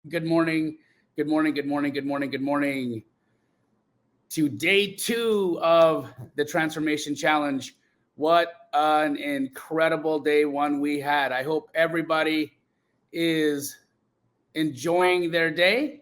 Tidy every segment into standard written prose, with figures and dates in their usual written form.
Good morning. Good morning. Good morning. Good morning. Good morning. To day 2 of the Transformation Challenge. What an incredible day 1 we had. I hope everybody is enjoying their day.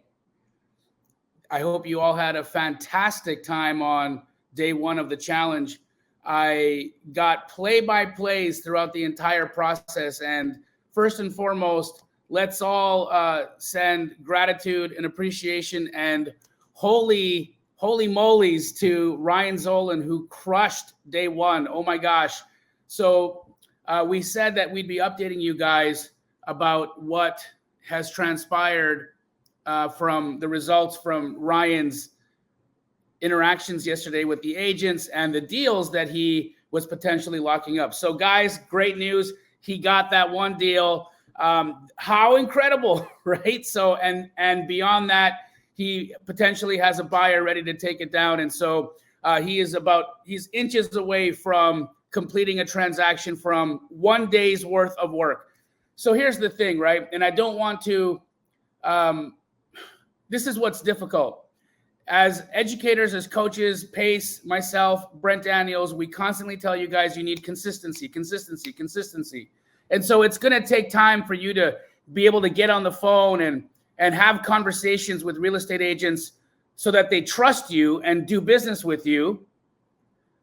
I hope you all had a fantastic time on day 1 of the challenge. I got play-by-plays throughout the entire process. And first and foremost, let's all send gratitude and appreciation and holy molies to Ryan Zolan, who crushed day 1. Oh my gosh. So we said that we'd be updating you guys about what has transpired from the results from Ryan's interactions yesterday with the agents and the deals that he was potentially locking up. So guys, great news. He got that one deal. How incredible, right? So, and beyond that, he potentially has a buyer ready to take it down. And so he's inches away from completing a transaction from 1 day's worth of work. So here's the thing, right? And I don't want to, this is what's difficult. As educators, as coaches, Pace, myself, Brent Daniels, we constantly tell you guys you need consistency. And so it's going to take time for you to be able to get on the phone and have conversations with real estate agents so that they trust you and do business with you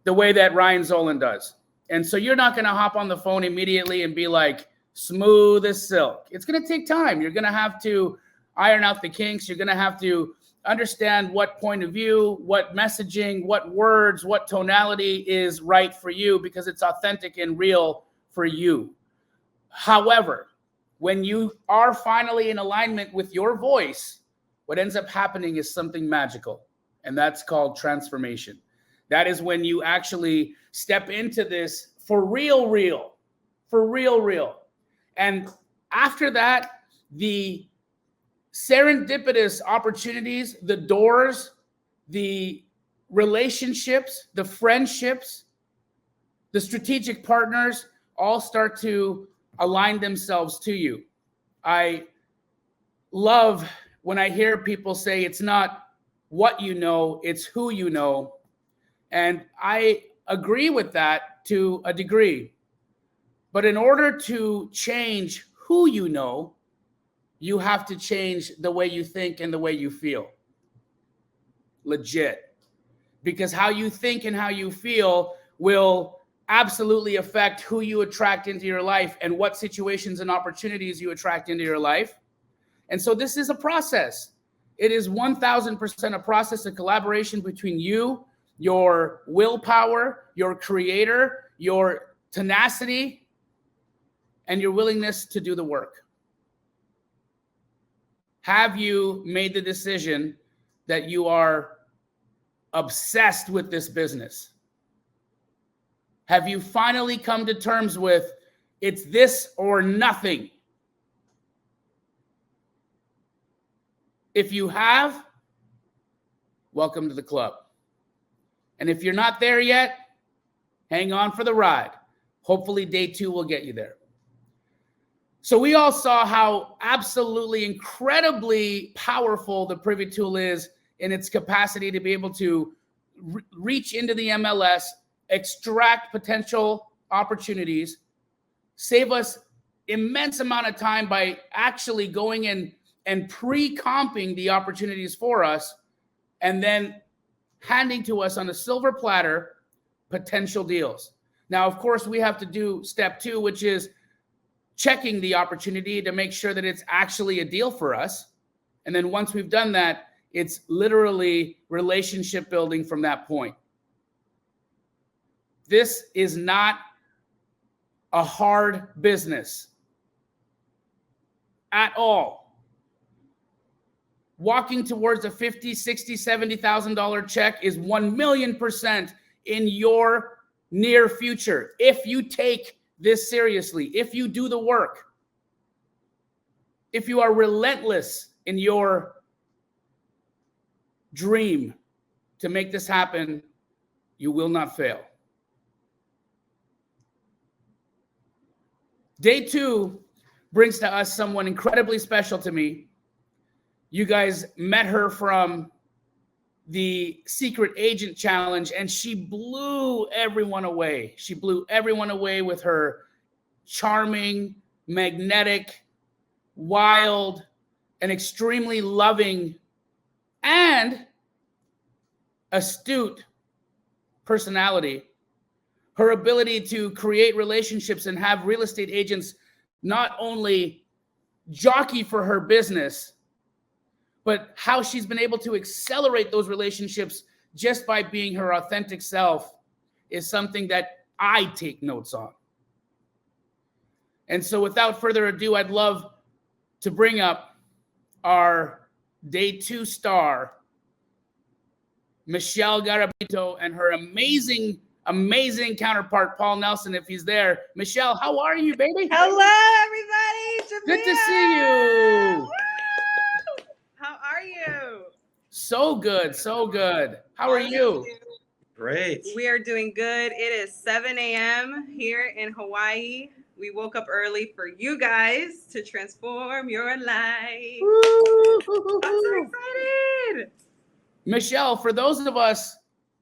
the way that Ryan Zolan does. And so you're not going to hop on the phone immediately and be like smooth as silk. It's going to take time. You're going to have to iron out the kinks. You're going to have to understand what point of view, what messaging, what words, what tonality is right for you because it's authentic and real for you. However, when you are finally in alignment with your voice, what ends up happening is something magical, and that's called transformation. That is when you actually step into this for real. And after that, the serendipitous opportunities, the doors, the relationships, the friendships, the strategic partners all start to align themselves to you. I love when I hear people say it's not what you know, it's who you know. And I agree with that to a degree. But in order to change who you know, you have to change the way you think and the way you feel. Legit. Because how you think and how you feel will absolutely affect who you attract into your life and what situations and opportunities you attract into your life. And so this is a process. It is 1000% a process of collaboration between you, your willpower, your creator, your tenacity, and your willingness to do the work. Have you made the decision that you are obsessed with this business? Have you finally come to terms with it's this or nothing? If you have, welcome to the club. And if you're not there yet, hang on for the ride. Hopefully day 2 will get you there. So we all saw how absolutely incredibly powerful the Privy Tool is in its capacity to be able to reach into the MLS, extract potential opportunities, save us immense amount of time by actually going in and pre-comping the opportunities for us and then handing to us on a silver platter potential deals. Now, of course, we have to do step 2, which is checking the opportunity to make sure that it's actually a deal for us. And then once we've done that, it's literally relationship building from that point. This is not a hard business at all. Walking towards a $50,000, $60,000, $70,000 check is 1,000,000% in your near future if you take this seriously, if you do the work, if you are relentless in your dream to make this happen, you will not fail. Day 2 brings to us someone incredibly special to me. You guys met her from the Secret Agent Challenge, and she blew everyone away. She blew everyone away with her charming, magnetic, wild, and extremely loving and astute personality. Her ability to create relationships and have real estate agents not only jockey for her business, but how she's been able to accelerate those relationships just by being her authentic self is something that I take notes on. And so without further ado, I'd love to bring up our day 2 star, Michelle Garabito, and her amazing counterpart, Paul Nelson, if he's there. Michelle, how are you, baby? Hello, everybody. Jamil. Good to see you. Woo! How are you? So good, so good. How are you? Great. We are doing good. It is 7 a.m. here in Hawaii. We woke up early for you guys to transform your life. I'm so excited. Michelle, for those of us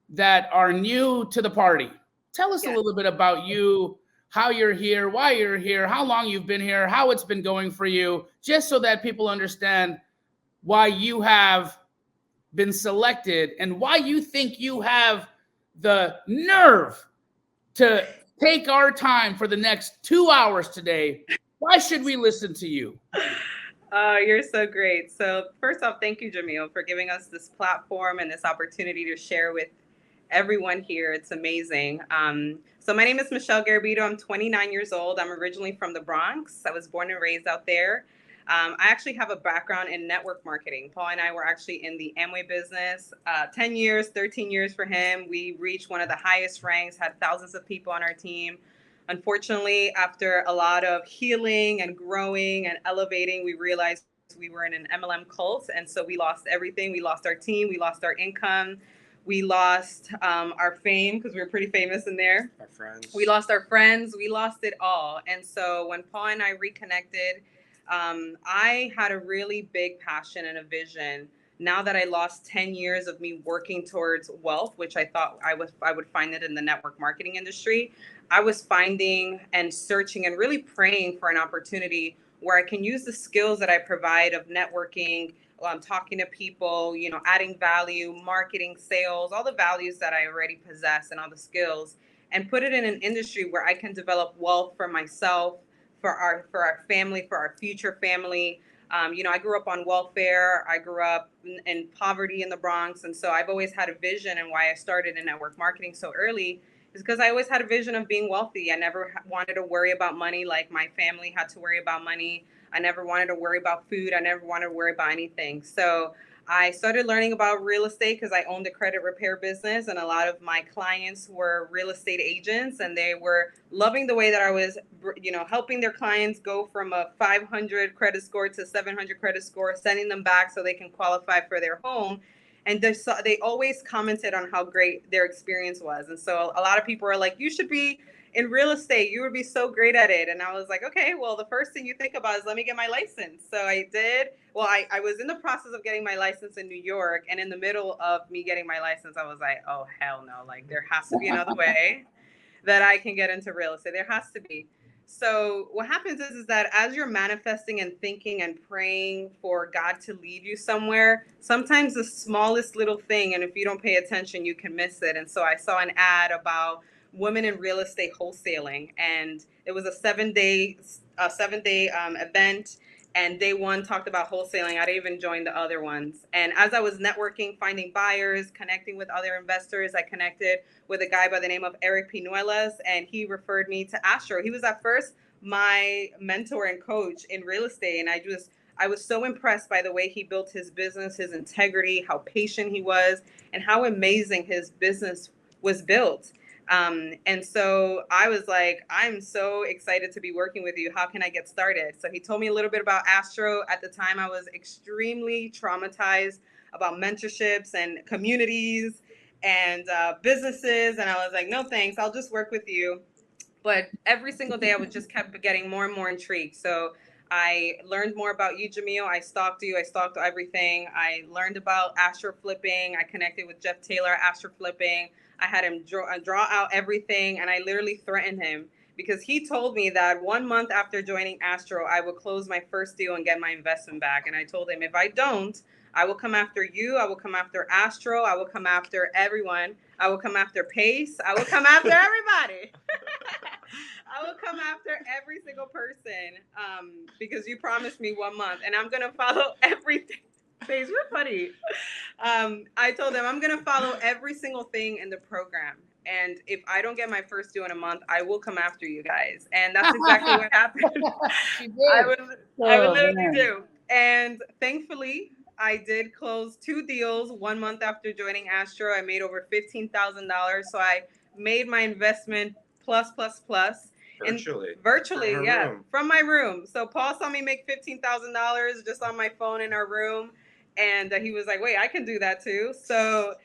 that are new to the party, tell us a little bit about you, how you're here, why you're here, how long you've been here, how it's been going for you, just so that people understand why you have been selected and why you think you have the nerve to take our time for the next 2 hours today. Why should we listen to you? Oh, you're so great. So first off, thank you, Jamil, for giving us this platform and this opportunity to share with everyone here. It's amazing. So my name is Michelle Garabito. I'm 29 years old. I'm originally from the Bronx. I was born and raised out there. I actually have a background in network marketing. Paul and I were actually in the Amway business, 10 years, 13 years for him. We reached one of the highest ranks, had thousands of people on our team. Unfortunately, after a lot of healing and growing and elevating, we realized we were in an MLM cult. And so we lost everything. We lost our team. We lost our income. We lost our fame because we were pretty famous in there. Our friends. We lost our friends. We lost it all. And so when Paul and I reconnected, I had a really big passion and a vision. Now that I lost 10 years of me working towards wealth, which I thought I would find it in the network marketing industry, I was finding and searching and really praying for an opportunity where I can use the skills that I provide of networking, talking to people, adding value, marketing, sales, all the values that I already possess and all the skills, and put it in an industry where I can develop wealth for myself, for our family, for our future family. I grew up on welfare. I grew up in poverty in the Bronx. And so I've always had a vision, and why I started in network marketing so early is because I always had a vision of being wealthy. I never wanted to worry about money like my family had to worry about money. I never wanted to worry about food. I never wanted to worry about anything. So I started learning about real estate because I owned a credit repair business, and a lot of my clients were real estate agents, and they were loving the way that I was, helping their clients go from a 500 credit score to 700 credit score, sending them back so they can qualify for their home. And they always commented on how great their experience was. And so a lot of people are like, you should be in real estate. You would be so great at it. And I was like, okay, well, the first thing you think about is let me get my license. So I did. Well, I was in the process of getting my license in New York. And in the middle of me getting my license, I was like, oh, hell no. Like, there has to be another way that I can get into real estate. There has to be. So what happens is that as you're manifesting and thinking and praying for God to lead you somewhere, sometimes the smallest little thing, and if you don't pay attention, you can miss it. And so I saw an ad about women in real estate wholesaling, and it was a 7-day event. And day one talked about wholesaling. I didn't even join the other ones. And as I was networking, finding buyers, connecting with other investors, I connected with a guy by the name of Eric Pinuelas, and he referred me to Astro. He was at first my mentor and coach in real estate. And I was so impressed by the way he built his business, his integrity, how patient he was, and how amazing his business was built. And so I was like, I'm so excited to be working with you. How can I get started? So he told me a little bit about Astro. At the time, I was extremely traumatized about mentorships and communities and businesses. And I was like, no, thanks. I'll just work with you. But every single day, I was just kept getting more and more intrigued. So I learned more about you, Jamil. I stalked you. I stalked everything. I learned about astro flipping. I connected with Jeff Taylor, astro flipping. I had him draw out everything, and I literally threatened him because he told me that 1 month after joining Astro, I would close my first deal and get my investment back. And I told him, if I don't, I will come after you. I will come after Astro. I will come after everyone. I will come after Pace. I will come after everybody. I will come after every single person because you promised me 1 month, and I'm going to follow everything. Pace, you're funny. I told them I'm going to follow every single thing in the program. And if I don't get my first deal in a month, I will come after you guys. And that's exactly what happened. She did. I would literally do. And thankfully, I did close 2 deals 1 month after joining Astro. I made over $15,000. So I made my investment plus. Virtually, yeah, from my room. So Paul saw me make $15,000 just on my phone in our room. And he was like, wait, I can do that too. So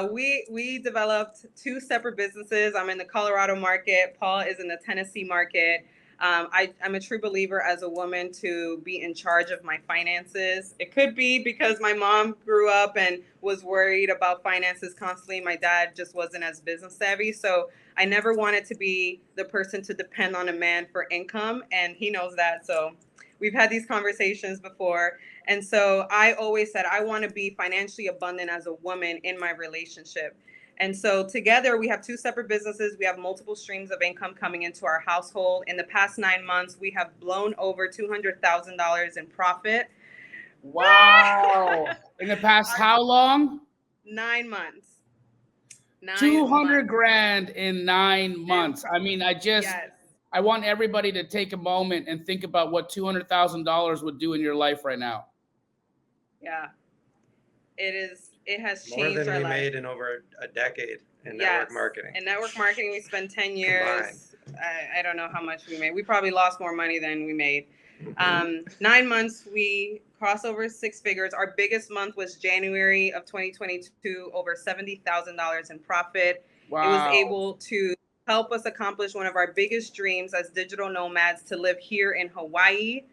we developed 2 separate businesses. I'm in the Colorado market. Paul is in the Tennessee market. I'm a true believer as a woman to be in charge of my finances. It could be because my mom grew up and was worried about finances constantly. My dad just wasn't as business savvy. So I never wanted to be the person to depend on a man for income. And he knows that. So we've had these conversations before. And so I always said, I want to be financially abundant as a woman in my relationship. And so together we have 2 separate businesses. We have multiple streams of income coming into our household. In the past 9 months, we have blown over $200,000 in profit. Wow. In the past how long? 9 months. 200 grand in 9 months. I mean, I want everybody to take a moment and think about what $200,000 would do in your life right now. Yeah. It has changed more than our we life. Made in over a decade in network marketing. In network marketing, we spent 10 years. I don't know how much we made. We probably lost more money than we made. 9 months, we crossed over 6 figures. Our biggest month was January of 2022, over $70,000 in profit. Wow. It was able to help us accomplish one of our biggest dreams as digital nomads to live here in Hawaii.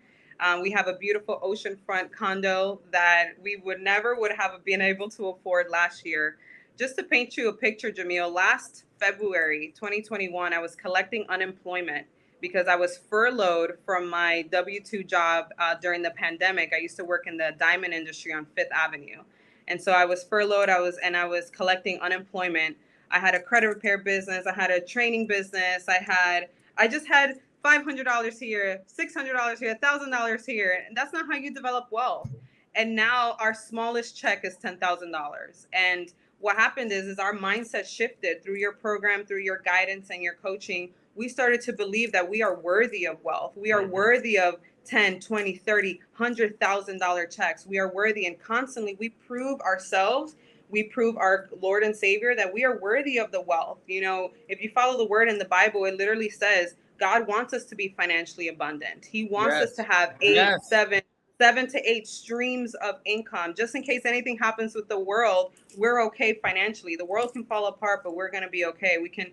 We have a beautiful oceanfront condo that we would have been able to afford last year. Just to paint you a picture, Jamil, last February 2021, I was collecting unemployment because I was furloughed from my W-2 job during the pandemic. I used to work in the diamond industry on 5th Avenue. And so I was furloughed. I was collecting unemployment. I had a credit repair business. I had a training business. I just had $500 here, $600 here, $1,000 here. And that's not how you develop wealth. And now our smallest check is $10,000. And what happened is our mindset shifted through your program, through your guidance and your coaching. We started to believe that we are worthy of wealth. We are worthy of 10, 20, 30, $100,000 checks. We are worthy, and constantly we prove ourselves. We prove our Lord and Savior that we are worthy of the wealth. You know, if you follow the word in the Bible, it literally says God wants us to be financially abundant. He wants us to have 7 to 8 streams of income, just in case anything happens with the world. We're okay financially. The world can fall apart, but we're going to be okay. We can,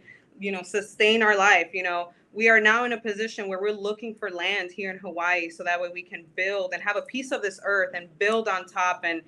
sustain our life. We are now in a position where we're looking for land here in Hawaii, so that way we can build and have a piece of this earth and build on top and,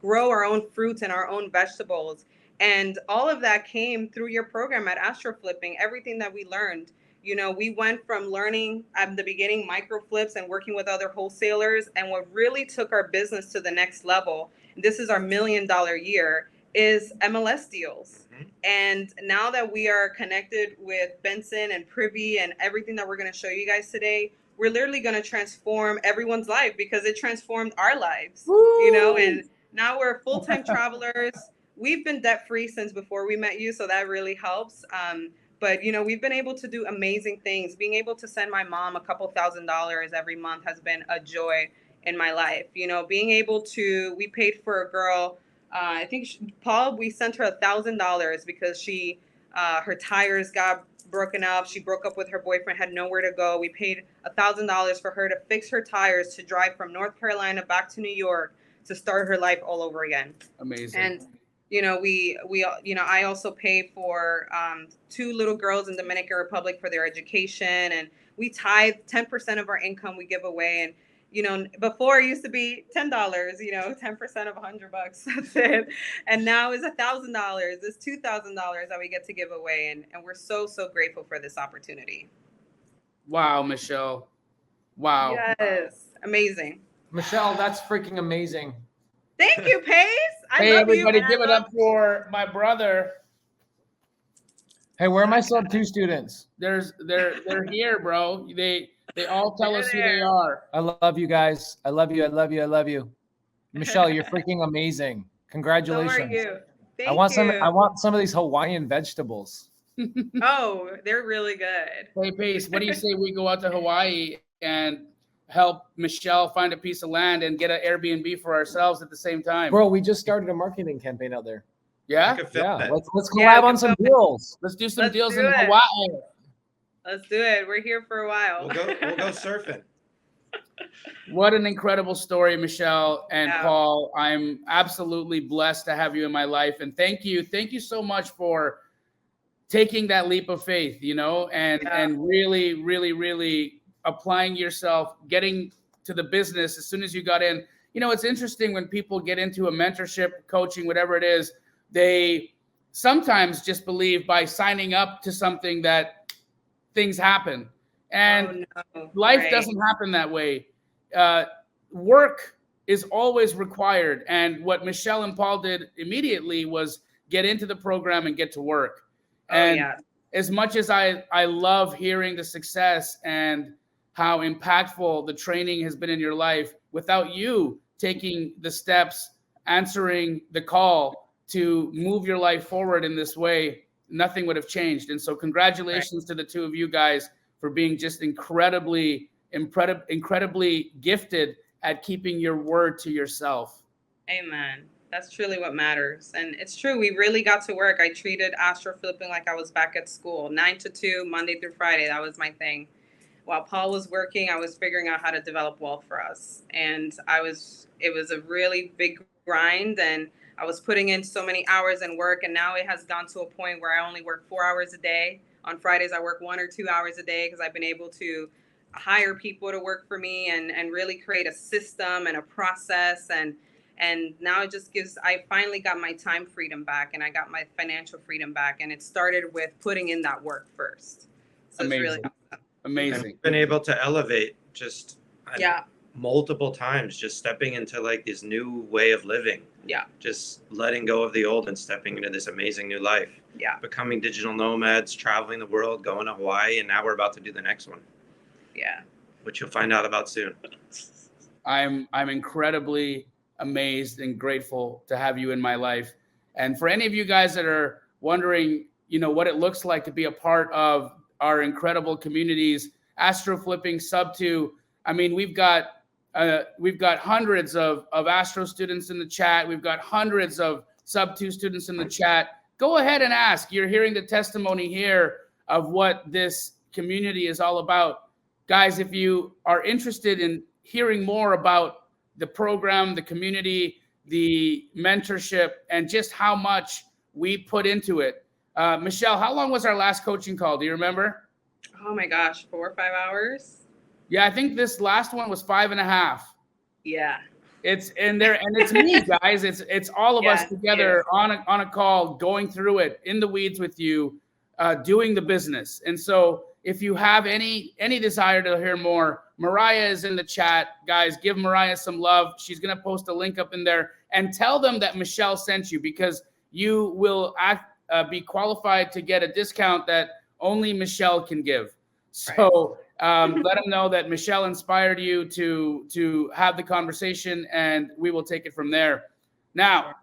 grow our own fruits and our own vegetables. And all of that came through your program at Astro Flipping, everything that we learned. We went from learning at the beginning micro flips and working with other wholesalers. And what really took our business to the next level, and this is our $1 million year, is MLS deals. And now that we are connected with Benson and Privy and everything that we're going to show you guys today, we're literally going to transform everyone's life because it transformed our lives. Woo! And now we're full-time travelers. We've been debt-free since before we met you, so that really helps. But, we've been able to do amazing things. Being able to send my mom a couple $1,000s every month has been a joy in my life. Being able to, we paid for a girl, I think, Paul, we sent her $1,000 because her tires got broken up. She broke up with her boyfriend, had nowhere to go. We paid $1,000 for her to fix her tires, to drive from North Carolina back to New York, to start her life all over again. Amazing. And I also pay for 2 little girls in Dominican Republic for their education, and we tithe 10% of our income we give away. And you know, before it used to be $10, you know, 10% of $100, that's it. And now it's $1,000, it's $2,000 that we get to give away. And we're so grateful for this opportunity. Wow, Michelle. Wow. Yes, amazing. Michelle, that's freaking amazing. Thank you, Pace. Hey, everybody, give it up for my brother. Hey, where are my sub 2 students? They're here, bro. They all tell us who they are. I love you guys. I love you. I love you. I love you. Michelle, you're freaking amazing. Congratulations. So are you. Thank I want you. some of these Hawaiian vegetables. Oh, they're really good. Hey, Pace, what do you say we go out to Hawaii and help Michelle find a piece of land and get an Airbnb for ourselves at the same time? Bro, we just started a marketing campaign out there. Yeah? Yeah. Let's collab on some deals. Let's do some deals in Hawaii. Let's do it. We're here for a while. We'll go surfing. What an incredible story, Michelle and Paul. I'm absolutely blessed to have you in my life. And thank you so much for taking that leap of faith, you know, and really, really, really applying yourself, getting to the business as soon as you got in. You know, it's interesting when people get into a mentorship, coaching, whatever it is, they sometimes just believe by signing up to something that things happen. And life doesn't happen that way. Work is always required. And what Michelle and Paul did immediately was get into the program and get to work. And as much as I love hearing the success and how impactful the training has been in your life, without you taking the steps, answering the call to move your life forward in this way, nothing would have changed. And so congratulations to the two of you guys for being just incredibly gifted at keeping your word to yourself. Amen. That's truly what matters. And it's true. We really got to work. I treated astro flipping like I was back at school, 9 to 2, Monday through Friday. That was my thing. While Paul was working, I was figuring out how to develop wealth for us. And it was a really big grind, and I was putting in so many hours in work. And now it has gone to a point where I only work 4 hours a day. On Fridays, I work 1 or 2 hours a day because I've been able to hire people to work for me and really create a system and a process. And now it just I finally got my time freedom back, and I got my financial freedom back. And it started with putting in that work first. So amazing. It's really amazing. I've been able to elevate just multiple times, just stepping into like this new way of living. Yeah. Just letting go of the old and stepping into this amazing new life. Yeah. Becoming digital nomads, traveling the world, going to Hawaii, and now we're about to do the next one. Yeah. Which you'll find out about soon. I'm incredibly amazed and grateful to have you in my life. And for any of you guys that are wondering, you know, what it looks like to be a part of our incredible communities, Astro Flipping, Sub 2. I mean, we've got hundreds of Astro students in the chat. We've got hundreds of Sub 2 students in the chat. Go ahead and ask. You're hearing the testimony here of what this community is all about. Guys, if you are interested in hearing more about the program, the community, the mentorship, and just how much we put into it. Michelle, how long was our last coaching call? Do you remember? Oh my gosh, 4 or 5 hours? Yeah, I think this last one was 5.5. Yeah. It's in there, and it's me, guys. It's all of us together on a call, going through it in the weeds with you, doing the business. And so if you have any desire to hear more, Mariah is in the chat. Guys, give Mariah some love. She's going to post a link up in there, and tell them that Michelle sent you, because you will be qualified to get a discount that only Michelle can give. So let them know that Michelle inspired you to have the conversation, and we will take it from there. Now,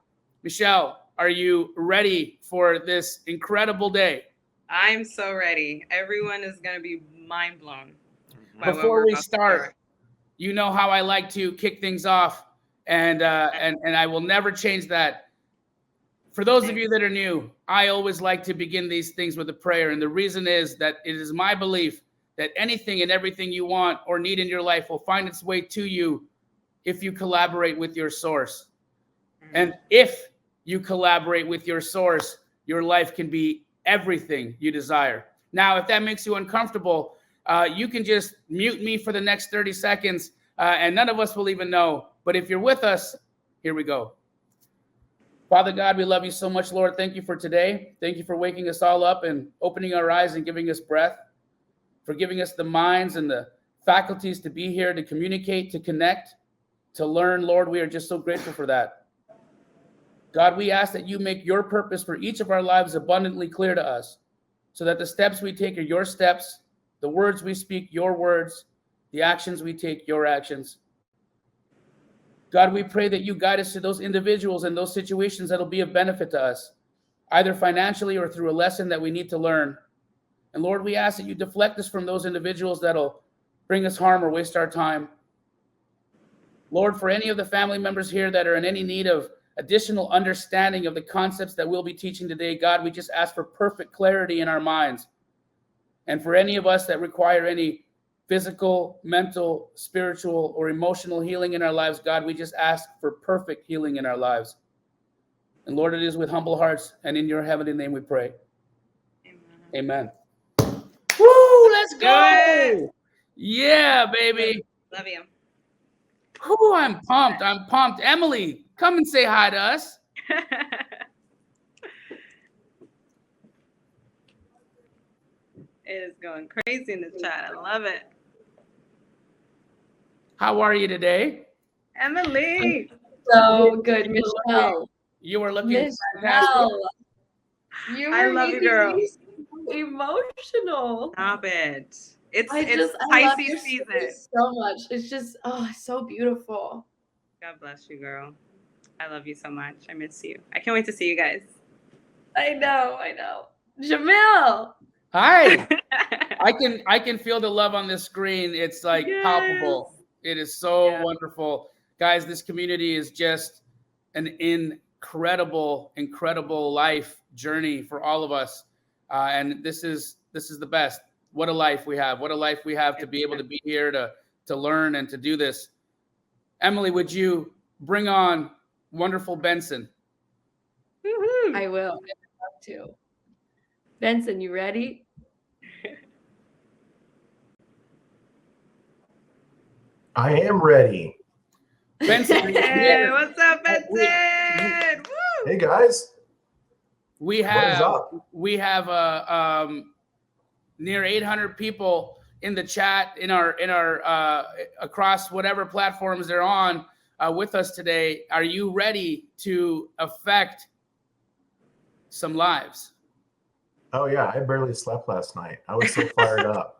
Michelle, are you ready for this incredible day? I'm so ready. Everyone is going to be mind blown. Before we start, you know how I like to kick things off, and I will never change that. For those of you that are new, I always like to begin these things with a prayer, and the reason is that it is my belief that anything and everything you want or need in your life will find its way to you if you collaborate with your source. And if you collaborate with your source, your life can be everything you desire. Now, if that makes you uncomfortable, you can just mute me for the next 30 seconds and none of us will even know. But if you're with us, here we go. Father God, we love you so much, Lord. Thank you for today. Thank you for waking us all up and opening our eyes and giving us breath, for giving us the minds and the faculties to be here, to communicate, to connect, to learn. Lord, we are just so grateful for that. God, we ask that you make your purpose for each of our lives abundantly clear to us, so that the steps we take are your steps, the words we speak, your words, the actions we take, your actions. God, we pray that you guide us to those individuals and those situations that'll be of benefit to us, either financially or through a lesson that we need to learn. And Lord, we ask that you deflect us from those individuals that'll bring us harm or waste our time. Lord, for any of the family members here that are in any need of additional understanding of the concepts that we'll be teaching today, God, we just ask for perfect clarity in our minds. And for any of us that require any physical, mental, spiritual, or emotional healing in our lives, God, we just ask for perfect healing in our lives. And Lord, it is with humble hearts and in your heavenly name we pray. Amen. Woo, let's go. Yeah, baby. Love you. Whoo, I'm pumped. I'm pumped. Emily, come and say hi to us. It is going crazy in the chat. I love it. How are you today? Emily. So good, Michelle. You were looking fantastic. Michelle. You I were love you, making girl. me so emotional. Stop it. It's I love Pisces your season. stories so much. It's just so beautiful. God bless you, girl. I love you so much. I miss you. I can't wait to see you guys. I know. Jamil. Hi. I can feel the love on this screen. It's like palpable. It is so wonderful. Guys, this community is just an incredible life journey for all of us. And this is the best. What a life we have. What a life we have to be able to be here to learn and to do this. Emily, would you bring on wonderful Benson? Woo-hoo. I will. I'd love to. Benson, you ready? I am ready. Benson, hey, what's up, Benson? Woo! Hey guys. We have near 800 people in the chat in our across whatever platforms they're on with us today. Are you ready to affect some lives? Oh yeah, I barely slept last night. I was so fired up.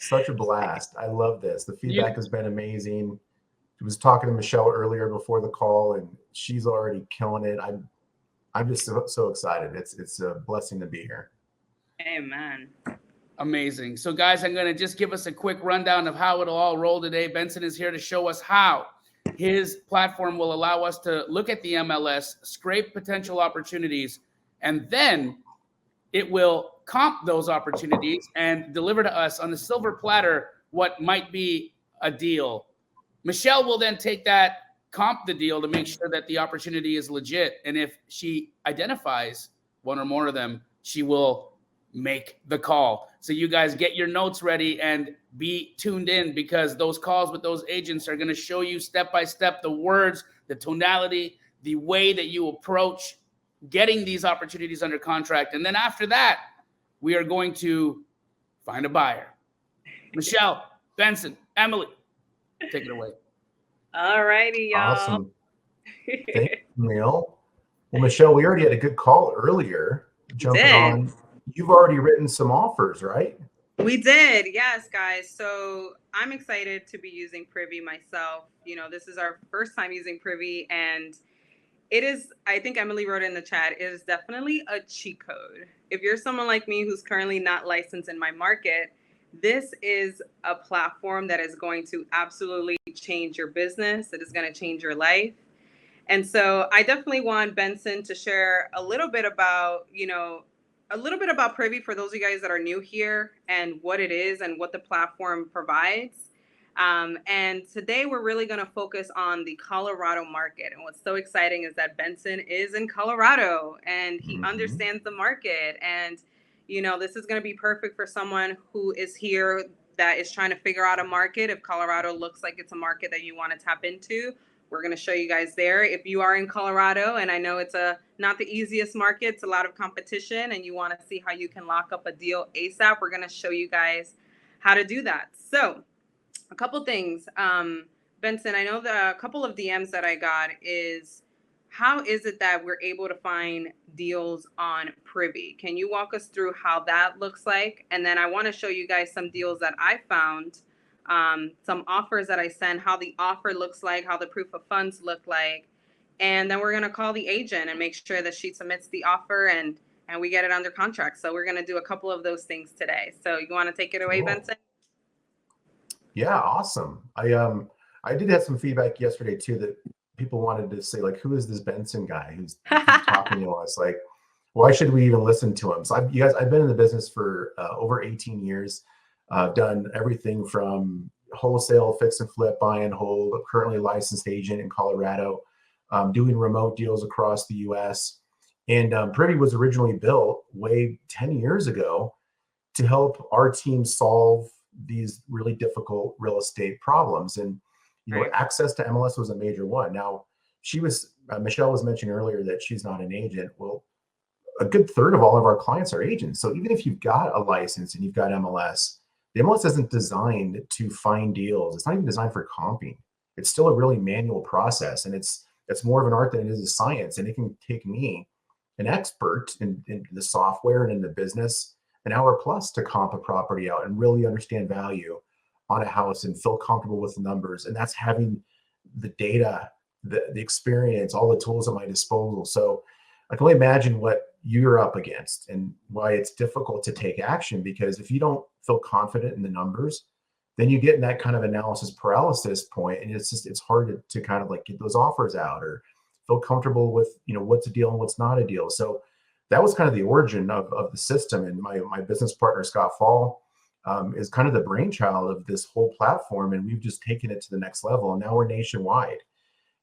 Such a blast. I love this. The feedback has been amazing. I was talking to Michelle earlier before the call and she's already killing it. I'm just so excited. It's a blessing to be here. Amen. Amazing. So guys, I'm going to just give us a quick rundown of how it'll all roll today. Benson is here to show us how his platform will allow us to look at the MLS, scrape potential opportunities, and then it will comp those opportunities and deliver to us on the silver platter what might be a deal. Michelle will then take that, comp the deal to make sure that the opportunity is legit. And if she identifies one or more of them, she will make the call. So you guys get your notes ready and be tuned in, because those calls with those agents are going to show you step by step the words, the tonality, the way that you approach getting these opportunities under contract. And then after that, we are going to find a buyer. Michelle, Benson, Emily, take it away. All righty, y'all. Awesome. Thank you, Neil. Well, Michelle, we already had a good call earlier. Jumping on. You've already written some offers, right? We did. Yes, guys. So I'm excited to be using Privy myself. You know, this is our first time using Privy, and it is, I think Emily wrote it in the chat, it is definitely a cheat code. If you're someone like me who's currently not licensed in my market, this is a platform that is going to absolutely change your business. It is going to change your life. And so I definitely want Benson to share a little bit about, Privy for those of you guys that are new here and what it is and what the platform provides. And today we're really going to focus on the Colorado market. And what's so exciting is that Benson is in Colorado and he understands the market. And, You know, this is going to be perfect for someone who is here that is trying to figure out a market. If Colorado looks like it's a market that you want to tap into, we're going to show you guys there. If you are in Colorado, and I know it's not the easiest market, it's a lot of competition, and you want to see how you can lock up a deal ASAP, we're going to show you guys how to do that. So a couple things. Benson, I know a couple of DMs that I got is, how is it that we're able to find deals on Privy? Can you walk us through how that looks like? And then I want to show you guys some deals that I found, some offers that I sent, how the offer looks like, how the proof of funds look like. And then we're going to call the agent and make sure that she submits the offer and we get it under contract. So we're going to do a couple of those things today. So you want to take it away, Cool. Benson? Yeah, awesome. I did have some feedback yesterday too that people wanted to say, like, who is this Benson guy who's talking to us? Like, why should we even listen to him? So I've been in the business for over 18 years. I've done everything from wholesale, fix and flip, buy and hold. I'm currently a licensed agent in Colorado, doing remote deals across the US. And Privy was originally built way 10 years ago to help our team solve these really difficult real estate problems. And Right. access to MLS was a major one. Now, Michelle was mentioning earlier that she's not an agent. Well, a good third of all of our clients are agents. So even if you've got a license and you've got MLS, the MLS isn't designed to find deals. It's not even designed for comping. It's still a really manual process, and it's more of an art than it is a science. And it can take me, an expert in the software and in the business, an hour plus to comp a property out and really understand value on a house and feel comfortable with the numbers. And that's having the data, the experience, all the tools at my disposal. So I can only imagine what you're up against and why it's difficult to take action, because if you don't feel confident in the numbers, then you get in that kind of analysis paralysis point, and it's hard to kind of like get those offers out or feel comfortable with, what's a deal and what's not a deal. So that was kind of the origin of the system. And my business partner, Scott Fall, is kind of the brainchild of this whole platform. And we've just taken it to the next level. And now we're nationwide.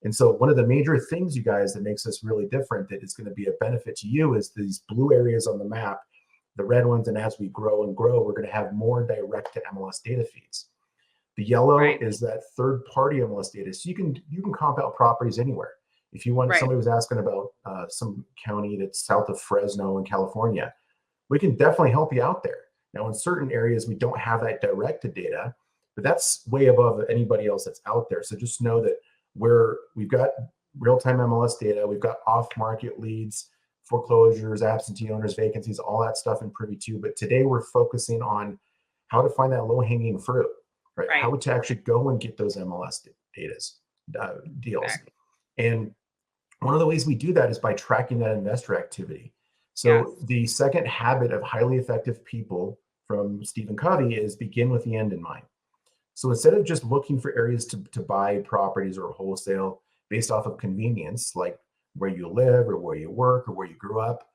And so one of the major things, you guys, that makes us really different, that is going to be a benefit to you, is these blue areas on the map, the red ones. And as we grow and grow, we're going to have more direct to MLS data feeds. The yellow Right. is that third party MLS data. So you can comp out properties anywhere. If you want, Right. somebody was asking about some county that's south of Fresno in California, we can definitely help you out there. Now, in certain areas, we don't have that direct data, but that's way above anybody else that's out there. So just know that we've got real-time MLS data, we've got off-market leads, foreclosures, absentee owners, vacancies, all that stuff in Privy too. But today we're focusing on how to find that low-hanging fruit, right? Right. How to actually go and get those MLS deals. Exactly. And one of the ways we do that is by tracking that investor activity. So Yes. the second habit of highly effective people from Stephen Covey is begin with the end in mind. So instead of just looking for areas to buy properties or wholesale based off of convenience, like where you live or where you work or where you grew up,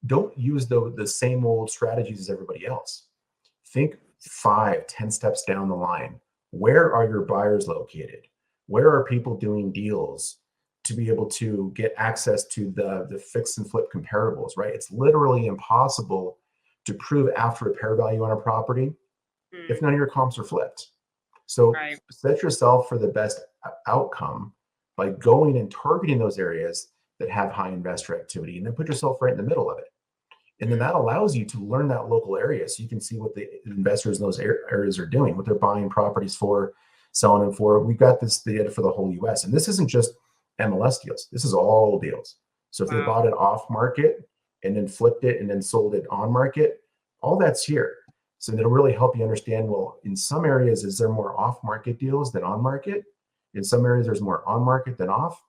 don't use the same old strategies as everybody else. Think 5-10 steps down the line. Where are your buyers located? Where are people doing deals to be able to get access to the fix and flip comparables, right? It's literally impossible to prove after repair value on a property if none of your comps are flipped. So Right. set yourself for the best outcome by going and targeting those areas that have high investor activity, and then put yourself right in the middle of it. And then that allows you to learn that local area, so you can see what the investors in those areas are doing, what they're buying properties for, selling them for. We've got this data for the whole US, and this isn't just MLS deals. This is all deals. So if they Wow. bought it off market and then flipped it and then sold it on market, all that's here. So it'll really help you understand, well, in some areas, is there more off market deals than on market? In some areas, there's more on market than off.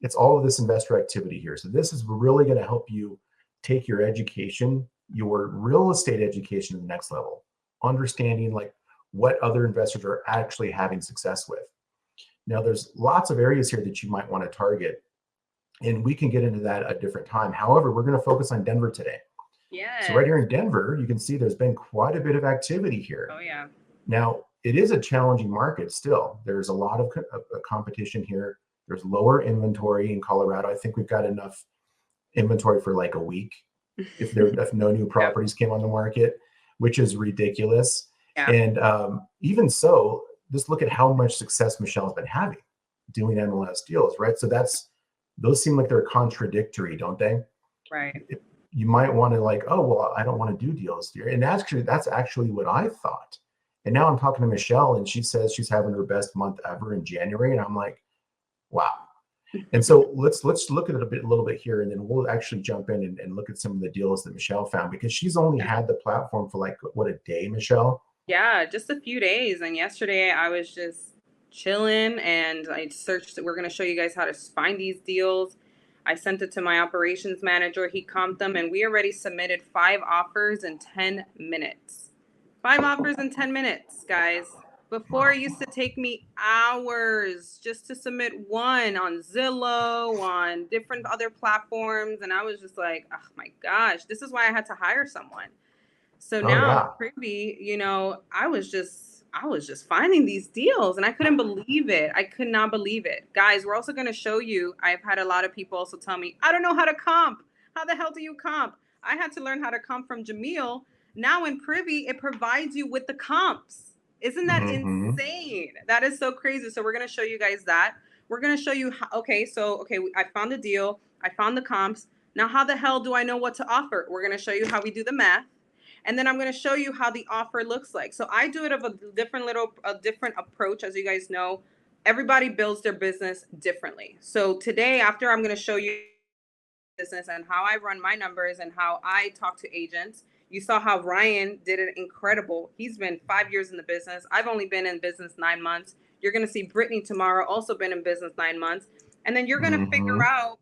It's all of this investor activity here. So this is really going to help you take your education, your real estate education, to the next level, understanding like what other investors are actually having success with. Now, there's lots of areas here that you might want to target, and we can get into that at a different time. However, we're going to focus on Denver today. Yes. So right here in Denver, you can see there's been quite a bit of activity here. Oh, yeah. Now, it is a challenging market still. There's a lot of competition here. There's lower inventory in Colorado. I think we've got enough inventory for like a week. if no new properties came on the market, which is ridiculous. Yeah. And even so, just look at how much success Michelle's been having doing MLS deals, right? So those seem like they're contradictory, don't they? Right. You might want to like, oh, well, I don't want to do deals here. And that's actually what I thought. And now I'm talking to Michelle and she says she's having her best month ever in January. And I'm like, wow. And so let's look at it a little bit here, and then we'll actually jump in and look at some of the deals that Michelle found, because she's only had the platform for like, what, a day, Michelle? Yeah, just a few days. And yesterday I was just chilling and I searched. We're going to show you guys how to find these deals. I sent it to my operations manager. He comped them, and we already submitted 5 offers in 10 minutes. 5 offers in 10 minutes, guys. Before, it used to take me hours just to submit one on Zillow, on different other platforms. And I was just like, oh my gosh, this is why I had to hire someone. So now Privy, you know, I was just finding these deals and I couldn't believe it. I could not believe it. Guys, we're also going to show you, I've had a lot of people also tell me, I don't know how to comp. How the hell do you comp? I had to learn how to comp from Jamil. Now in Privy, it provides you with the comps. Isn't that insane? That is so crazy. So we're going to show you guys that. We're going to show you how, okay, I found the deal. I found the comps. Now, how the hell do I know what to offer? We're going to show you how we do the math. And then I'm going to show you how the offer looks like. So I do it of a different approach. As you guys know, everybody builds their business differently. So today, after I'm going to show you business and how I run my numbers and how I talk to agents. You saw how Ryan did it incredible. He's been 5 years in the business. I've only been in business 9 months. You're going to see Brittany tomorrow, also been in business 9 months. And then you're going to figure out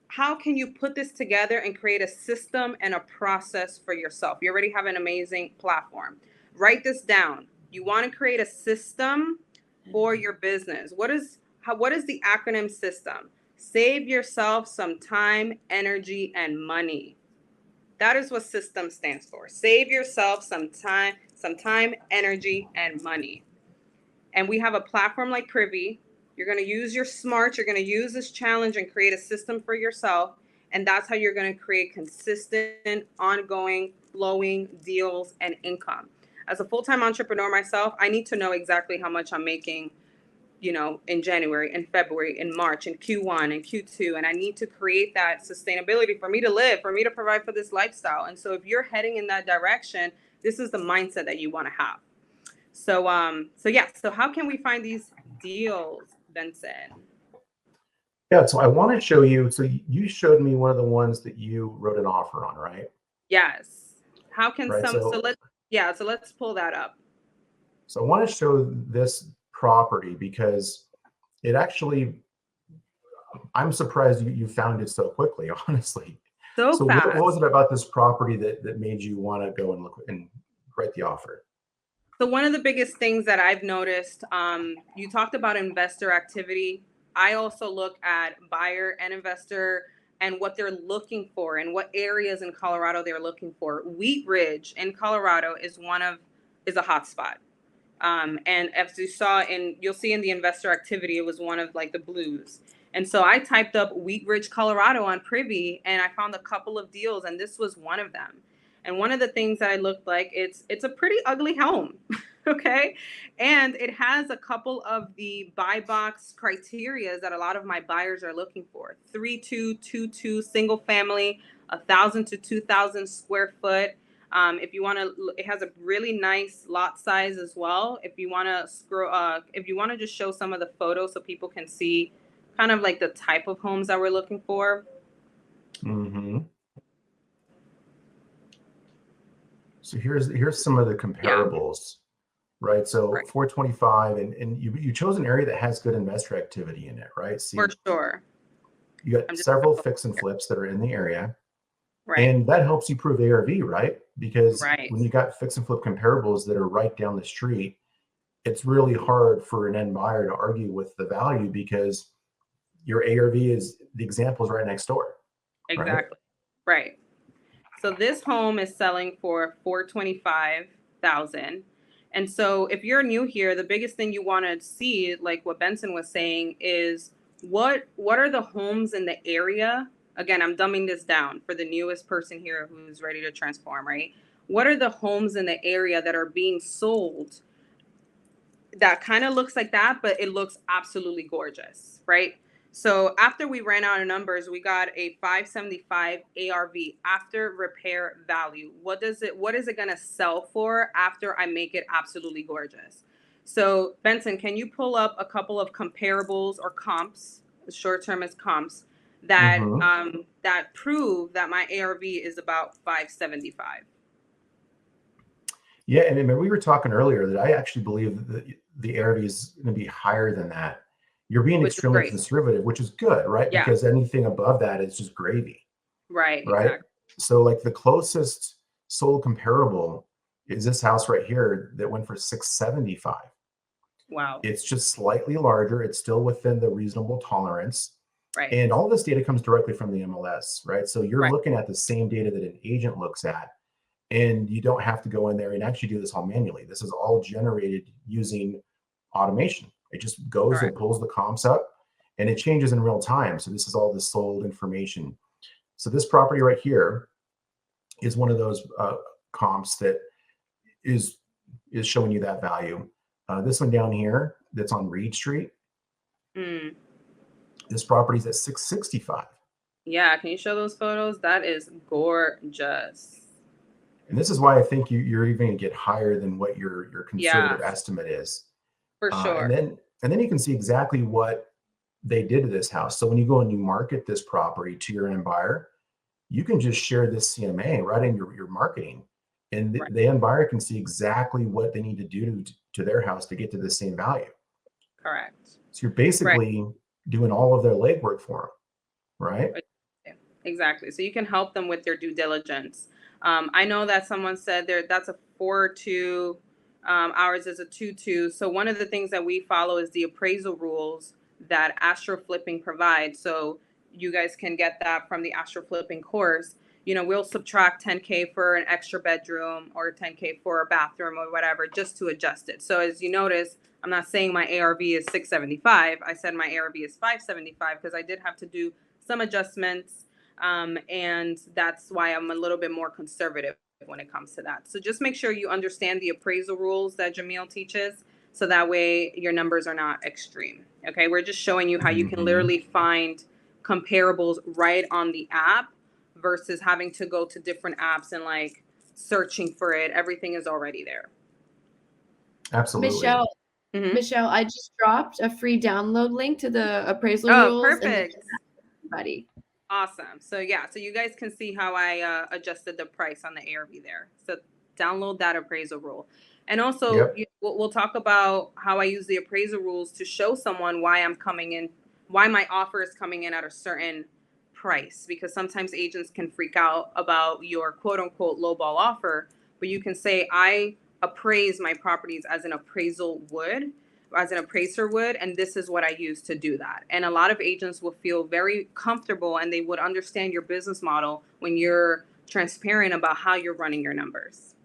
how can you put this together and create a system and a process for yourself. You already have an amazing platform. Write this down. You want to create a system for your business. What is the acronym system? Save yourself some time, energy, and money. That is what system stands for. Save yourself some time, energy, and money. And we have a platform like Privy. You're going to use your smarts. You're going to use this challenge and create a system for yourself. And that's how you're going to create consistent, ongoing, flowing deals and income. As a full-time entrepreneur myself, I need to know exactly how much I'm making, you know, in January, in February, in March, in Q1, and Q2. And I need to create that sustainability for me to live, for me to provide for this lifestyle. And so if you're heading in that direction, this is the mindset that you want to have. So how can we find these deals, Benson? Yeah, so I want to show you. So you showed me one of the ones that you wrote an offer on, right? Yes. How can right, so let's pull that up. So I want to show this property because it actually, I'm surprised you found it so quickly, honestly. So fast. What was it about this property that made you want to go and look and write the offer? So one of the biggest things that I've noticed, you talked about investor activity. I also look at buyer and investor and what they're looking for and what areas in Colorado they're looking for. Wheat Ridge in Colorado is a hot spot. And as you saw you'll see in the investor activity, it was one of like the blues. And so I typed up Wheat Ridge, Colorado on Privy, and I found a couple of deals, and this was one of them. And one of the things that I looked like, it's a pretty ugly home, okay? And it has a couple of the buy box criteria that a lot of my buyers are looking for. 3222 single family, 1,000 to 2,000 square foot. If you want to, it has a really nice lot size as well. If you want to just show some of the photos so people can see kind of like the type of homes that we're looking for. So here's some of the comparables, right? So right. 425, and you chose an area that has good investor activity in it, right? See, for sure. You got several fix and flips that are in the area. Right. And that helps you prove ARV, right? Because right. when you got fix and flip comparables that are right down the street, it's really hard for an end buyer to argue with the value because your ARV is the example is right next door. Exactly. Right. So this home is selling for $425,000. And so if you're new here, the biggest thing you want to see, like what Benson was saying, is what are the homes in the area again, I'm dumbing this down for the newest person here who's ready to transform, right? What are the homes in the area that are being sold that kind of looks like that, but it looks absolutely gorgeous, right? So after we ran out of numbers, we got a 575 ARV after repair value. What is it going to sell for after I make it absolutely gorgeous? So Benson, can you pull up a couple of comparables or comps, short term is comps, that that prove that my ARV is about 575? Yeah, and I mean, we were talking earlier that I actually believe that the ARV is going to be higher than that. You're being extremely conservative, which is good, right? Yeah. Because anything above that is just gravy. Right. Exactly. So like the closest sold comparable is this house right here that went for 675. Wow. It's just slightly larger. It's still within the reasonable tolerance. Right. And all this data comes directly from the MLS, right? So you're looking at the same data that an agent looks at, and you don't have to go in there and actually do this all manually. This is all generated using automation. It just goes and pulls the comps up, and it changes in real time. So this is all the sold information. So this property right here is one of those comps that is showing you that value. This one down here that's on Reed Street. This property's at 665. Yeah, can you show those photos? That is gorgeous. And this is why I think you're even gonna get higher than what your conservative estimate is. For sure. And then you can see exactly what they did to this house. So when you go and you market this property to your end buyer, you can just share this CMA right in your marketing, and the end buyer can see exactly what they need to do to their house to get to the same value. Correct. So you're basically doing all of their legwork for them, right? Exactly. So you can help them with their due diligence. I know that someone said that's a 4-2. Ours is a 2-2. So one of the things that we follow is the appraisal rules that Astro Flipping provides. So you guys can get that from the Astro Flipping course. You know, we'll subtract 10K for an extra bedroom or 10K for a bathroom or whatever, just to adjust it. So as you notice, I'm not saying my ARV is 675. I said my ARV is 575 because I did have to do some adjustments. And that's why I'm a little bit more conservative when it comes to that. So just make sure you understand the appraisal rules that Jamil teaches, so that way your numbers are not extreme. Okay, we're just showing you how you can literally find comparables right on the app versus having to go to different apps and like searching for it. Everything is already there. Absolutely. Michelle, I just dropped a free download link to the appraisal rules. Perfect. Buddy. Awesome. So yeah, so you guys can see how I adjusted the price on the ARV there. So download that appraisal rule. And also we'll talk about how I use the appraisal rules to show someone why I'm coming in, why my offer is coming in at a certain price, because sometimes agents can freak out about your quote unquote lowball offer, but you can say, I appraise my properties as an appraiser would, and this is what I use to do that. And a lot of agents will feel very comfortable and they would understand your business model when you're transparent about how you're running your numbers.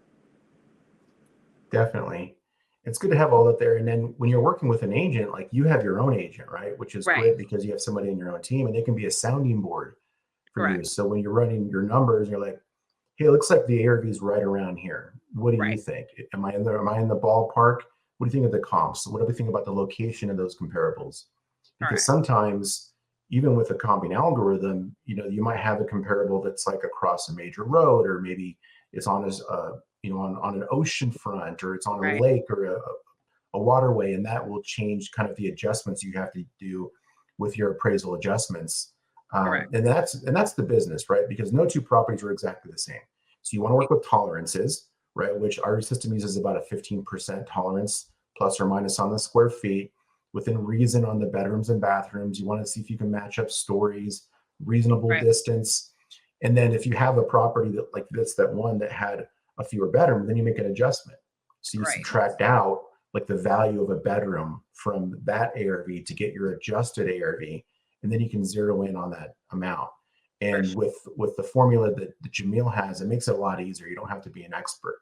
Definitely. It's good to have all that there. And then when you're working with an agent, like you have your own agent, right? Which is great because you have somebody in your own team and they can be a sounding board for you. So when you're running your numbers, you're like, hey, it looks like the ARV is right around here. What do you think? Am I in the ballpark? What do you think of the comps? What do we think about the location of those comparables? Because sometimes even with a comping algorithm, you know, you might have a comparable that's like across a major road, or maybe it's on on an ocean front, or it's on a lake or a waterway, and that will change kind of the adjustments you have to do with your appraisal adjustments. And that's the business, right? Because no two properties are exactly the same. So you want to work with tolerances, right? Which our system uses about a 15% tolerance, plus or minus on the square feet, within reason on the bedrooms and bathrooms. You want to see if you can match up stories, reasonable distance. And then if you have a property that like this, that one that had a fewer bedroom, then you make an adjustment. So you subtract out like the value of a bedroom from that ARV to get your adjusted ARV, and then you can zero in on that amount. And with the formula that Jamil has, it makes it a lot easier. You don't have to be an expert.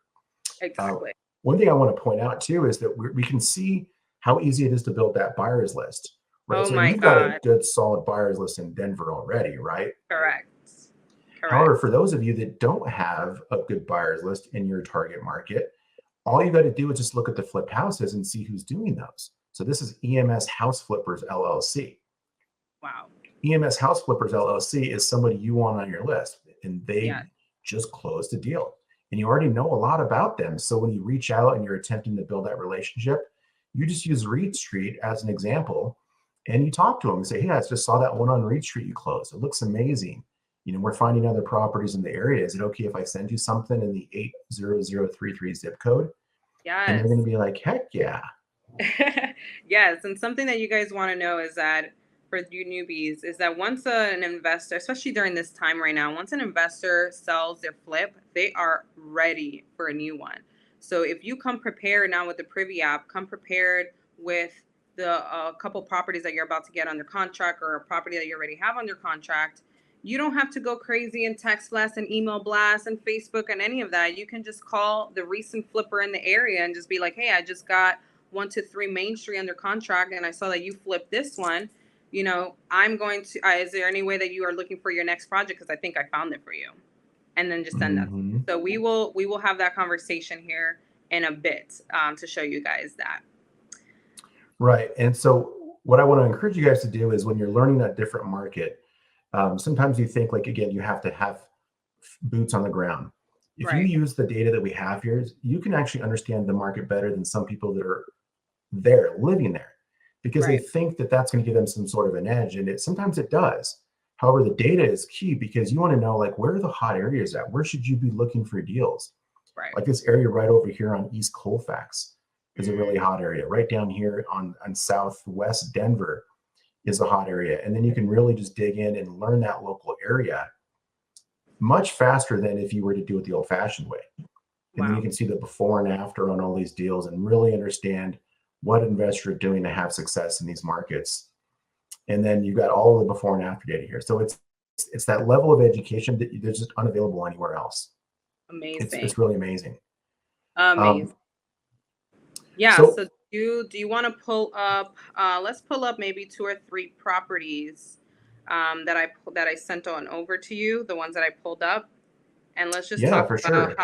Exactly. One thing I want to point out too is that we can see how easy it is to build that buyer's list, right? Oh So my you've got a God. good solid buyers list in Denver already, right? Correct. However, for those of you that don't have a good buyers list in your target market, all you got to do is just look at the flipped houses and see who's doing those. So this is EMS House Flippers LLC. Wow. EMS House Flippers LLC is somebody you want on your list, and they Yeah. just closed a deal. And you already know a lot about them. So when you reach out and you're attempting to build that relationship, you just use Reed Street as an example, and you talk to them and say, hey, I just saw that one on Reed Street you closed. It looks amazing. You know, we're finding other properties in the area. Is it okay if I send you something in the 80033 zip code? Yes. And they're going to be like, heck yeah. Yes. And something that you guys want to know is that for you newbies is that once an investor, especially during this time right now, once an investor sells their flip, they are ready for a new one. So if you come prepared now with the Privy app, come prepared with the couple properties that you're about to get under contract or a property that you already have under contract, you don't have to go crazy and text blast and email blast and Facebook and any of that. You can just call the recent flipper in the area and just be like, hey, I just got 123 Main Street under contract and I saw that you flipped this one. You know, I'm going to, is there any way that you are looking for your next project? Because I think I found it for you. And then just send that. So we will have that conversation here in a bit to show you guys that. Right. And so what I want to encourage you guys to do is when you're learning a different market, sometimes you think like, again, you have to have boots on the ground. If you use the data that we have here, you can actually understand the market better than some people that are there, living there, because they think that that's going to give them some sort of an edge. And sometimes it does. However, the data is key because you want to know, like, where are the hot areas at? Where should you be looking for deals? Like this area right over here on East Colfax is a really hot area. Right down here on Southwest Denver is a hot area. And then you can really just dig in and learn that local area much faster than if you were to do it the old-fashioned way. And then you can see the before and after on all these deals and really understand what investors are doing to have success in these markets. And then you've got all of the before and after data here. So it's that level of education that that's just unavailable anywhere else. Amazing. It's really amazing. Amazing. Yeah. So do you want to pull up? Let's pull up maybe 2 or 3 properties that I sent on over to you, the ones that I pulled up, and let's just talk about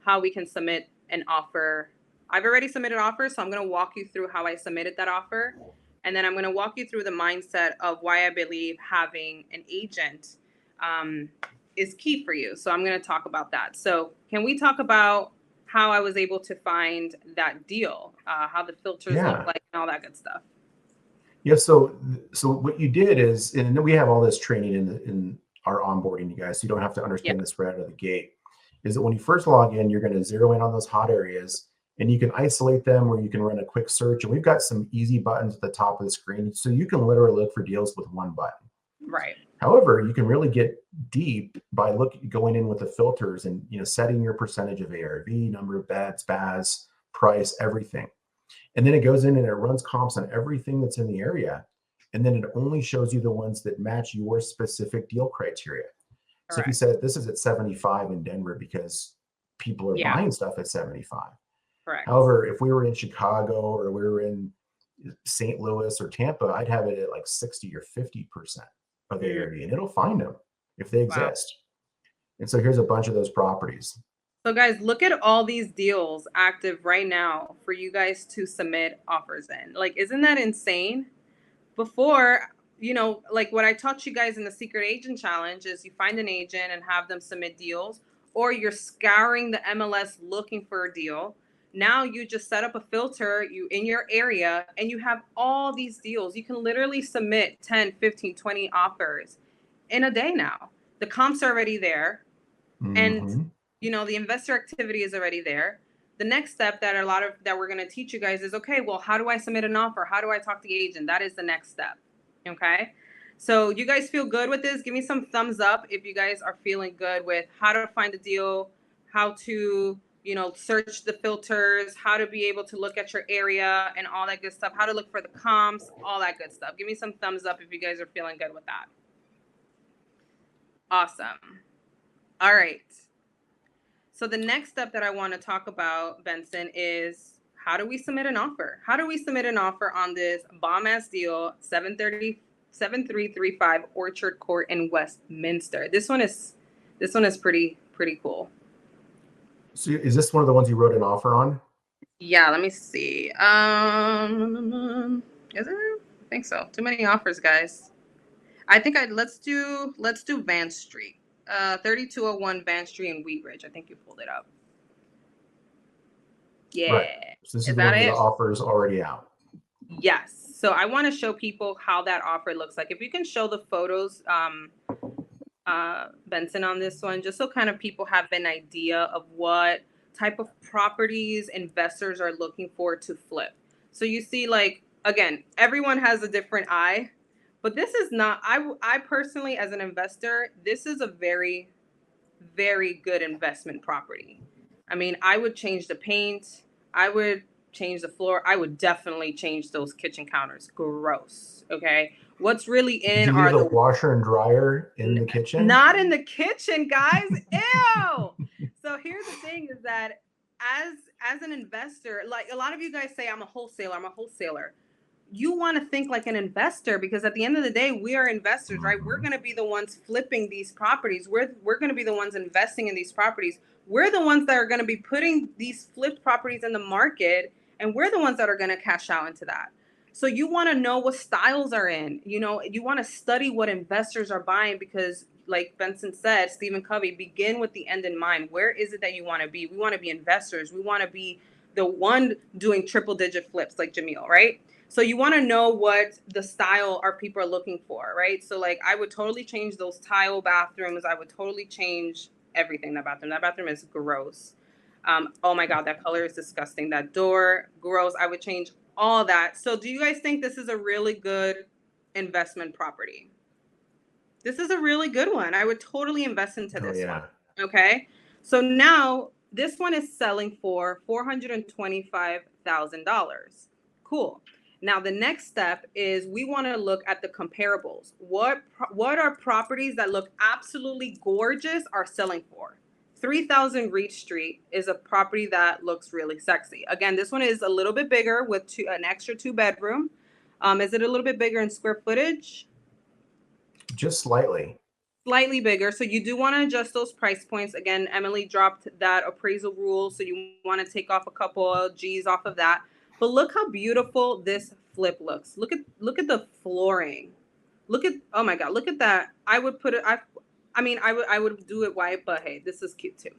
how we can submit an offer. I've already submitted offers, so I'm going to walk you through how I submitted that offer, and then I'm going to walk you through the mindset of why I believe having an agent is key for you. So I'm going to talk about that. So can we talk about how I was able to find that deal, how the filters look like, and all that good stuff? Yeah. So what you did is, and we have all this training in our onboarding, you guys, so you don't have to understand this right out of the gate, is that when you first log in, you're going to zero in on those hot areas and you can isolate them or you can run a quick search. And we've got some easy buttons at the top of the screen. So you can literally look for deals with one button. Right. However, you can really get deep by going in with the filters and, you know, setting your percentage of ARV, number of beds, BAS, price, everything. And then it goes in and it runs comps on everything that's in the area. And then it only shows you the ones that match your specific deal criteria. So if you said this is at 75 in Denver because people are buying stuff at 75. Correct. However, if we were in Chicago or we were in St. Louis or Tampa, I'd have it at like 60 or 50% of ARV, and it'll find them if they exist. And so here's a bunch of those properties. So guys, look at all these deals active right now for you guys to submit offers in. Like, isn't that insane? Before, you know, like what I taught you guys in the Secret Agent Challenge is you find an agent and have them submit deals, or you're scouring the MLS looking for a deal. Now you just set up a filter in your area and you have all these deals. You can literally submit 10, 15, 20 offers in a day now. The comps are already there. And, you know, the investor activity is already there. The next step that we're going to teach you guys is, okay, well, how do I submit an offer? How do I talk to the agent? That is the next step. Okay. So you guys feel good with this? Give me some thumbs up if you guys are feeling good with how to find a deal, how to, you know, search the filters, how to be able to look at your area and all that good stuff, how to look for the comps, all that good stuff. Give me some thumbs up if you guys are feeling good with that. Awesome. All right. So the next step that I want to talk about, Benson, is how do we submit an offer? How do we submit an offer on this bomb ass deal, 7335 Orchard Court in Westminster? This one is pretty cool. So is this one of the ones you wrote an offer on? Yeah, let me see. Is it? I think so. Too many offers, guys. I think let's do Vance Street. 3201 Vance Street in Wheat Ridge. I think you pulled it up. Yeah. Right. So this is the one where the offer is already out. Yes. So I want to show people how that offer looks like. If you can show the photos, Benson, on this one, just so kind of people have an idea of what type of properties investors are looking for to flip. So you see, like, again, everyone has a different eye, but this is not, I personally, as an investor, this is a very, very good investment property. I mean, I would change the paint. I would change the floor. I would definitely change those kitchen counters. Gross. Okay. What's really in Did you are leave the washer and dryer in the kitchen? Not in the kitchen, guys. Ew. So here's the thing is that as an investor, like a lot of you guys say, I'm a wholesaler. You want to think like an investor, because at the end of the day, we are investors, right? We're going to be the ones flipping these properties. We're going to be the ones investing in these properties. We're the ones that are going to be putting these flipped properties in the market, and we're the ones that are going to cash out into that. So you want to know what styles are in, you want to study what investors are buying, because like Benson said, Stephen Covey, begin with the end in mind. Where is it that you want to be? We want to be investors. We want to be the one doing triple digit flips like Jamil, right? So you want to know what the style our people are looking for, right? So like I would totally change those tile bathrooms. I would totally change everything. That bathroom is gross. Oh my God, that color is disgusting. That door, gross. I would change all that. So do you guys think this is a really good investment property? This is a really good one. I would totally invest into this one. Okay. So now this one is selling for $425,000. Cool. Now the next step is we want to look at the comparables. What are properties that look absolutely gorgeous are selling for? 3000 Reed Street is a property that looks really sexy. Again, this one is a little bit bigger with an extra 2-bedroom. Is it a little bit bigger in square footage? Just slightly. Slightly bigger. So you do want to adjust those price points. Again, Emily dropped that appraisal rule. So you want to take off a couple of G's off of that. But look how beautiful this flip looks. Look at the flooring. Oh my God, look at that. I would put it, I would do it white, but hey, this is cute too.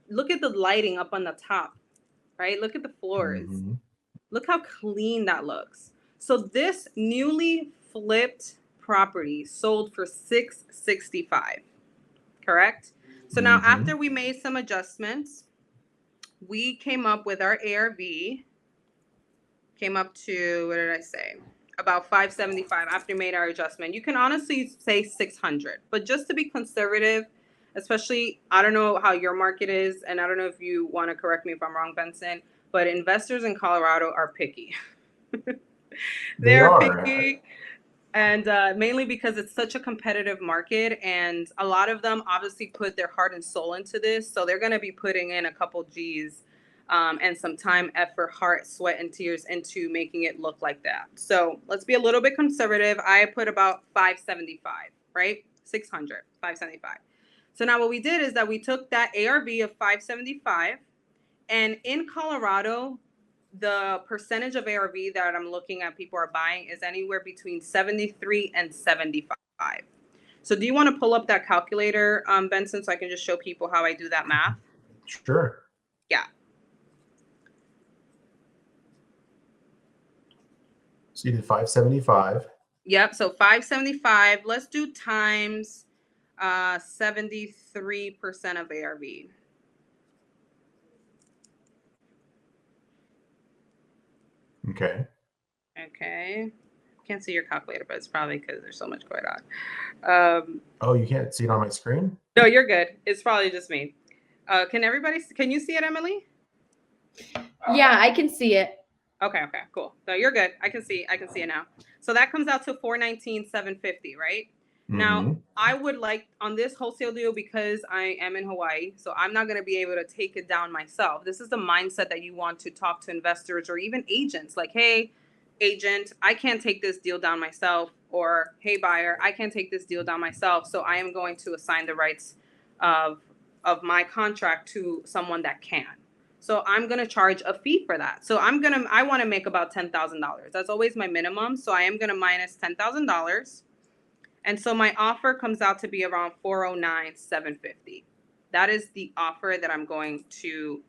Look at the lighting up on the top, right? Look at the floors. Mm-hmm. Look how clean that looks. So this newly flipped property sold for $665, correct? So now after we made some adjustments, we came up with our ARV, came up to, what did I say? About 575 after we made our adjustment. You can honestly say 600, but just to be conservative, especially, I don't know how your market is, and I don't know if you want to correct me if I'm wrong, Benson, but investors in Colorado are picky. They're picky. And mainly because it's such a competitive market, and a lot of them obviously put their heart and soul into this. So they're going to be putting in a couple G's and some time, effort, heart, sweat, and tears into making it look like that. So let's be a little bit conservative. I put about 575, right? 600, 575. So now what we did is that we took that ARV of 575, and in Colorado, the percentage of ARV that I'm looking at people are buying is anywhere between 73 and 75. So do you want to pull up that calculator, Benson, so I can just show people how I do that math? Sure. Yeah. So you did 575. Yep. So 575. Let's do times 73% of ARV. Okay. Can't see your calculator, but it's probably because there's so much going on. Oh, you can't see it on my screen? No, you're good. It's probably just me. Can you see it, Emily? Yeah, I can see it. Okay, cool. So you're good. I can see it now. So that comes out to $419,750, right? Now, I would like on this wholesale deal, because I am in Hawaii, so I'm not going to be able to take it down myself. This is the mindset that you want to talk to investors or even agents like, hey, agent, I can't take this deal down myself, or hey, buyer, I can't take this deal down myself. So I am going to assign the rights of my contract to someone that can. So I'm going to charge a fee for that. So I want to make about $10,000. That's always my minimum. So I am going to minus $10,000. And so my offer comes out to be around $409,750. That is the offer that I'm going to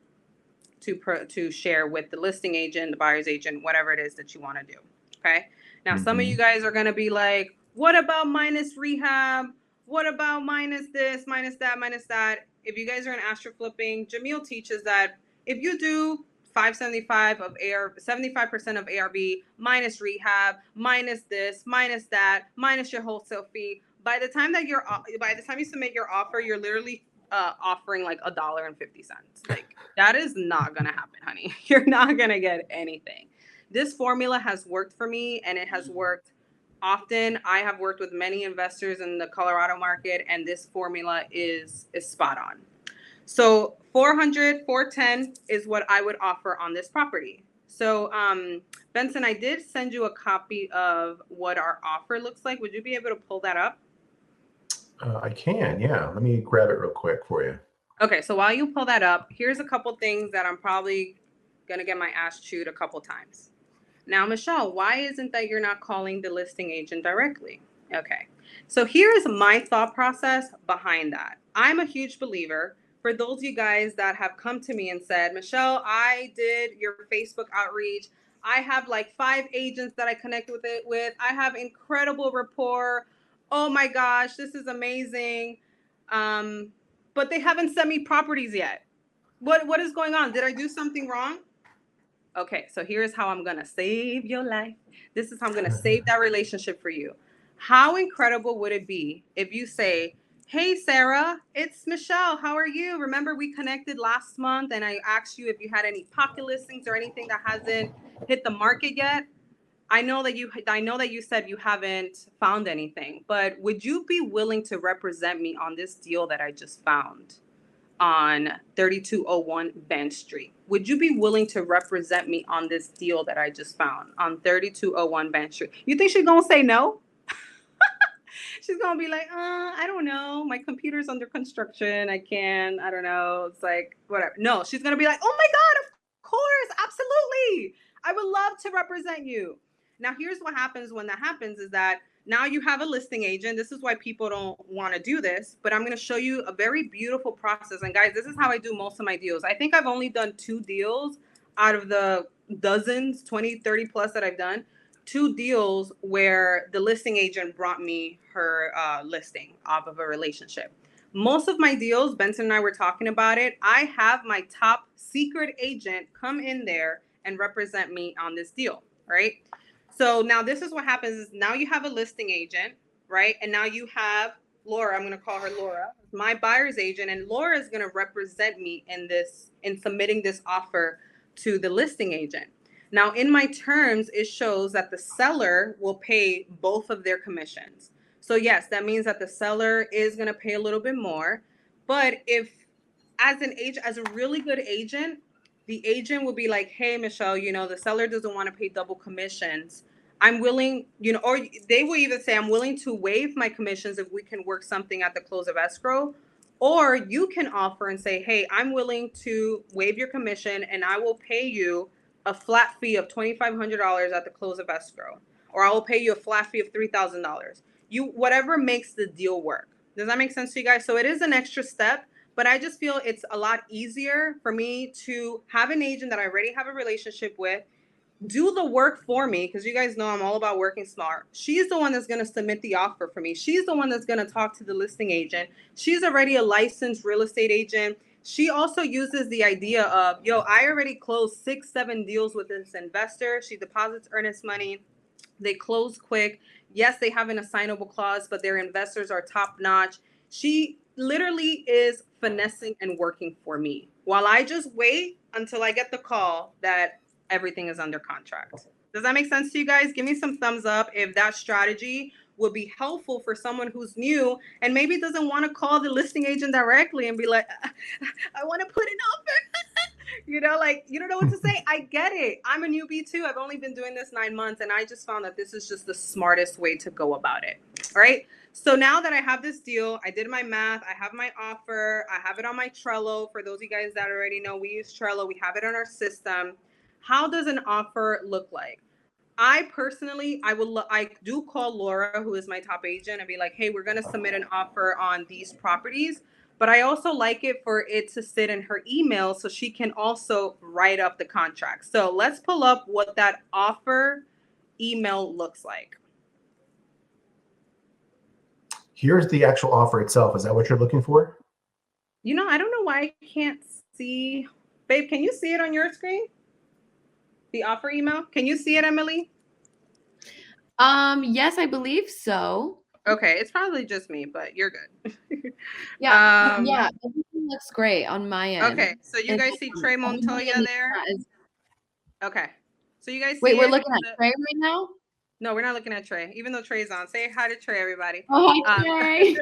share with the listing agent, the buyer's agent, whatever it is that you want to do. Okay. Now, some of you guys are going to be like, what about minus rehab? What about minus this, minus that, minus that? If you guys are in astro flipping, Jamil teaches that if you do 575 of AR, 75% of ARV minus rehab, minus this, minus that, minus your wholesale fee, by the time you submit your offer, you're literally offering like $1.50. Like, that is not gonna happen, honey. You're not gonna get anything. This formula has worked for me, and it has worked often. I have worked with many investors in the Colorado market, and this formula is spot on. So 410 is what I would offer on this property. So Benson, I did send you a copy of what our offer looks like. Would you be able to pull that up? I can, yeah. Let me grab it real quick for you. Okay, so while you pull that up, here's a couple things that I'm probably going to get my ass chewed a couple times. Now, Michelle, why isn't that you're not calling the listing agent directly? Okay, so here is my thought process behind that. I'm a huge believer. For those of you guys that have come to me and said, Michelle, I did your Facebook outreach. I have like 5 agents that I connect with. I have incredible rapport. Oh my gosh, this is amazing. But they haven't sent me properties yet. What is going on? Did I do something wrong? Okay, so here's how I'm going to save your life. This is how I'm going to save that relationship for you. How incredible would it be if you say, hey, Sarah, it's Michelle. How are you? Remember we connected last month and I asked you if you had any pocket listings or anything that hasn't hit the market yet. I know that you said you haven't found anything, but would you be willing to represent me on this deal that I just found on 3201 Band Street? Would you be willing to represent me on this deal that I just found on 3201 Band Street? You think she's going to say no? She's going to be like, I don't know. My computer's under construction. I don't know. It's like, whatever. No, she's going to be like, oh my God, of course. Absolutely. I would love to represent you. Now, here's what happens when that happens is that now you have a listing agent. This is why people don't want to do this, but I'm going to show you a very beautiful process. And guys, this is how I do most of my deals. I think I've only done 2 deals out of the dozens, 20, 30 plus that I've done. 2 deals where the listing agent brought me her listing off of a relationship. Most of my deals, Benson and I were talking about it, I have my top secret agent come in there and represent me on this deal, right? So now this is what happens is now you have a listing agent, right? And now you have Laura, I'm going to call her Laura, my buyer's agent, and Laura is going to represent me in submitting this offer to the listing agent. Now, in my terms, it shows that the seller will pay both of their commissions. So yes, that means that the seller is going to pay a little bit more. But if as a really good agent, the agent will be like, hey, Michelle, the seller doesn't want to pay double commissions. I'm willing, or they will either say, I'm willing to waive my commissions if we can work something at the close of escrow. Or you can offer and say, hey, I'm willing to waive your commission and I will pay you a flat fee of $2,500 at the close of escrow, or I will pay you a flat fee of $3,000. Whatever makes the deal work. Does that make sense to you guys? So it is an extra step, but I just feel it's a lot easier for me to have an agent that I already have a relationship with, do the work for me, because you guys know I'm all about working smart. She's the one that's going to submit the offer for me. She's the one that's going to talk to the listing agent. She's already a licensed real estate agent. She also uses the idea of, I already closed 6-7 deals with this investor. She deposits earnest money. They close quick. Yes, they have an assignable clause, but their investors are top notch. She literally is finessing and working for me while I just wait until I get the call that everything is under contract. Does that make sense to you guys? Give me some thumbs up if that strategy would be helpful for someone who's new and maybe doesn't want to call the listing agent directly and be like, I want to put an offer. You know, like, you don't know what to say. I get it. I'm a newbie too. I've only been doing this 9 months, and I just found that this is just the smartest way to go about it. All right. So now that I have this deal, I did my math, I have my offer, I have it on my Trello. For those of you guys that already know, we use Trello. We have it on our system. How does an offer look like? I personally, I do call Laura, who is my top agent, and be like, hey, we're going to submit an offer on these properties. But I also like it for it to sit in her email so she can also write up the contract. So let's pull up what that offer email looks like. Here's the actual offer itself. Is that what you're looking for? You know, I don't know why I can't see. Babe, can you see it on your screen? The offer email? Can you see it, Emily? Yes, I believe so. Okay, it's probably just me, but you're good. Yeah, yeah, everything looks great on my end. Okay, so you guys see Trey Montoya there? Okay, so you guys see Wait, we're it? looking at Trey right now? No, we're not looking at Trey, even though Trey's on. Say hi to Trey, everybody. Oh, hi, Trey.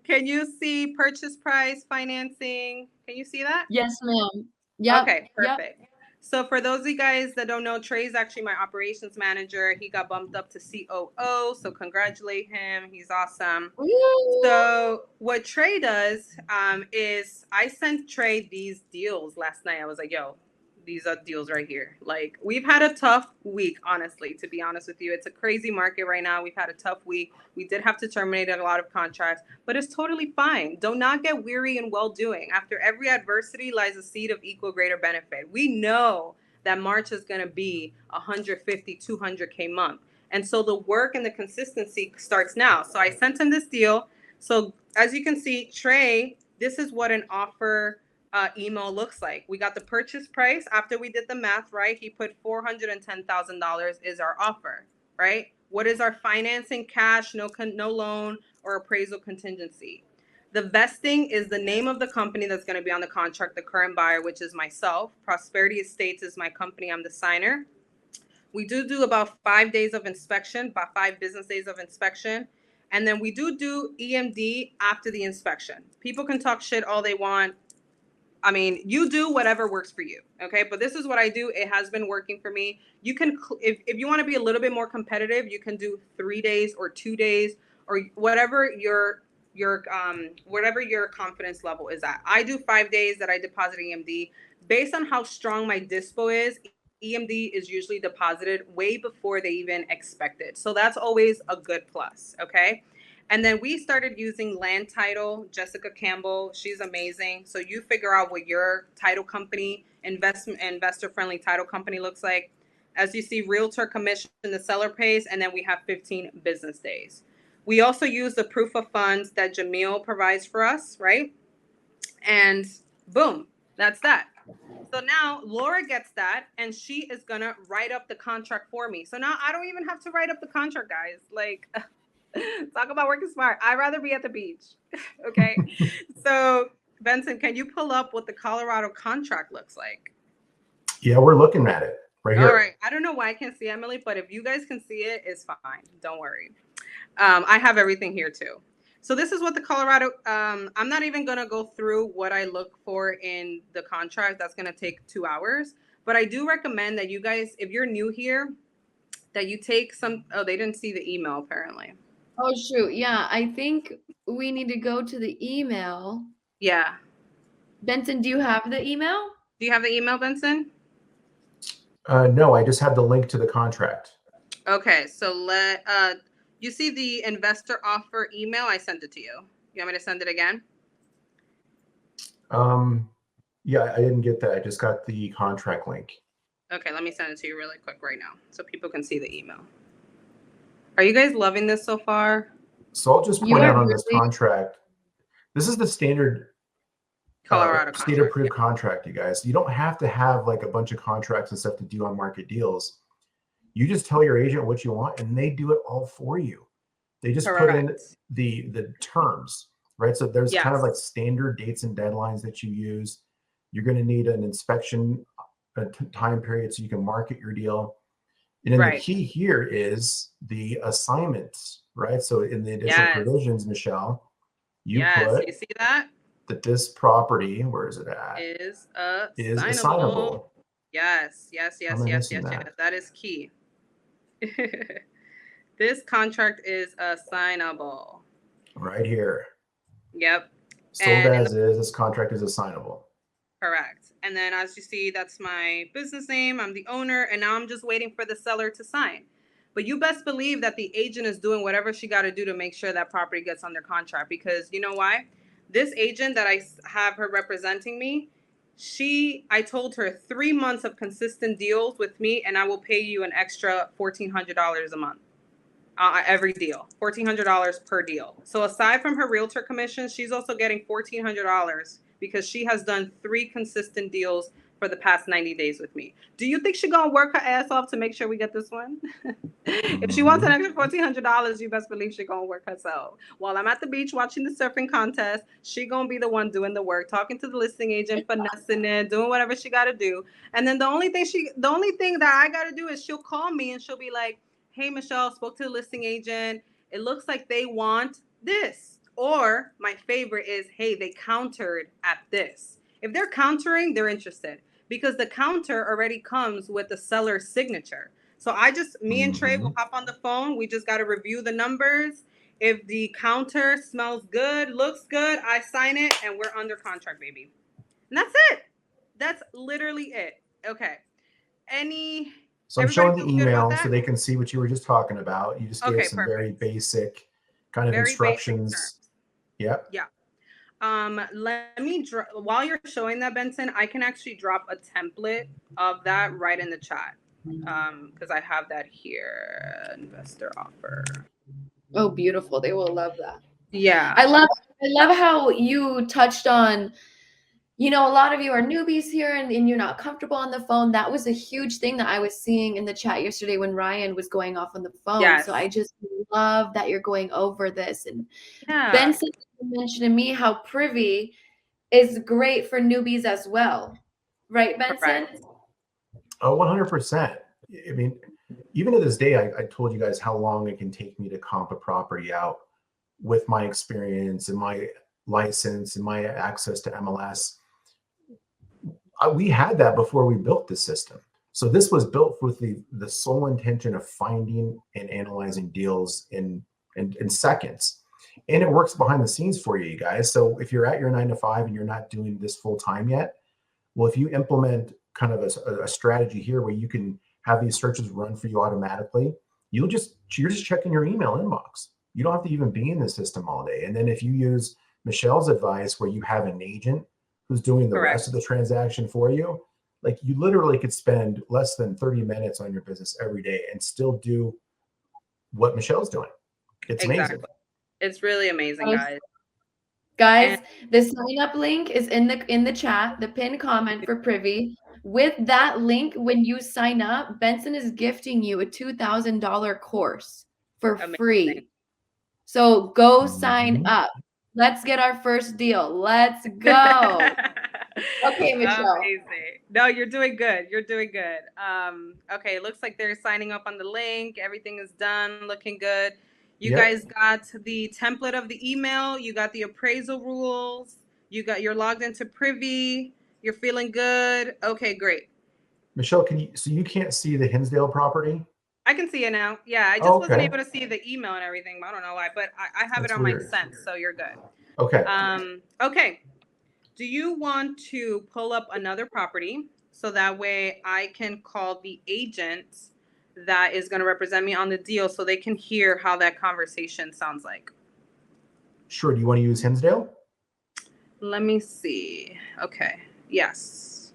Can you see purchase price, financing? Can you see that? Yes, ma'am. Yeah. Okay, perfect. Yep. So for those of you guys that don't know, Trey's actually my operations manager. He got bumped up to COO, so congratulate him. He's awesome. Woo. So what Trey does is I sent Trey these deals last night. I was like, yo, these are deals right here. Like, we've had a tough week, honestly, to be honest with you. It's a crazy market right now. We've had a tough week. We did have to terminate a lot of contracts, but it's totally fine. Do not get weary in well-doing. After every adversity lies a seed of equal greater benefit. We know that March is going to be 150, 200K month. And so the work and the consistency starts now. So I sent him this deal. So as you can see, Trey, this is what an offer email looks like. We got the purchase price. After we did the math, right? He put $410,000 is our offer, right? What is our financing? Cash, no loan, or appraisal contingency. The vesting is the name of the company that's going to be on the contract, the current buyer, which is myself. Prosperity Estates is my company. I'm the signer. We do about 5 days of inspection, about 5 business days of inspection. And then we do EMD after the inspection. People can talk shit all they want. I mean, you do whatever works for you, okay? But this is what I do. It has been working for me. You can, if you want to be a little bit more competitive, you can do 3 days or 2 days or whatever your confidence level is at. I do 5 days that I deposit EMD. Based on how strong my dispo is, EMD is usually deposited way before they even expect it. So that's always a good plus, okay? And then we started using land title, Jessica Campbell. She's amazing. So you figure out what your title company, investor-friendly title company looks like. As you see, realtor commission, the seller pays, and then we have 15 business days. We also use the proof of funds that Jamil provides for us, right? And boom, that's that. So now Laura gets that, and she is going to write up the contract for me. So now I don't even have to write up the contract, guys. Like, talk about working smart. I'd rather be at the beach. Okay. So Benson, can you pull up what the Colorado contract looks like? Yeah, we're looking at it right here. All right. I don't know why I can't see Emily, but if you guys can see it, it's fine. Don't worry. I have everything here too. So this is what the Colorado, I'm not even going to go through what I look for in the contract. That's going to take 2 hours. But I do recommend that you guys, if you're new here, that you take some, oh, they didn't see the email apparently. Oh, shoot. Yeah, I think we need to go to the email. Yeah. Benson, do you have the email? Do you have the email, Benson? No, I just have the link to the contract. Okay, so you see the investor offer email? I sent it to you. You want me to send it again? Yeah, I didn't get that. I just got the contract link. Okay, let me send it to you really quick right now so people can see the email. Are you guys loving this so far? So I'll just point out on this contract, this is the standard Colorado state-approved contract, you guys. You don't have to have like a bunch of contracts and stuff to do on market deals. You just tell your agent what you want, and they do it all for you. They just put in the terms, right? So there's kind of like standard dates and deadlines that you use. You're going to need an inspection time period so you can market your deal. And then the Right. key here is the assignments, right? So in the additional Yes. provisions, Michelle, you Yes. put You see that? that this property, where is it at? Is Is assignable. assignable. Yes, yes, How yes, am I yes, missing yes, that? yes. That is key. This contract is assignable. Right here. Yep. Sold And in as is, this contract is assignable. Correct. And then as you see, that's my business name. I'm the owner. And now I'm just waiting for the seller to sign. But you best believe that the agent is doing whatever she got to do to make sure that property gets under contract. Because you know why? This agent that I have her representing me, I told her 3 months of consistent deals with me, and I will pay you an extra $1,400 a month. Every deal, $1,400 per deal. So aside from her realtor commission, she's also getting $1,400 because she has done 3 consistent deals for the past 90 days with me. Do you think she's gonna work her ass off to make sure we get this one? If she wants an extra $1,400, you best believe she's gonna work herself. While I'm at the beach watching the surfing contest, she gonna be the one doing the work, talking to the listing agent, finessing it, doing whatever she gotta do. And then the only thing that I gotta do is she'll call me and she'll be like, hey, Michelle, spoke to the listing agent. It looks like they want this. Or my favorite is, hey, they countered at this. If they're countering, they're interested because the counter already comes with the seller's signature. So me and Trey will hop on the phone. We just got to review the numbers. If the counter smells good, looks good, I sign it and we're under contract, baby. And that's it. That's literally it. Okay. So I'm showing the Everybody feel good about email so that? they can see what you were just talking about. You just gave Okay, some very perfect. basic kind of Very basic instructions. terms. Yep. Yeah. Let me while you're showing that, Benson, I can actually drop a template of that right in the chat. Because I have that here. Investor offer. Oh, beautiful. They will love that. Yeah. I love how you touched on, a lot of you are newbies here and you're not comfortable on the phone. That was a huge thing that I was seeing in the chat yesterday when Ryan was going off on the phone. Yes. So I just love that you're going over this. And Yeah. Benson mentioned to me how Privy is great for newbies as well. Right, Benson? Correct. Oh, 100%. I mean, even to this day, I told you guys how long it can take me to comp a property out with my experience and my license and my access to MLS. We had that before we built the system. So this was built with the sole intention of finding and analyzing deals in seconds. And it works behind the scenes for you guys. So if you're at your 9 to 5 and you're not doing this full time yet, well, if you implement kind of a strategy here where you can have these searches run for you automatically, you're just checking your email inbox. You don't have to even be in the system all day. And then if you use Michelle's advice where you have an agent who's doing the rest of the transaction for you, like you literally could spend less than 30 minutes on your business every day and still do what Michelle's doing. It's amazing. It's really amazing, guys. Guys, the sign up link is in the chat, the pinned comment for Privy. With that link, when you sign up, Benson is gifting you a $2,000 course for free. So go sign up. Let's get our first deal. Let's go. Okay, Michelle. Amazing. No, you're doing good. You're doing good. Okay, it looks like they're signing up on the link. Everything is done, looking good. You guys got the template of the email. You got the appraisal rules. You're logged into Privy. You're feeling good. Okay, great. Michelle, so you can't see the Hinsdale property? I can see it now. Yeah, I just wasn't able to see the email and everything. I don't know why, but I have it on my sense, so you're good. Okay. Okay. Do you want to pull up another property so that way I can call the agent that is going to represent me on the deal so they can hear how that conversation sounds like? Sure. Do you want to use Hinsdale? Let me see. Okay. Yes.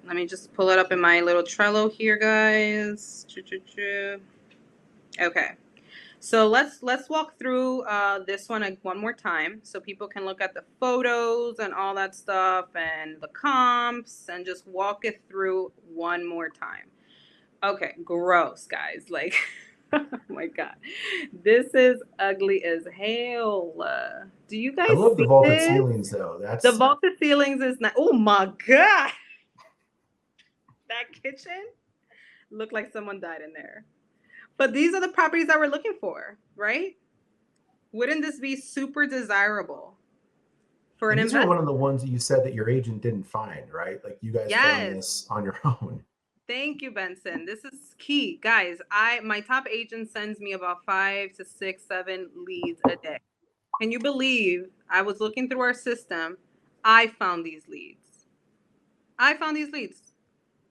Let me just pull it up in my little Trello here, guys. Okay. So let's walk through this one more time so people can look at the photos and all that stuff and the comps and just walk it through one more time. Okay, gross, guys. Like, oh my God. This is ugly as hell. Do you guys see I love the vaulted this? ceilings, though. The vaulted ceilings is not. Oh my God. That kitchen Looked like someone died in there. But these are the properties that we're looking for, right? Wouldn't this be super desirable for an And these are investor? one of the ones that you said that your agent didn't find, right? Like you guys found Yes. this on your own. Thank you, Benson. This is key. Guys, my top agent sends me about 5 to 6, 7 leads a day. Can you believe I was looking through our system? I found these leads.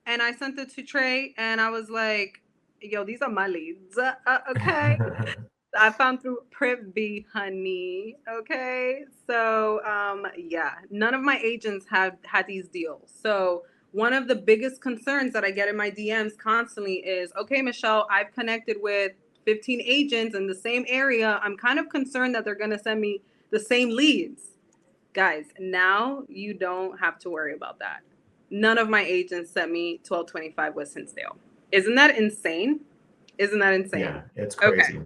And I sent it to Trey and I was like, yo, these are my leads. Okay. I found through Privy, honey. Okay. So, yeah, none of my agents have had these deals. So, one of the biggest concerns that I get in my DMs constantly is, okay, Michelle, I've connected with 15 agents in the same area. I'm kind of concerned that they're going to send me the same leads. Guys, now you don't have to worry about that. None of my agents sent me 1225 West Hinsdale. Isn't that insane? Yeah, it's crazy. Okay.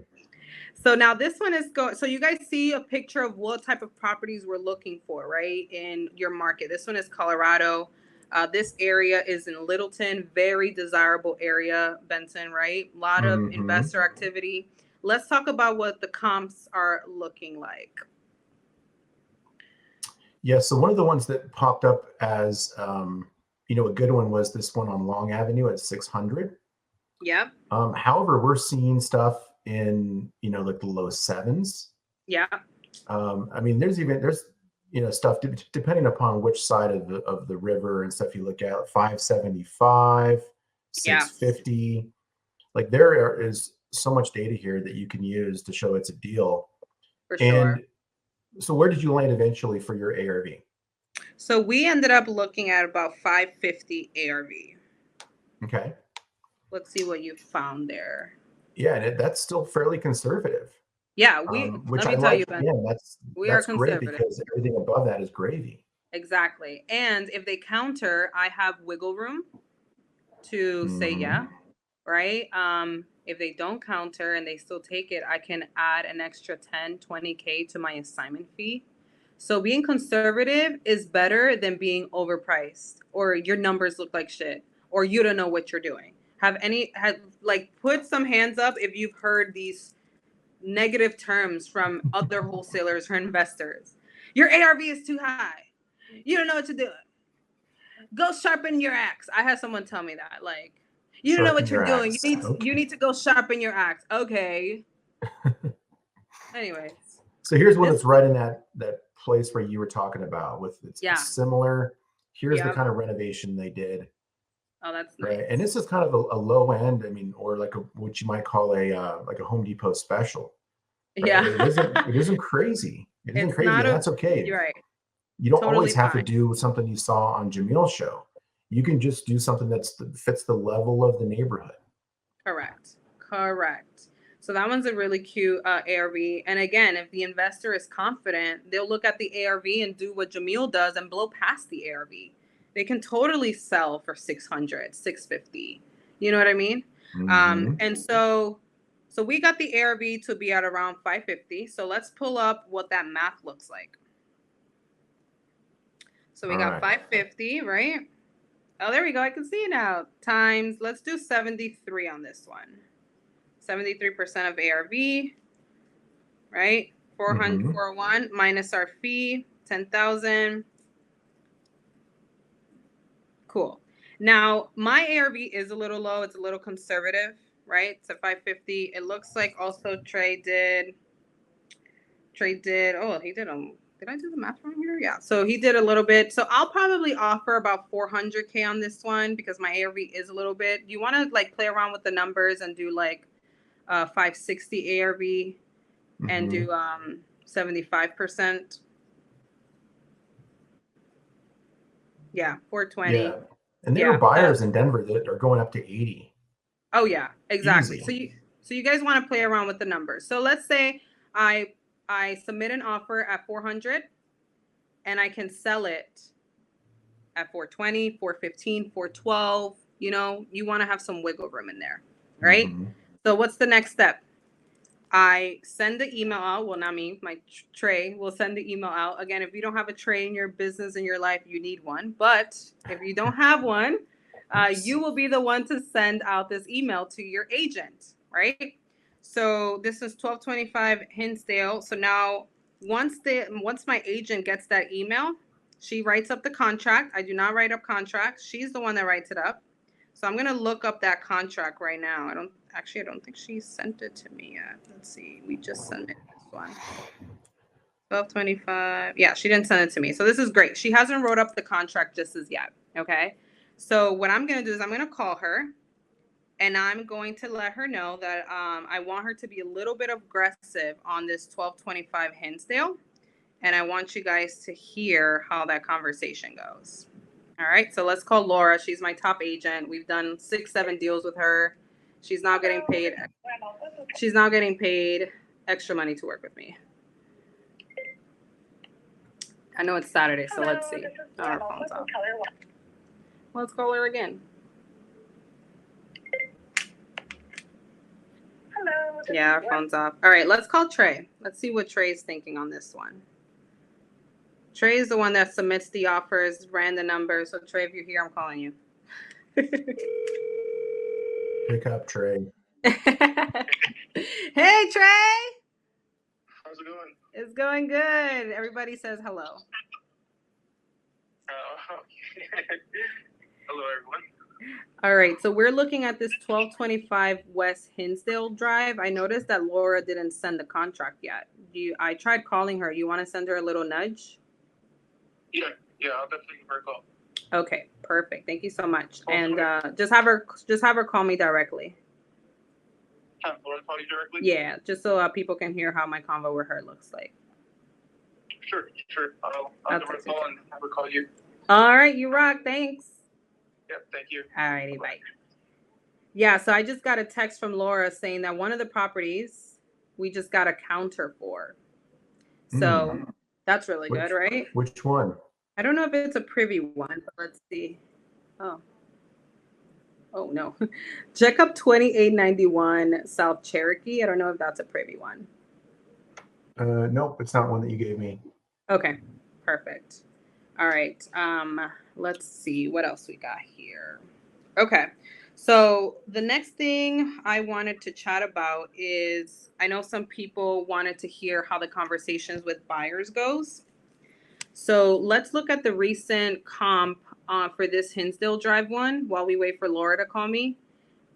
So now this one is so you guys see a picture of what type of properties we're looking for, right? In your market. This one is Colorado. This area is in Littleton, very desirable area, Benson, right? A lot of investor activity. Let's talk about what the comps are looking like. Yeah, so one of the ones that popped up as a good one was this one on Long Avenue at 600. Yep. However, we're seeing stuff in like the low 7s. Yeah. I mean, there's stuff depending upon which side of the river and stuff you look at, 575, 650. Yeah. Like there is so much data here that you can use to show it's a deal. For sure. And so where did you land eventually for your ARV? So we ended up looking at about 550 ARV. Okay. Let's see what you found there. Yeah, and that's still fairly conservative. Yeah, which let me I tell like. you, Ben. Yeah, that's great conservative. because everything above that is gravy. Exactly. And if they counter, I have wiggle room to say yeah, right? If they don't counter and they still take it, I can add an extra 10, 20K to my assignment fee. So being conservative is better than being overpriced or your numbers look like shit or you don't know what you're doing. Put some hands up if you've heard these negative terms from other wholesalers or investors. Your ARV is too high. You don't know what to do. Go sharpen your axe. I had someone tell me that, like, you don't know what you're doing. You need to go sharpen your axe. Okay. Anyways. So here's one that's right in that place where you were talking about with it's similar. Here's the kind of renovation they did. Oh, that's nice. Right. And this is kind of a low end, I mean, or like what you might call a Home Depot special. Right? Yeah. It isn't crazy. It isn't crazy. And that's okay. You're right. You don't always have to do something you saw on Jamil's show. You can just do something that fits the level of the neighborhood. Correct. So that one's a really cute ARV. And again, if the investor is confident, they'll look at the ARV and do what Jamil does and blow past the ARV. They can totally sell for 600, 650. You know what I mean? And so we got the ARV to be at around 550. So let's pull up what that math looks like. So we got 550, right? Oh, there we go. I can see it now. Times, let's do 73 on this one. 73% of ARV, right? 401 minus our fee, 10,000. Cool. Now, my ARV is a little low. It's a little conservative, right? It's at 550. It looks like also Trey did. Oh, he did did I do the math wrong here? Yeah. So he did a little bit. So I'll probably offer about 400K on this one because my ARV is a little bit. You want to like play around with the numbers and do like 560 ARV and do 75%. Yeah, 420. Yeah. And there are buyers in Denver that are going up to 80. Oh yeah, exactly. Easy. So you guys want to play around with the numbers. So let's say I submit an offer at 400 and I can sell it at 420, 415, 412. You know, you want to have some wiggle room in there, right? So what's the next step? I send the email out. Well, not me, my Trey will send the email out. Again, if you don't have a Trey in your business, in your life, you need one. But if you don't have one, you will be the one to send out this email to your agent, right? So this is 1225 Hinsdale. So now once my agent gets that email, she writes up the contract. I do not write up contracts. She's the one that writes it up. So I'm going to look up that contract right now. I don't think she sent it to me yet. Let's see. We just sent it this one. 1225. Yeah, she didn't send it to me. So this is great. She hasn't wrote up the contract just as yet. Okay. So what I'm going to do is I'm going to call her and I'm going to let her know that I want her to be a little bit aggressive on this 1225 Hinsdale. And I want you guys to hear how that conversation goes. All right, so let's call Laura. She's my top agent. We've done 6-7 deals with her. She's now getting paid. She's now getting paid extra money to work with me. I know it's Saturday, so let's see. Oh, her phone's off. Let's call her again. Hello. Yeah, her phone's off. All right, let's call Trey. Let's see what Trey's thinking on this one. Trey is the one that submits the offers, ran the numbers. So Trey, if you're here, I'm calling you. Pick up, Trey. Hey, Trey. How's it going? It's going good. Everybody says hello. Hello, everyone. All right, so we're looking at this 1225 West Hinsdale Drive. I noticed that Laura didn't send the contract yet. I tried calling her. You want to send her a little nudge? Yeah, I'll definitely give her a call. Okay, perfect. Thank you so much. And just have her call me directly. Have Laura call you directly? Yeah, just so people can hear how my convo with her looks like. Sure. I'll give her a call and have her call you. All right, you rock. Thanks. Yep, thank you. All righty, bye. Yeah, so I just got a text from Laura saying that one of the properties we just got a counter for. So that's really good, right? Which one? I don't know if it's a privy one, but let's see. Oh no. Check up 2891 South Cherokee. I don't know if that's a privy one. Nope, it's not one that you gave me. Okay, perfect. All right. Let's see what else we got here. Okay. So the next thing I wanted to chat about is I know some people wanted to hear how the conversations with buyers goes. So let's look at the recent comp for this Hinsdale Drive one while we wait for Laura to call me,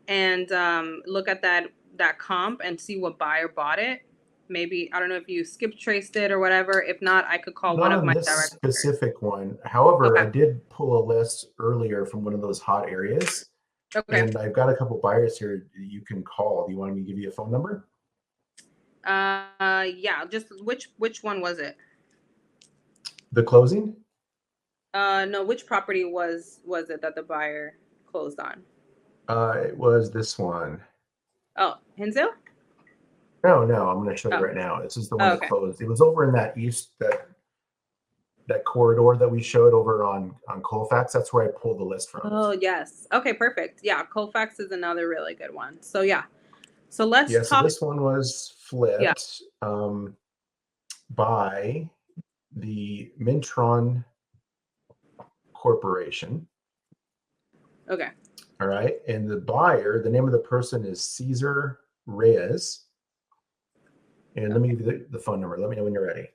and look at that comp and see what buyer bought it. Maybe, I don't know if you skip traced it or whatever. If not, I could call one of my direct specific one. However, okay. I did pull a list earlier from one of those hot areas. Okay. And I've got a couple buyers here you can call. Do you want me to give you a phone number? Yeah. Just which one was it? The closing? No. Which property was it that the buyer closed on? It was this one. Oh, Hinsdale? No. I'm going to show you right now. This is the one that closed. It was over in that that corridor that we showed over on Colfax. That's where I pulled the list from. Oh, yes. Okay, perfect. Yeah, Colfax is another really good one. So, yeah. So, let's talk. So this one was flipped by the Mintron Corporation. Okay. All right. And the buyer, the name of the person is Cesar Reyes. And let me give you the phone number. Let me know when you're ready.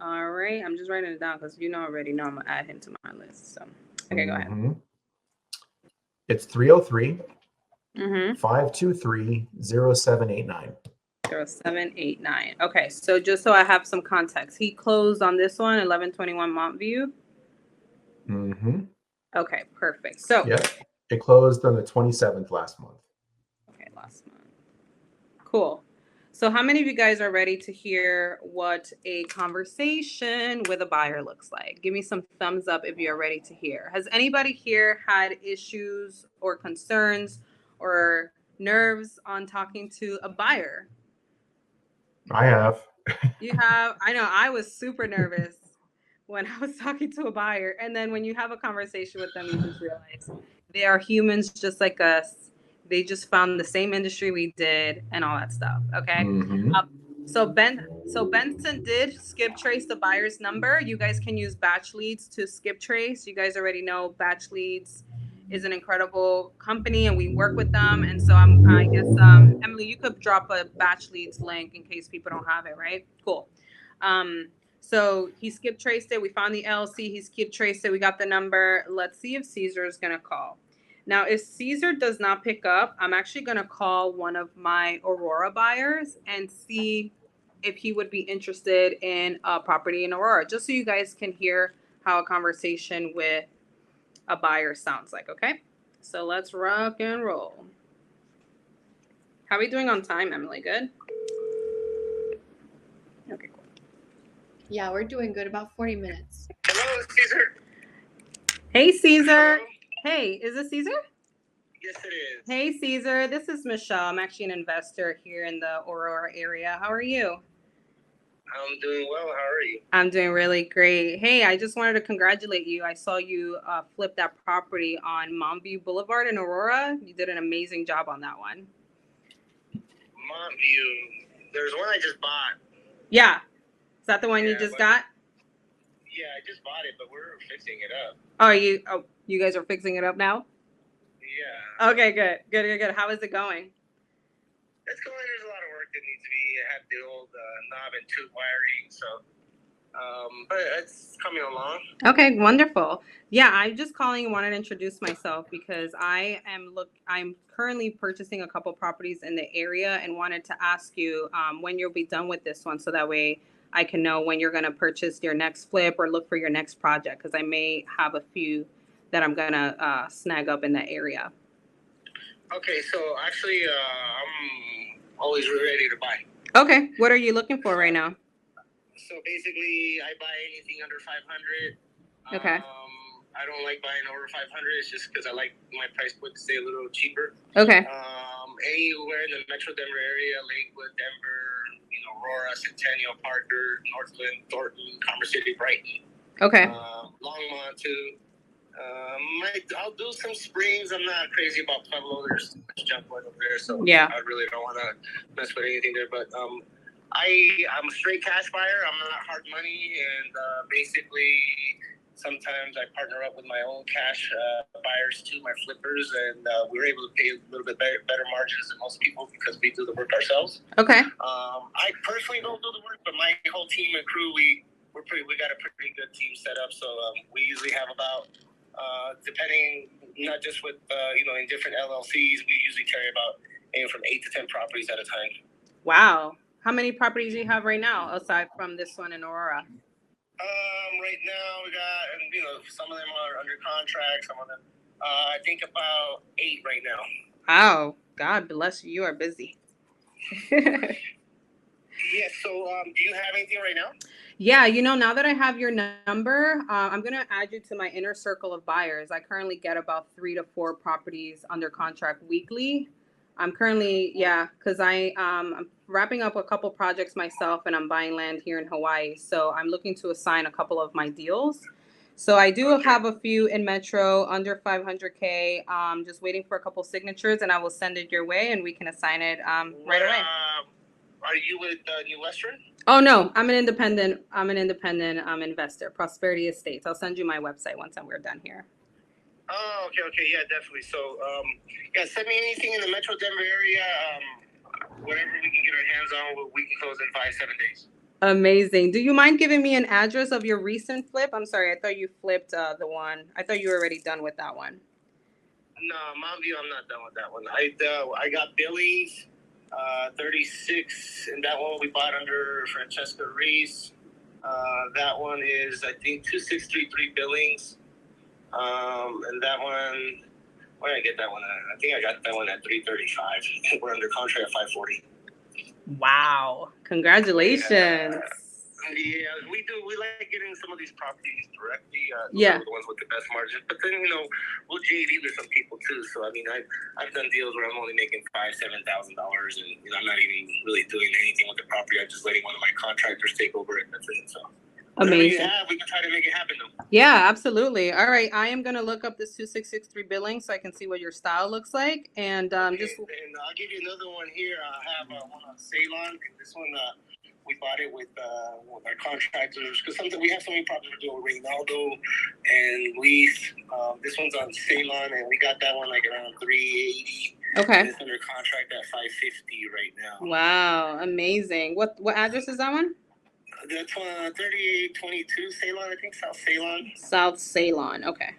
All right. I'm just writing it down because already know I'm going to add him to my list. So, okay, go ahead. It's 303-523-0789. 0789. Okay. So just so I have some context, he closed on this one, 1121 Montview. Okay, perfect. So it closed on the 27th last month. Okay, last month. Cool. So how many of you guys are ready to hear what a conversation with a buyer looks like? Give me some thumbs up if you're ready to hear. Has anybody here had issues or concerns or nerves on talking to a buyer? I have. You have? I know I was super nervous when I was talking to a buyer. And then when you have a conversation with them, you just realize they are humans just like us. They just found the same industry we did and all that stuff. Okay. So Benson did skip trace the buyer's number. You guys can use batch leads to skip trace. You guys already know batch leads is an incredible company, and we work with them. And so I guess Emily, you could drop a batch leads link in case people don't have it, right? Cool. So he skip traced it. We found the LLC. He skip traced it. We got the number. Let's see if Caesar is gonna call. Now, if Caesar does not pick up, I'm actually gonna call one of my Aurora buyers and see if he would be interested in a property in Aurora, just so you guys can hear how a conversation with a buyer sounds like, okay? So let's rock and roll. How are we doing on time, Emily? Good? Okay, cool. Yeah, we're doing good. About 40 minutes. Hello, Caesar. Hey, Caesar. Hello? Hey, is this Caesar? Yes, it is. Hey, Caesar. This is Michelle. I'm actually an investor here in the Aurora area. How are you? I'm doing well. How are you? I'm doing really great. Hey, I just wanted to congratulate you. I saw you flip that property on Montview Boulevard in Aurora. You did an amazing job on that one. Montview. There's one I just bought. Yeah. Is that the one you Yeah, just but- got? Yeah, I just bought it, but we're fixing it up. Oh, you guys are fixing it up now? Yeah. Okay, good. How is it going? It's going. There's a lot of work that needs to be. I had the old knob and tube wiring, so. But it's coming along. Okay, wonderful. Yeah, I'm just calling and wanted to introduce myself because I'm currently purchasing a couple properties in the area and wanted to ask you when you'll be done with this one, so that way I can know when you're going to purchase your next flip or look for your next project, because I may have a few that I'm going to snag up in that area. Okay, so actually, I'm always ready to buy. Okay, what are you looking for right now? So basically, I buy anything under 500. Okay. I don't like buying over 500. It's just because I like my price point to stay a little cheaper. Okay. Anywhere in the Metro Denver area, Lakewood, Denver, Aurora, Centennial, Parker, Northland, Thornton, Commerce City, Brighton. Okay. Longmont too. I'll do some Springs. I'm not crazy about Pueblo. There's too much junk going over there, so Yeah. I really don't want to mess with anything there. But I'm a straight cash buyer. I'm not hard money, and basically sometimes I partner up with my own cash buyers too, my flippers, and we're able to pay a little bit better margins than most people because we do the work ourselves. Okay. I personally don't do the work, but my whole team and crew, we got a pretty good team set up. So we usually have about depending, not just with in different LLCs, we usually carry about from 8 to 10 properties at a time. Wow. How many properties do you have right now aside from this one in Aurora? Right now we got, and some of them are under contract, some of them, I think about 8 right now. Wow. God bless you. You are busy. Yeah. So, do you have anything right now? Yeah, now that I have your number, I'm going to add you to my inner circle of buyers. I currently get about 3 to 4 properties under contract weekly. I'm currently, because I'm wrapping up a couple projects myself, and I'm buying land here in Hawaii. So I'm looking to assign a couple of my deals. So I do have a few in Metro under 500K. Just waiting for a couple signatures, and I will send it your way, and we can assign it right away. Are you with New Western? Oh no, I'm an independent investor, Prosperity Estates. I'll send you my website once we're done here. Oh, okay, yeah, definitely. So, send me anything in the Metro Denver area. Whatever we can get our hands on, we can close in 5-7 days. Amazing. Do you mind giving me an address of your recent flip? I'm sorry, I thought you flipped the one. I thought you were already done with that one. No, Montview, I'm not done with that one. I got Billings, 36, and that one we bought under Francesca Reese. That one is, I think, 2633 Billings. And that one, where did I get that one at? I think I got that one at 335. We're under contract at 540. Wow. Congratulations. Yeah, we do. We like getting some of these properties directly. Yeah. The ones with the best margins. But then, we'll JV with some people too. So, I mean, I've done deals where I'm only making $5,000-$7,000, and, I'm not even really doing anything with the property. I'm just letting one of my contractors take over it. That's it. So, amazing. we can try to make it happen though. Yeah, absolutely. All right. I am going to look up this 2663 billing so I can see what your style looks like. And And I'll give you another one here. I have one on Ceylon. This one, we bought it with our contractors because we have so many properties we're doing Reynaldo and Luis. This one's on Ceylon, and we got that one like around 380. Okay. And it's under contract at 550 right now. Wow, amazing. What address is that one? That's 3822 Ceylon, I think, South Ceylon. South Ceylon. Okay.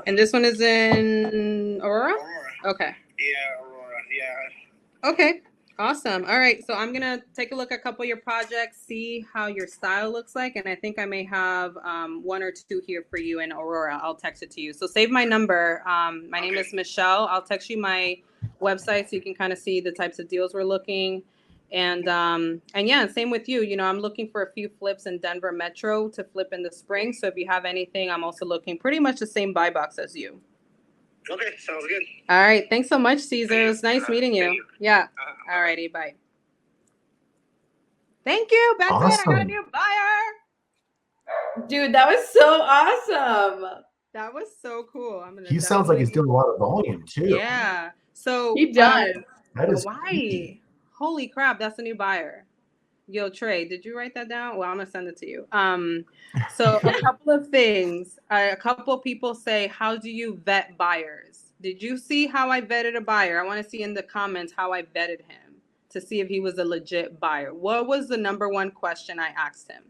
And this one is in Aurora? Aurora. Okay. Yeah, Aurora. Yeah. Okay. Awesome. All right. So I'm going to take a look at a couple of your projects, see how your style looks like. And I think I may have one or two here for you in Aurora. I'll text it to you. So save my number. My name is Michelle. I'll text you my website so you can kind of see the types of deals we're looking. And yeah, same with you. You know, I'm looking for a few flips in Denver Metro to flip in the spring. So if you have anything, I'm also looking pretty much the same buy box as you. Okay, sounds good. All right. Thanks so much, Caesar. It was nice meeting you. Yeah. All righty. Bye. Thank you, Benson. Awesome. I got a new buyer. Dude, that was so awesome. That was so cool. He sounds like he's doing a lot of volume too. Yeah. So He does. That is why? creepy. Holy crap, that's a new buyer. Yo, Trey, did you write that down? Well, I'm gonna send it to you. So a couple of things. A couple of people say, how do you vet buyers? Did you see how I vetted a buyer? I want to see in the comments how I vetted him to see if he was a legit buyer. What was the number one question I asked him?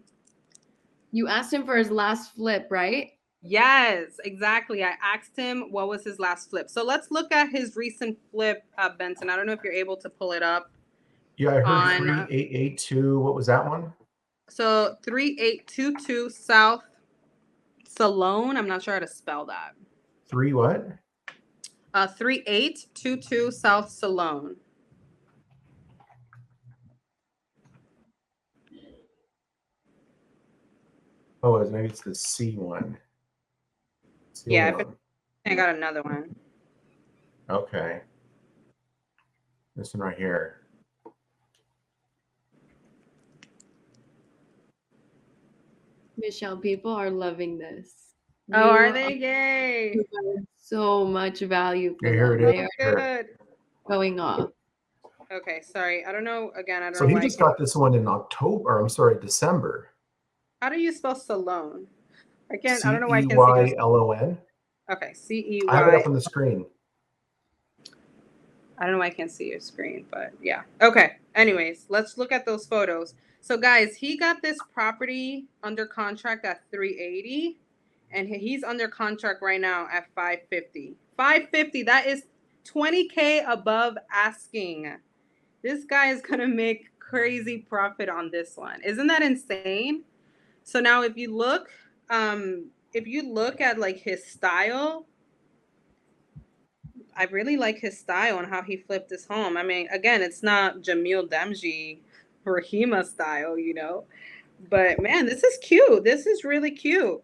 You asked him for his last flip, right? Yes, exactly. I asked him what was his last flip. So let's look at his recent flip, Benson. I don't know if you're able to pull it up. Yeah, I heard 3882. What was that one? So 3822 South Salone. I'm not sure how to spell that. 3 what? 3822 South Salone. Oh, maybe it's the C one. Yeah, I got another one. Okay. This one right here. Michelle, people are loving this. Oh, are they? Yay. So much value for Yeah, here them. it They is. are Good. going off. Okay, sorry. I don't know. Again, I don't So know he why. just got this one in October, or I'm sorry, December. How do you spell Salone? Again, I don't know why I can't see this. CEYLON. Okay, CEY. I have it up on the screen. I don't know why I can't see your screen, but yeah. Okay. Anyways, let's look at those photos. So guys, he got this property under contract at 380 and he's under contract right now at 550. 550, that is 20K above asking. This guy is going to make crazy profit on this one. Isn't that insane? So now if you look at like his style, I really like his style and how he flipped his home. I mean, again, it's not Jamil Rahima style, you know, but man, this is cute. This is really cute.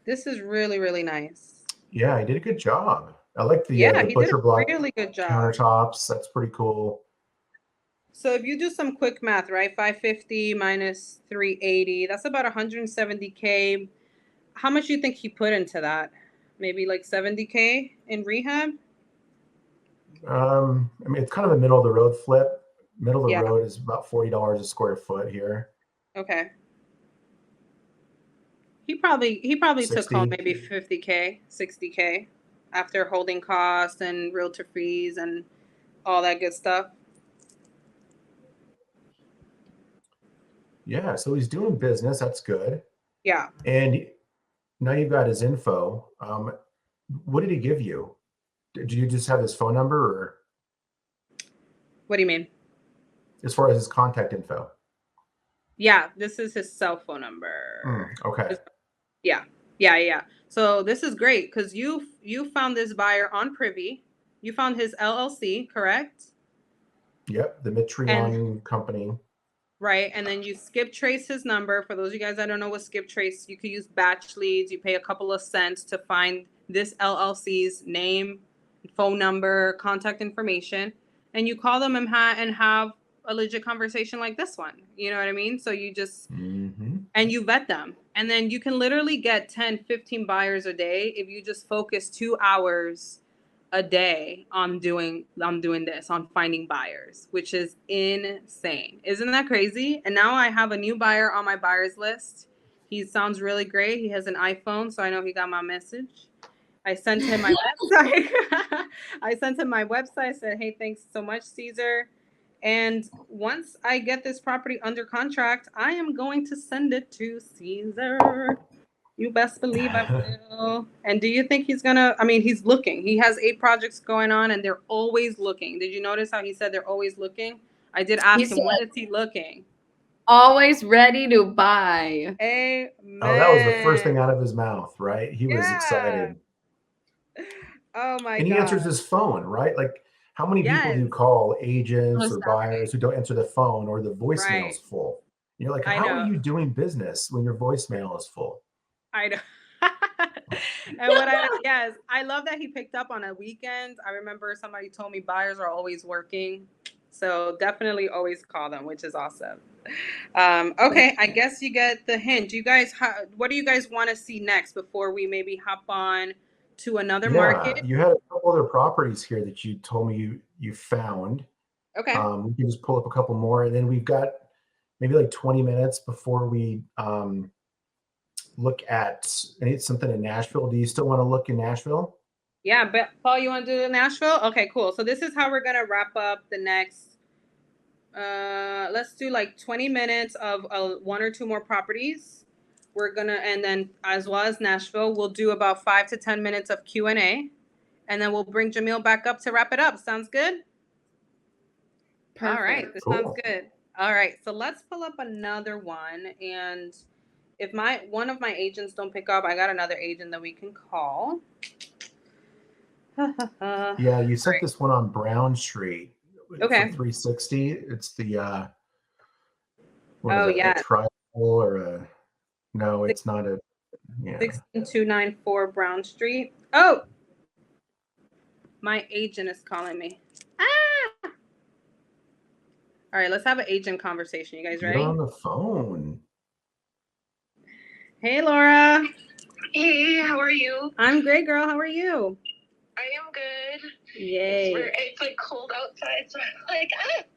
This is really, really nice. Yeah, he did a good job. I like the he butcher did a block really good job. countertops. That's pretty cool. So if you do some quick math, right, 550 minus 380, that's about 170K. How much do you think he put into that? Maybe like 70K in rehab? I mean, it's kind of a middle of the road flip. Middle of the road is about $40 a square foot here. Okay. He probably 60. took home maybe 50K, 60K after holding costs and realtor fees and all that good stuff. Yeah, so he's doing business. That's good. Yeah. And now you've got his info. What did he give you? Do you just have his phone number, or What do you mean? as far as his contact info? Yeah, this is his cell phone number. Okay. Yeah. So this is great because you found this buyer on Privy. You found his LLC, correct? Yep, the Mitrion company. Right, and then you skip trace his number. For those of you guys that don't know what skip trace, you could use batch leads. You pay a couple of cents to find this LLC's name, phone number, contact information, and you call them and have a legit conversation like this one. You know what I mean? So you just, and you vet them. And then you can literally get 10, 15 buyers a day if you just focus 2 hours a day on doing this, on finding buyers, which is insane. Isn't that crazy? And now I have a new buyer on my buyers list. He sounds really great. He has an iPhone, so I know he got my message. I sent him my website. I sent him my website, said, hey, thanks so much, Caesar. And once I get this property under contract, I am going to send it to Caesar. You best believe I will. And do you think he's gonna, I mean, he's looking. He has 8 projects going on and they're always looking. Did you notice how he said they're always looking? I did ask him, when is he looking? Always ready to buy. Amen. Oh, that was the first thing out of his mouth, right? He was excited. Oh my God. And he answers his phone, right? Like, how many people do you call agents or buyers who don't answer the phone or the voicemail's full? You're like, how are you doing business when your voicemail is full? I know. And yes, I love that he picked up on a weekend. I remember somebody told me buyers are always working. So definitely always call them, which is awesome. Okay, I guess you get the hint. Do you guys, what do you guys want to see next before we maybe hop on to another market? You had a couple other properties here that you told me you found. Okay. We can just pull up a couple more, and then we've got maybe like 20 minutes before we look at something in Nashville. Do you still want to look in Nashville? Yeah, but Paul, you want to do Nashville? Okay, cool. So this is how we're gonna wrap up the next. Let's do like 20 minutes of 1 or 2 more properties. We're gonna, and then as well as Nashville, we'll do about 5 to 10 minutes of Q&A, and then we'll bring Jamil back up to wrap it up. Sounds good? Perfect. All right, this sounds good. All right, so let's pull up another one, and if one of my agents don't pick up, I got another agent that we can call. Yeah, you sent this one on Brown Street. Okay. For 360. It's the a trial or a no, it's not a 16294 Brown Street. Oh, my agent is calling me. Ah! All right, let's have an agent conversation. You guys ready? Get on the phone. Hey, Laura. Hey, how are you? I'm great, girl. How are you? I am good. Yay. It's like cold outside, so I'm like,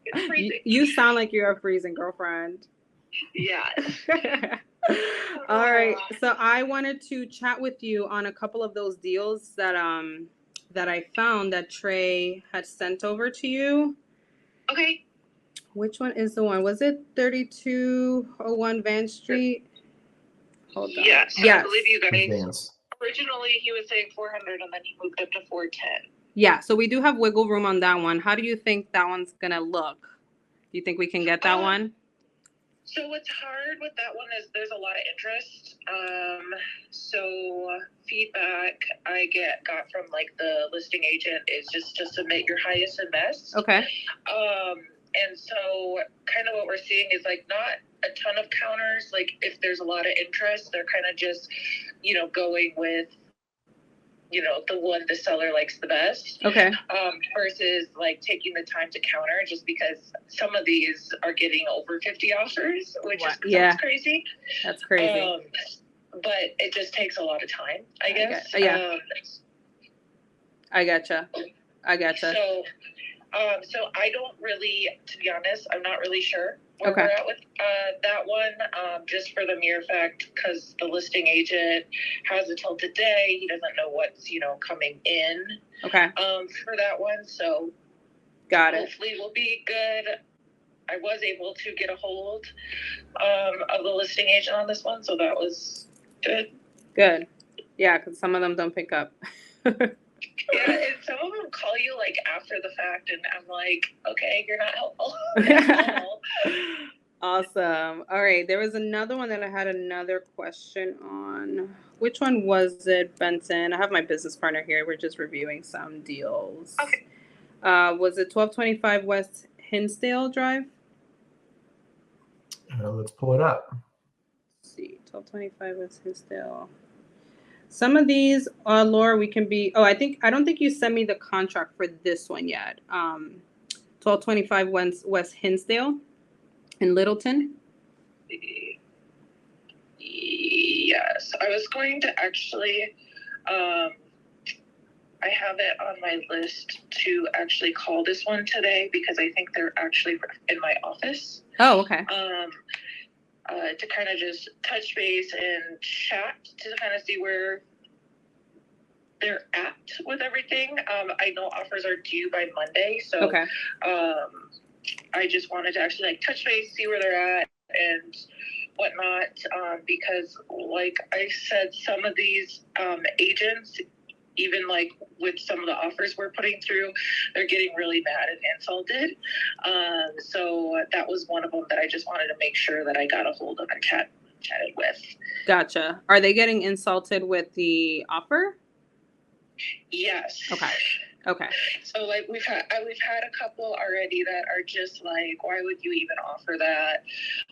it's freezing. You sound like you're a freezing girlfriend. Yeah. All right. So I wanted to chat with you on a couple of those deals that I found that Trey had sent over to you. Okay. Which one is the one? Was it 3201 Van Street? Hold on. Yes. I believe you guys. Advance. Originally, he was saying 400, and then he moved up to 410. Yeah, so we do have wiggle room on that one. How do you think that one's gonna look? Do you think we can get that one? So what's hard with that one is there's a lot of interest. So feedback I got from like the listing agent is just to submit your highest and best. Okay. And so kind of what we're seeing is like not a ton of counters. Like if there's a lot of interest, they're kind of just, going with, the one the seller likes the best. Okay. Versus like taking the time to counter, just because some of these are getting over 50 offers, which is crazy. That's crazy. But it just takes a lot of time, I guess. I gotcha. So I don't really, to be honest, I'm not really sure where we're at with that one, just for the mere fact, because the listing agent has until today. He doesn't know what's, coming in for that one. So got it. Hopefully we'll be good. I was able to get a hold of the listing agent on this one, so that was good. Good. Yeah, because some of them don't pick up. Yeah, and some of them call you like after the fact, and I'm like, okay, you're not helpful. Awesome. All right, there was another one that I had another question on. Which one was it, Benson? I have my business partner here. We're just reviewing some deals. Okay. Was it 1225 West Hinsdale Drive? Let's pull it up. Let's see, 1225 West Hinsdale. Some of these, Laura, we can be. Oh, I don't think you sent me the contract for this one yet. 1225 West Hinsdale in Littleton. Yes, I was going to actually. I I have it on my list to actually call this one today because I think they're actually in my office. Oh, okay. To kind of just touch base and chat to kind of see where they're at with everything. I know offers are due by Monday, so Okay. I just wanted to actually like touch base, see where they're at and whatnot, because like I said, some of these agents, even like with some of the offers we're putting through, they're getting really mad and insulted. So that was one of them that I just wanted to make sure that I got a hold of and chatted with. Gotcha. Are they getting insulted with the offer? Yes. Okay. So like we've had a couple already that are just like, why would you even offer that?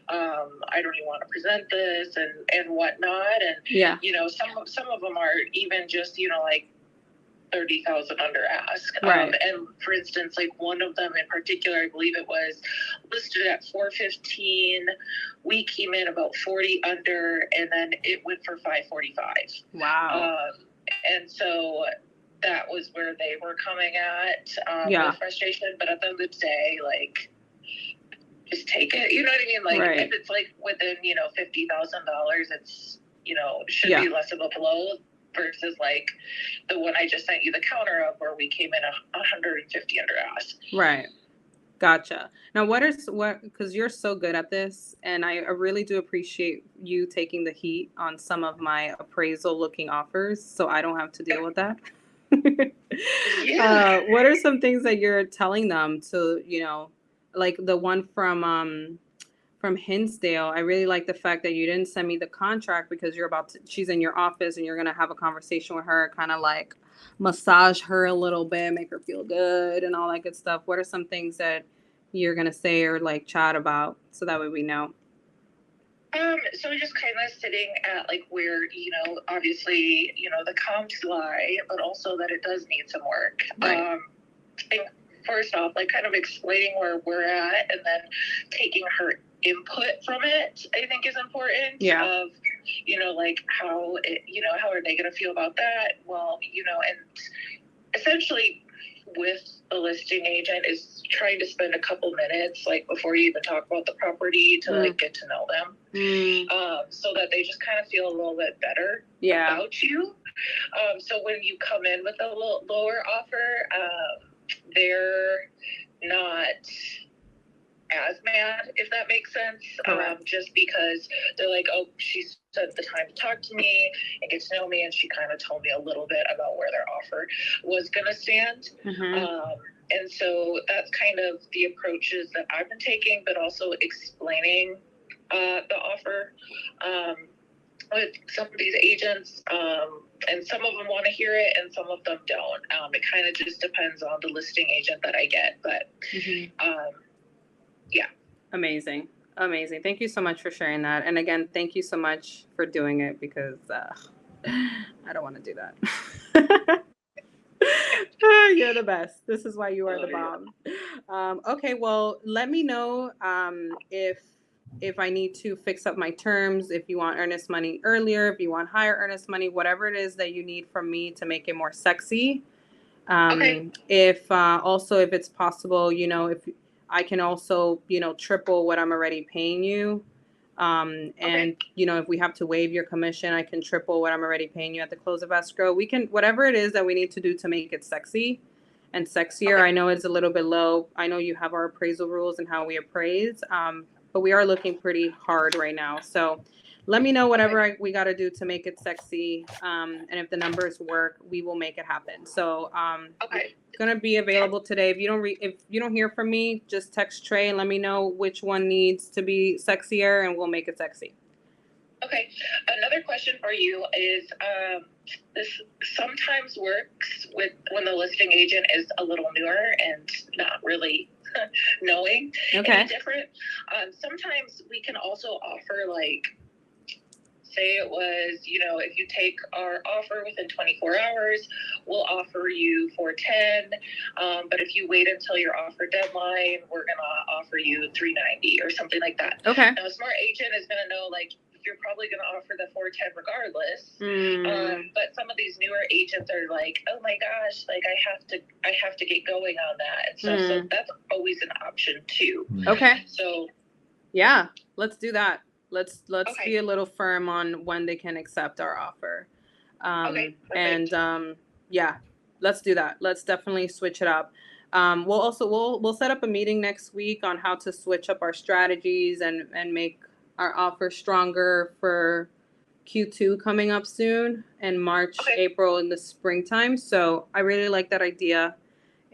I don't even want to present this and whatnot. And Yeah. you know, some of them are even just, you know, like 30,000 under ask. Right. And for instance, like one of them in particular, I believe it was listed at 415. We came in about 40 under, and then it went for 545. Wow. And so that was where they were coming at with frustration. But at the end of the day, like, just take it. You know what I mean? Like, right. if it's like within, you know, $50,000, it's, you know, should be less of a blow versus like the one I just sent you the counter of where we came in 150 under ask. Right. Gotcha. Now, because you're so good at this, and I really do appreciate you taking the heat on some of my appraisal looking offers, so I don't have to deal with that. What are some things that you're telling them to, you know, like the one from Hinsdale? I really like the fact that you didn't send me the contract because she's in your office and you're going to have a conversation with her, kind of like massage her a little bit, make her feel good and all that good stuff. What are some things that you're going to say or like chat about so that way we know? So just kind of sitting at like where, you know, obviously, you know, the comps lie, but also that it does need some work. Right. And first off, like kind of explaining where we're at and then taking her input from it, I think is important. Yeah. Of, you know, like how are they going to feel about that? Well, you know, and essentially with the listing agent is trying to spend a couple minutes, like before you even talk about the property to like get to know them. So that they just kind of feel a little bit better about you. So when you come in with a little lower offer, they're not as mad, if that makes sense. Just because they're like, oh, she spent the time to talk to me and get to know me, and she kind of told me a little bit about where their offer was going to stand. And so that's kind of the approaches that I've been taking, but also explaining the offer with some of these agents. And some of them want to hear it and some of them don't. It kind of just depends on the listing agent that I get. But yeah. Amazing. Thank you so much for sharing that. And again, thank you so much for doing it because I don't want to do that. You're the best. This is why you are the bomb. Okay, well, let me know if I need to fix up my terms, if you want earnest money earlier, if you want higher earnest money, whatever it is that you need from me to make it more sexy. If it's possible, you know, if I can also, you know, triple what I'm already paying you. And, you know, if we have to waive your commission, I can triple what I'm already paying you at the close of escrow. We can, whatever it is that we need to do to make it sexy and sexier. I know it's a little bit low. I know you have our appraisal rules and how we appraise, but we are looking pretty hard right now. So let me know whatever we got to do to make it sexy. And if the numbers work, we will make it happen. So, gonna be available today. If you don't hear from me, just text Trey and let me know which one needs to be sexier, and we'll make it sexy. Okay. Another question for you is, this sometimes works with when the listing agent is a little newer and not really knowing any different. Sometimes we can also offer, like, say it was, you know, if you take our offer within 24 hours, we'll offer you $410. But if you wait until your offer deadline, we're going to offer you $390 or something like that. Okay. Now, a smart agent is going to know, like, you're probably going to offer the 410 regardless. Mm. But some of these newer agents are like, oh my gosh, like I have to get going on that and stuff. So that's always an option too. Okay. So yeah, let's do that. Let's Okay. be a little firm on when they can accept our offer. Okay, And yeah, let's do that. Let's definitely switch it up. We'll set up a meeting next week on how to switch up our strategies and make our offer stronger for Q2 coming up soon, and March, Okay. April in the springtime. So I really like that idea.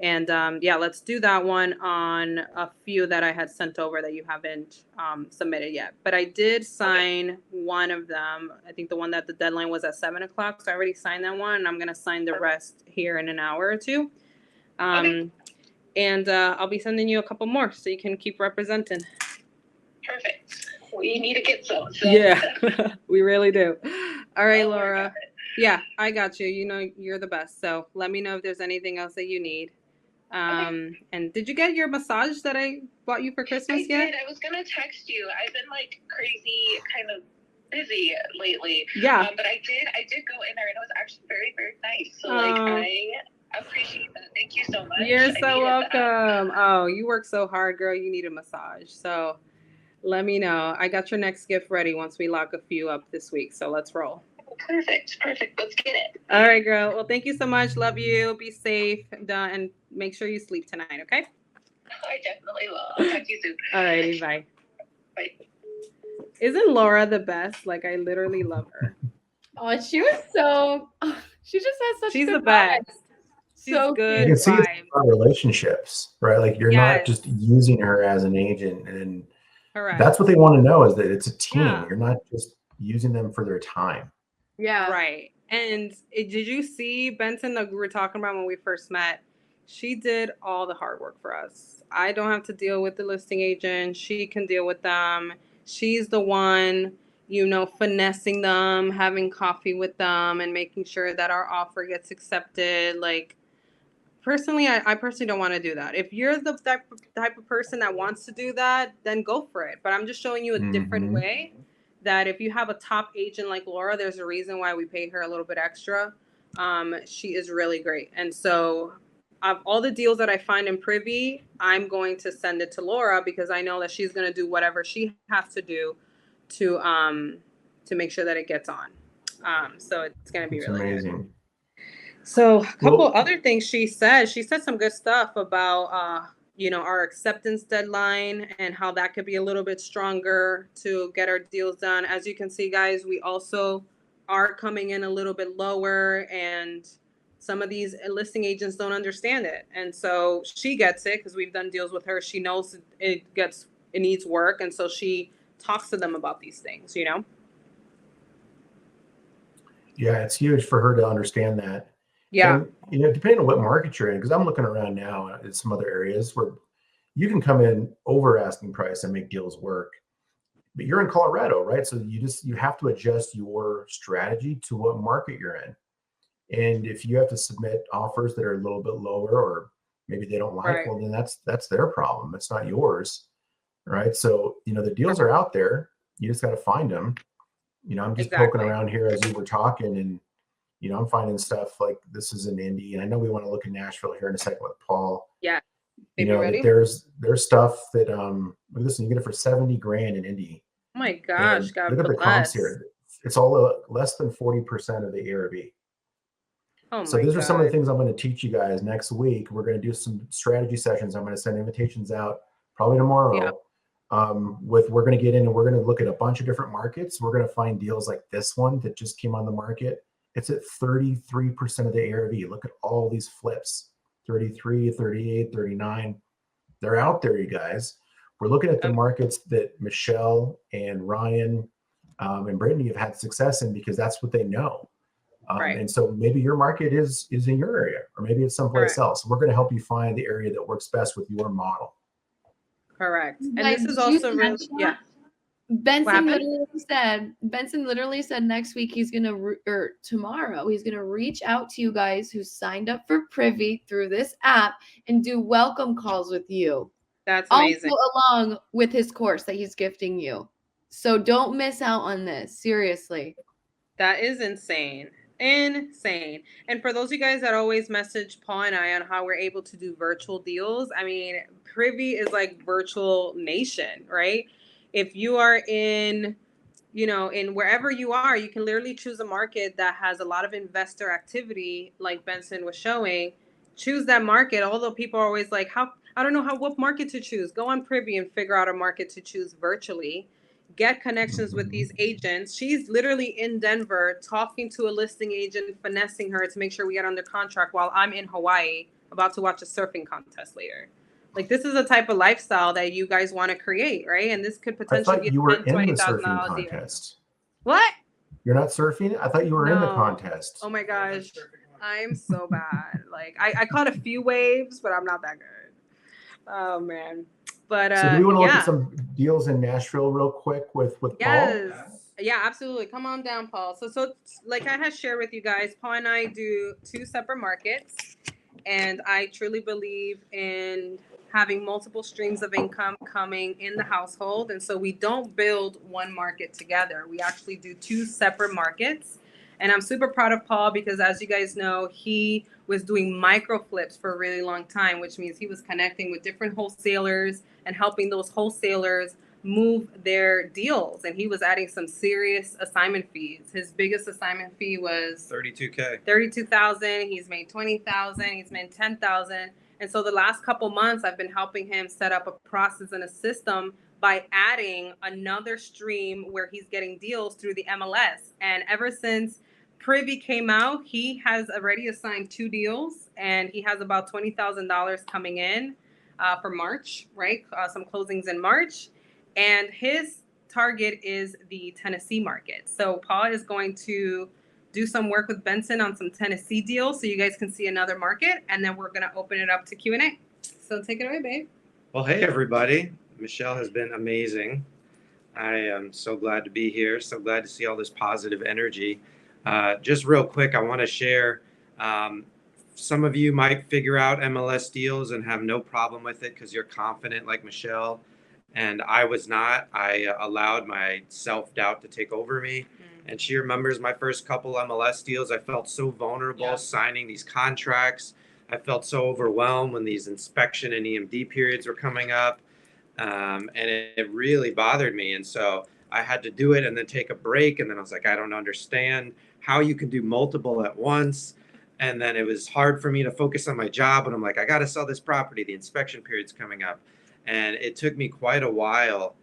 And yeah, let's do that one on a few that I had sent over that you haven't submitted yet. But I did sign one of them. I think the one that the deadline was at 7:00. So I already signed that one, and I'm going to sign the rest here in an hour or two. Okay. And I'll be sending you a couple more so you can keep representing. Perfect. We need to get some. So. Yeah, we really do. All right, I'll work Laura. on it. Yeah, I got you. You know, you're the best. So let me know if there's anything else that you need. And did you get your massage that I bought you for Christmas I yet? did. I was gonna text you. I've been like crazy, kind of busy lately. Yeah. But I did go in there, and it was actually very, very nice. So like, I appreciate that. Thank you so much. You're I so needed that. welcome. Oh, you work so hard, girl. You need a massage. So let me know. I got your next gift ready once we lock a few up this week. So let's roll. Perfect. Let's get it. All right, girl. Well, thank you so much. Love you. Be safe. And make sure you sleep tonight, okay? I definitely will. I'll talk to you soon. All righty. Bye. Bye. Isn't Laura the best? Like, I literally love her. Oh, she was so. She just has such. She's good the best. vibes. She's So good. You can see it's Vibe. about relationships, right? Like you're not Yes. just using her as an agent, and Correct. that's what they want to know is that it's a team. Yeah. You're not just using them for their time. Yeah. Right. And did you see Benson that we were talking about when we first met? She did all the hard work for us. I don't have to deal with the listing agent. She can deal with them. She's the one, finessing them, having coffee with them, and making sure that our offer gets accepted. Like, personally, I personally don't want to do that. If you're the type of person that wants to do that, then go for it. But I'm just showing you a different way. That if you have a top agent like Laura, there's a reason why we pay her a little bit extra. She is really great. And so of all the deals that I find in Privy, I'm going to send it to Laura because I know that she's going to do whatever she has to do to make sure that it gets on. So it's going to be It's really amazing. good. So a couple other things she said some good stuff about, our acceptance deadline and how that could be a little bit stronger to get our deals done. As you can see, guys, we also are coming in a little bit lower, and some of these listing agents don't understand it. And so she gets it because we've done deals with her. She knows it needs work. And so she talks to them about these things, Yeah, it's huge for her to understand that. Yeah. And, depending on what market you're in, because I'm looking around now at some other areas where you can come in over asking price and make deals work. But you're in Colorado, right? So you have to adjust your strategy to what market you're in. And if you have to submit offers that are a little bit lower, or maybe they don't like, well, then that's their problem. It's not yours, right? So, the deals are out there. You just got to find them. I'm just poking around here as you were talking, and I'm finding stuff like this is in Indy, and I know we want to look at Nashville here in a second with Paul. Yeah. That there's stuff that listen, you get it for $70,000 in Indy. Oh my gosh, God look at the bless. comps here. It's all less than 40% of the ARV. Oh so my these God. are some of the things I'm going to teach you guys next week. We're going to do some strategy sessions. I'm going to send invitations out probably tomorrow. Yeah. We're going to get in and we're going to look at a bunch of different markets. We're going to find deals like this one that just came on the market. It's at 33% of the ARV. Look at all these flips, 33, 38, 39. They're out there, you guys. We're looking at the markets that Michelle and Ryan and Brittany have had success in because that's what they know. And so maybe your market is in your area, or maybe it's someplace else. We're going to help you find the area that works best with your model. Correct. And this is also really, Benson literally said next week he's gonna or tomorrow he's gonna reach out to you guys who signed up for Privy through this app and do welcome calls with you. That's amazing. Also along with his course that he's gifting you. So don't miss out on this. Seriously. That is insane. Insane. And for those of you guys that always message Paul and I on how we're able to do virtual deals, I mean, Privy is like virtual nation, right? If you are in, you know, in wherever you are, you can literally choose a market that has a lot of investor activity, like Benson was showing. Choose that market. Although people are always like, how, I don't know what market to choose. Go on Privy and figure out a market to choose virtually. Get connections with these agents. She's literally in Denver talking to a listing agent, finessing her to make sure we get under contract while I'm in Hawaii about to watch a surfing contest later. Like, this is a type of lifestyle that you guys want to create, right? And this could I potentially thought be you were in the $20,000 surfing a year. contest. What? You're not surfing? I thought you were in the No. contest. Oh my gosh. I'm so bad. Like, I caught a few waves, but I'm not that good. Oh man. But So do we want to look yeah. at some deals in Nashville real quick with Paul? Yes. Yeah, absolutely. Come on down, Paul. So like I had shared with you guys, Paul and I do 2 separate markets, and I truly believe in having multiple streams of income coming in the household. And so we don't build one market together. We actually do 2 separate markets. And I'm super proud of Paul because, as you guys know, he was doing micro flips for a really long time, which means he was connecting with different wholesalers and helping those wholesalers move their deals. And he was adding some serious assignment fees. His biggest assignment fee was $32K. $32,000. He's made $20,000. He's made $10,000. And so the last couple months, I've been helping him set up a process and a system by adding another stream where he's getting deals through the MLS. And ever since Privy came out, he has already assigned 2 deals, and he has about $20,000 coming in for March, right? Some closings in March. And his target is the Tennessee market. So Paul is going to do some work with Benson on some Tennessee deals so you guys can see another market, and then we're going to open it up to Q&A. So take it away, babe. Well, hey, everybody. Michelle has been amazing. I am so glad to be here. So glad to see all this positive energy. Just real quick, I want to share, some of you might figure out MLS deals and have no problem with it because you're confident like Michelle. And I was not. I allowed my self-doubt to take over me. And she remembers my first couple MLS deals. I felt so vulnerable signing these contracts. I felt so overwhelmed when these inspection and EMD periods were coming up. And it really bothered me. And so I had to do it and then take a break. And then I was like, I don't understand how you can do multiple at once. And then it was hard for me to focus on my job. And I'm like, I got to sell this property. The inspection period's coming up. And it took me quite a while.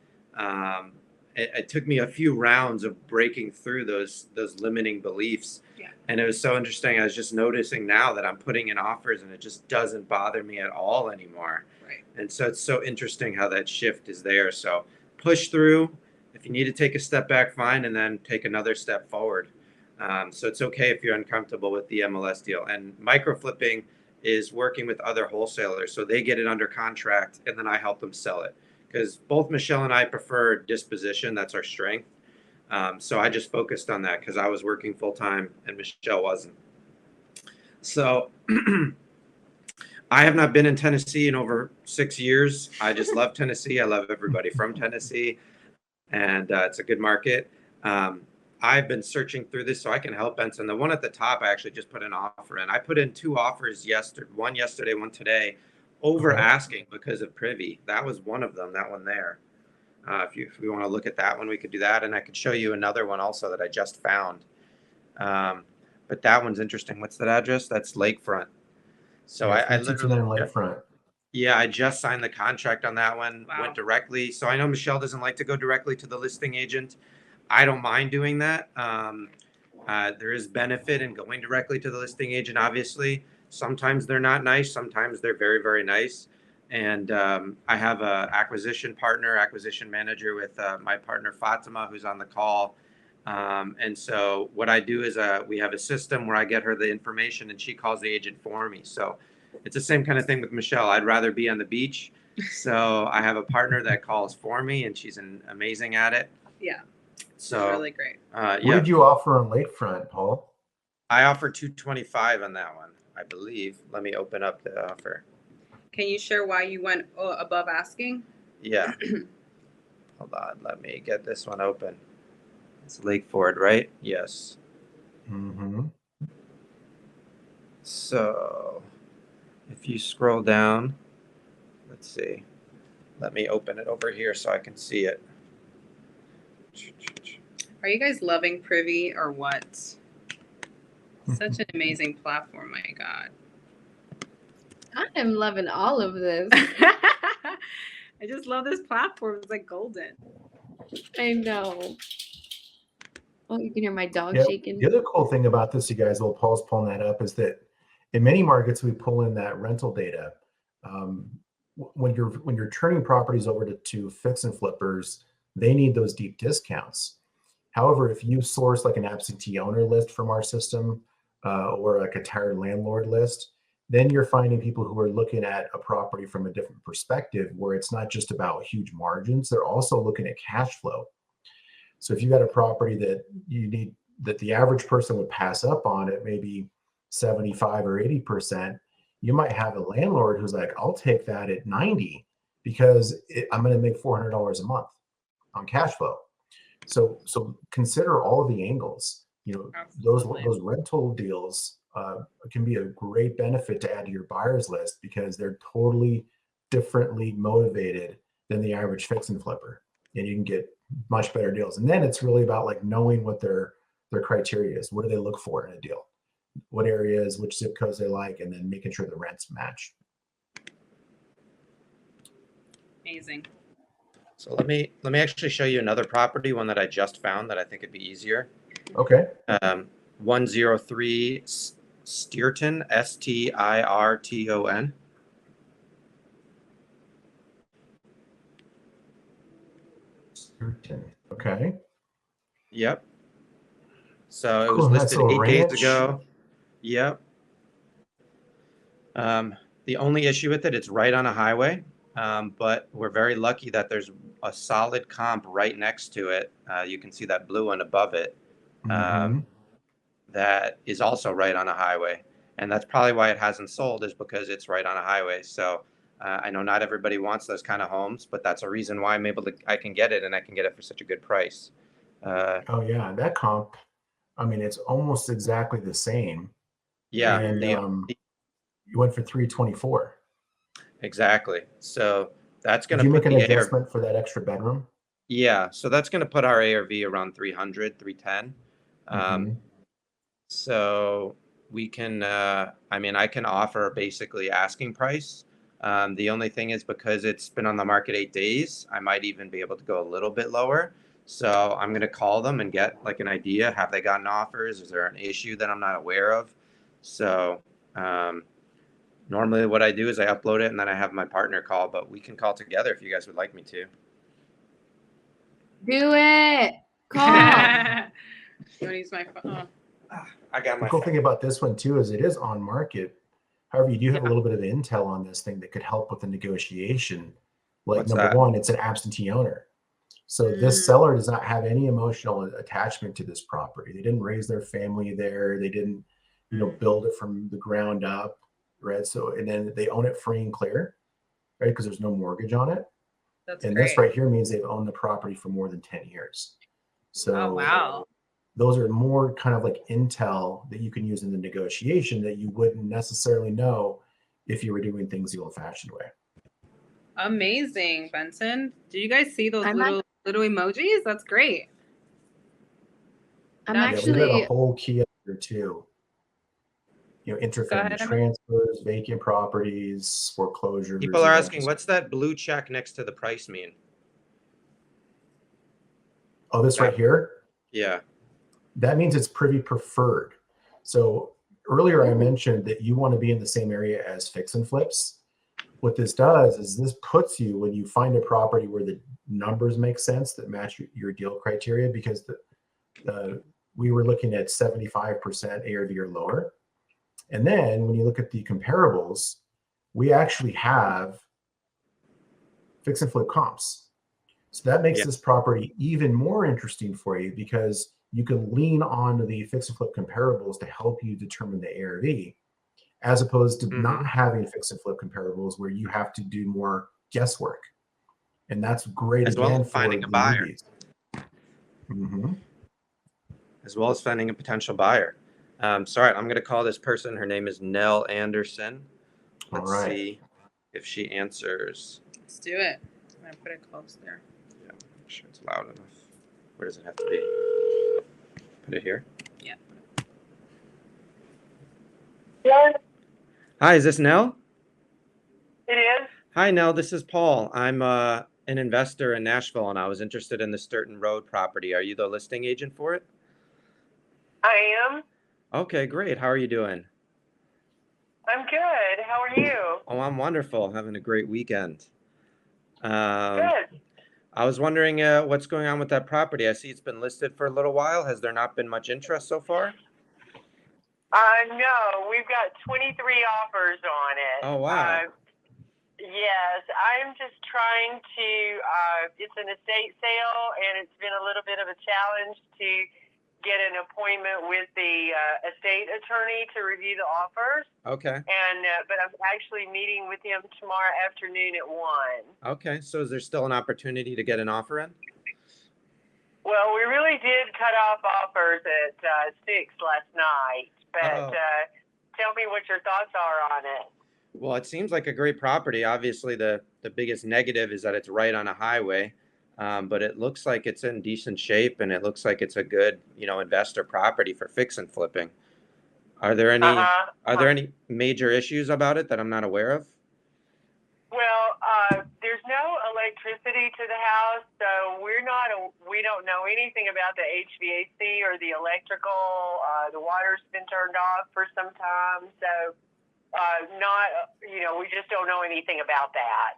It took me a few rounds of breaking through those limiting beliefs. Yeah. And it was so interesting. I was just noticing now that I'm putting in offers and it just doesn't bother me at all anymore. Right. And so it's so interesting how that shift is there. So push through. If you need to take a step back, fine, and then take another step forward. So it's okay if you're uncomfortable with the MLS deal. And micro flipping is working with other wholesalers. So they get it under contract and then I help them sell it. Because both Michelle and I prefer disposition. That's our strength. So I just focused on that because I was working full time and Michelle wasn't. So I have not been in Tennessee in over 6 years. I just love Tennessee. I love everybody from Tennessee. And it's a good market. I've been searching through this so I can help Benson. The one at the top, I actually just put an offer in. I put in 2 offers yesterday, one today, over asking because of Privy. That was one of them, that one there. If we want to look at that one, we could do that. And I could show you another one also that I just found. But that one's interesting. What's that address? That's Lakefront. So I literally Lakefront. Yeah, I just signed the contract on that one. Wow. Went directly. So I know Michelle doesn't like to go directly to the listing agent. I don't mind doing that. There is benefit in going directly to the listing agent, obviously. Sometimes they're not nice. Sometimes they're very, very nice. And I have a acquisition manager with my partner Fatima, who's on the call. And so what I do is we have a system where I get her the information and she calls the agent for me. So it's the same kind of thing with Michelle. I'd rather be on the beach. So I have a partner that calls for me and she's amazing at it. Yeah. So really great. What did you offer on Lakefront, Paul? I offered $225 on that one, I believe. Let me open up the offer. Can you share why you went above asking? Yeah. Hold on, let me get this one open. It's Lake Ford, right? Yes. Mm-hmm. So if you scroll down, let's see. Let me open it over here so I can see it. Are you guys loving Privy or what? Such an amazing platform, my God. I am loving all of this. I just love this platform. It's like golden. I know. Oh, you can hear my dog Yeah, shaking. the other cool thing about this, you guys, while Paul's pulling that up, is that in many markets we pull in that rental data. When you're turning properties over to fix and flippers, they need those deep discounts. However, if you source like an absentee owner list from our system or like a tired landlord list, then you're finding people who are looking at a property from a different perspective, where it's not just about huge margins, they're also looking at cash flow. So if you got a property that you need, that the average person would pass up on at maybe 75 or 80%, you might have a landlord who's like, I'll take that at 90 because I'm going to make $400 a month on cash flow. So consider all of the angles. You know, Absolutely. those rental deals can be a great benefit to add to your buyers list because they're totally differently motivated than the average fix and flipper, and you can get much better deals. And then it's really about like knowing what their criteria is. What do they look for in a deal? What areas, which zip codes they like, and then making sure the rents match. Amazing. So let me actually show you another property, one that I just found that I think it'd be easier. Okay. 103 Stirton, Stirton. Okay. Yep. So it was Cool, listed that's a 8 days ranch. ago. Yep. The only issue with it, it's right on a highway, but we're very lucky that there's a solid comp right next to it. You can see that blue one above it. That is also right on a highway. And that's probably why it hasn't sold, is because it's right on a highway. So I know not everybody wants those kind of homes, but that's a reason why I can get it, and I can get it for such a good price. Oh yeah, that comp, I mean, it's almost exactly the same. Yeah. And you went for 324. Exactly. So that's going Did to you put make an the adjustment for that extra bedroom? Yeah. So that's going to put our ARV around 300, 310. So we can, I mean, I can offer basically asking price. The only thing is, because it's been on the market 8 days, I might even be able to go a little bit lower. So I'm going to call them and get like an idea. Have they gotten offers? Is there an issue that I'm not aware of? So normally what I do is I upload it and then I have my partner call, but we can call together if you guys would like me to. Do it. Call. You want to use my phone? I got my The cool phone. thing about this one too is it is on market. However, you do have a little bit of intel on this thing that could help with the negotiation. Like What's number that? one, it's an absentee owner. So this seller does not have any emotional attachment to this property. They didn't raise their family there. They didn't, build it from the ground up, right? So, and then they own it free and clear, right? Because there's no mortgage on it. That's And great. this right here means they've owned the property for more than 10 years. So Oh, wow. those are more kind of like intel that you can use in the negotiation that you wouldn't necessarily know if you were doing things the old-fashioned way. Amazing, Benson. Do you guys see those I'm little emojis? That's great. I'm Yeah, we've got actually a whole key up here too. Interfamily ahead, Emma. transfers, vacant properties, foreclosures. People are asking, what's that blue check next to the price mean? Oh, this right here? Yeah. That means it's privy preferred. So earlier I mentioned that you want to be in the same area as fix and flips. What this does is this puts you, when you find a property where the numbers make sense that match your deal criteria, because we were looking at 75% ARV or lower. And then when you look at the comparables, we actually have fix and flip comps. So that makes this property even more interesting for you, because you can lean on the fix and flip comparables to help you determine the ARV, as opposed to not having fix and flip comparables where you have to do more guesswork. And that's great As well again as finding for a the buyer. newbies. Mm-hmm. As well as finding a potential buyer. Sorry, I'm going to call this person. Her name is Nell Anderson. Let's see if she answers. Let's do it. I'm gonna put it close there. Yeah, make sure it's loud enough. Where does it have to be? Put it here. Yeah. Hi, is this Nell? It is. Hi, Nell. This is Paul. I'm an investor in Nashville, and I was interested in the Sturton Road property. Are you the listing agent for it? I am. Okay, great. How are you doing? I'm good. How are you? Oh, I'm wonderful. Having a great weekend. Good. I was wondering what's going on with that property. I see it's been listed for a little while. Has there not been much interest so far? No, we've got 23 offers on it. Oh, wow. Yes, I'm just trying to, it's an estate sale, and it's been a little bit of a challenge to get an appointment with the estate attorney to review the offers. Okay. And but I'm actually meeting with him tomorrow afternoon at 1. Okay. So is there still an opportunity to get an offer in? Well, we really did cut off offers at 6 last night, but tell me what your thoughts are on it. Well, it seems like a great property. Obviously, the biggest negative is that it's right on a highway, but it looks like it's in decent shape, and it looks like it's a good, investor property for fix and flipping. Are there any major issues about it that I'm not aware of? Well, there's no electricity to the house, so we don't know anything about the HVAC or the electrical. The water's been turned off for some time, so we just don't know anything about that.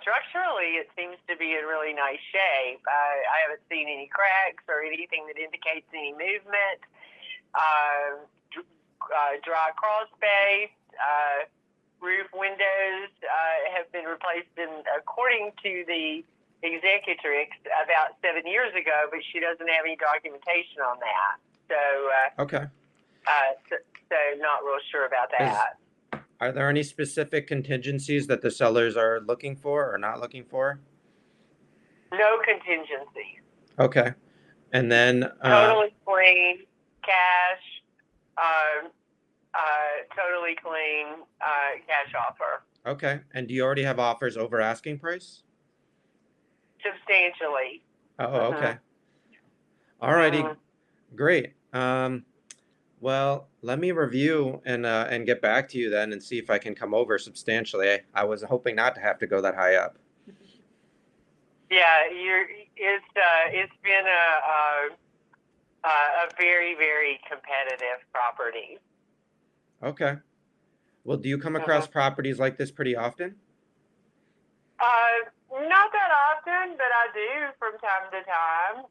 Structurally, it seems to be in really nice shape. I haven't seen any cracks or anything that indicates any movement. Dry crawl space. Roof windows have been replaced according to the executrix about 7 years ago, but she doesn't have any documentation on that. So Okay. So not real sure about that. Are there any specific contingencies that the sellers are looking for or not looking for? No contingency. Okay. And then Totally clean, cash, totally clean, cash offer. Okay. And do you already have offers over asking price? Substantially. Oh, okay. All righty. Great. Well, let me review and get back to you then and see if I can come over substantially. I was hoping not to have to go that high up. Yeah, it's been a very, very competitive property. Okay. Well, do you come across properties like this pretty often? Not that often, but I do from time to time.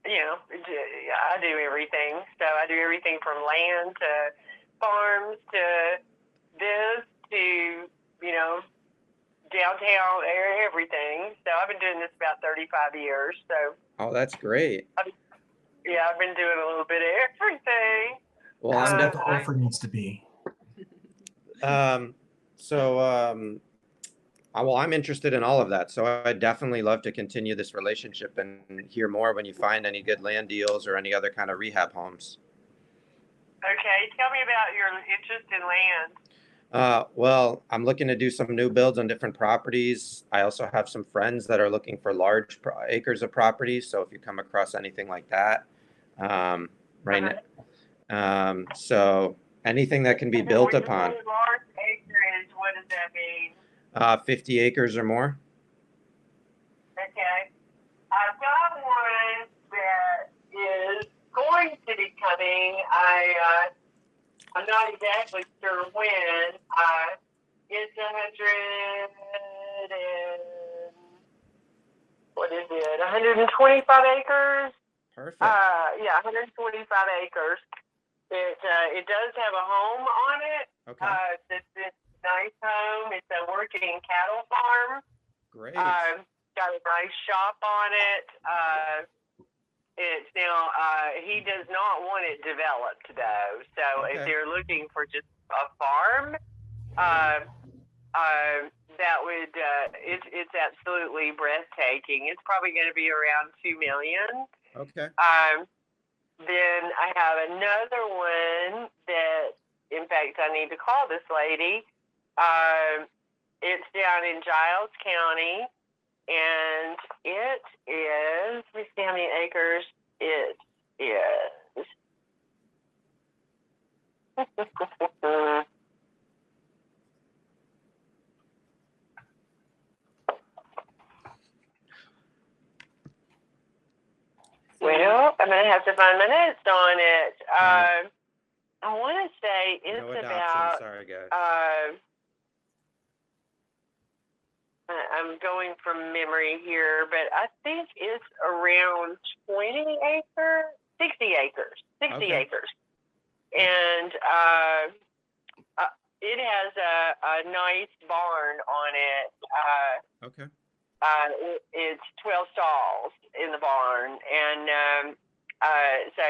I do everything. So I do everything from land to farms to this to, downtown, everything. So I've been doing this about 35 years. So. Oh, that's great. I've been doing a little bit of everything. Well, That's what the offer needs to be. Well, I'm interested in all of that. So I'd definitely love to continue this relationship and hear more when you find any good land deals or any other kind of rehab homes. Okay. Tell me about your interest in land. Well, I'm looking to do some new builds on different properties. I also have some friends that are looking for large acres of property. So if you come across anything like that, so anything that can be built upon. Large acreage, what does that mean? 50 acres or more. Okay. I've got one that is going to be coming. I'm not exactly sure when. It's 125 acres. Perfect. 125 acres. It does have a home on it. Okay. It's a nice home. It's a working cattle farm. Great. Got a nice shop on it. It's now, he does not want it developed though. So if they're looking for just a farm, that would it's absolutely breathtaking. It's probably going to be around 2 million. Okay. Then I have another one that, in fact, I need to call this lady. It's down in Giles County, and it is, let me see how many acres it is. Well, I'm going to have to find my notes on it. I want to say it's No adoption. about, Sorry, guys. I'm going from memory here, but I think it's around 20 acres, 60 acres, 60 Okay. acres. And it has a nice barn on it. Okay. It's 12 stalls in the barn, and so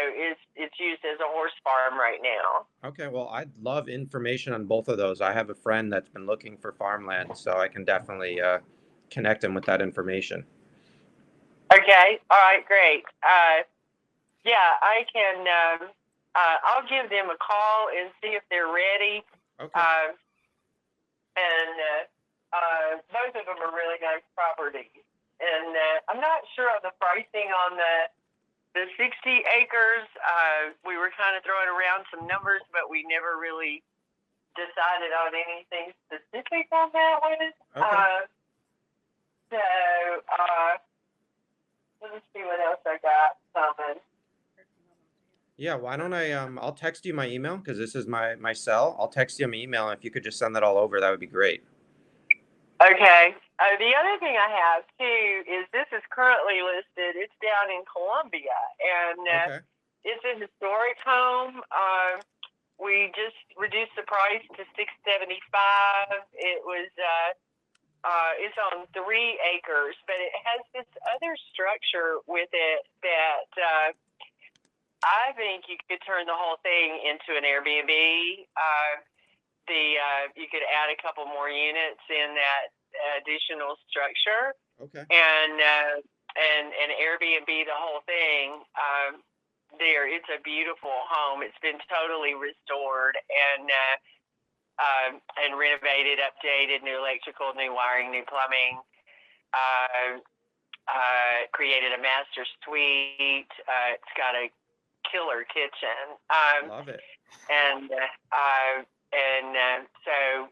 it's used as a horse farm right now. Okay, well, I'd love information on both of those. I have a friend that's been looking for farmland, so I can definitely connect him with that information. Okay, all right, great. Yeah, I can. I'll give them a call and see if they're ready. Okay. Both of them are really nice properties, and I'm not sure of the pricing on the 60 acres. We were kind of throwing around some numbers, but we never really decided on anything specific on that one. Okay. Let me see what else I got coming. Yeah, why don't I'll text you my email, because this is my cell. I'll text you my email, and if you could just send that all over, that would be great. Okay. The other thing I have too is this is currently listed. It's down in Columbia, and Okay. it's a historic home. We just reduced the price to $675. It was it's on 3 acres, but it has this other structure with it that I think you could turn the whole thing into an Airbnb. You could add a couple more units in that additional structure, Okay. and Airbnb the whole thing. It's a beautiful home. It's been totally restored and renovated, updated, new electrical, new wiring, new plumbing. Created a master suite. It's got a killer kitchen. Love it. So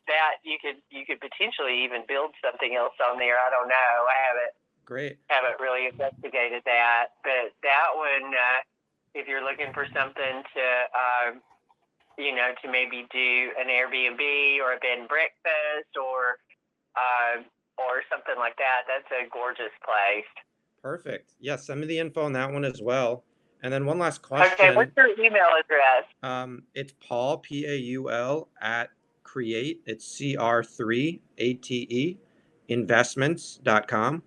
that you could potentially even build something else on there. I don't know. I haven't really investigated that, but that one, if you're looking for something to to maybe do an Airbnb or a bed and breakfast or something like that, that's a gorgeous place. Perfect. Yeah, send me the info on that one as well. And then one last question. Okay, what's your email address? It's Paul, Paul, at create, it's CR3ATE, investments.com.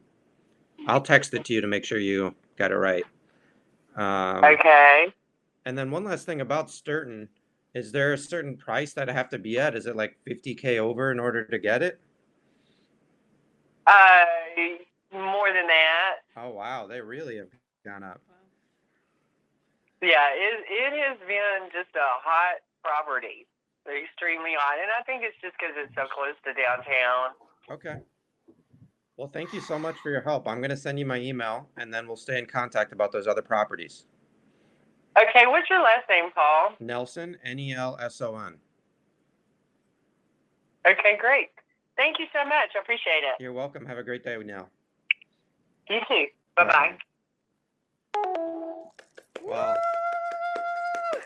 I'll text it to you to make sure you got it right. Okay. And then one last thing about Sturton. Is there a certain price that I have to be at? Is it like 50K over in order to get it? More than that. Oh, wow. They really have gone up. Yeah, it has been just a hot property. They're extremely hot. And I think it's just because it's so close to downtown. Okay. Well, thank you so much for your help. I'm going to send you my email, and then we'll stay in contact about those other properties. Okay, what's your last name, Paul? Nelson, Nelson. Okay, great. Thank you so much. I appreciate it. You're welcome. Have a great day, Nell. You too. Bye-bye. Well,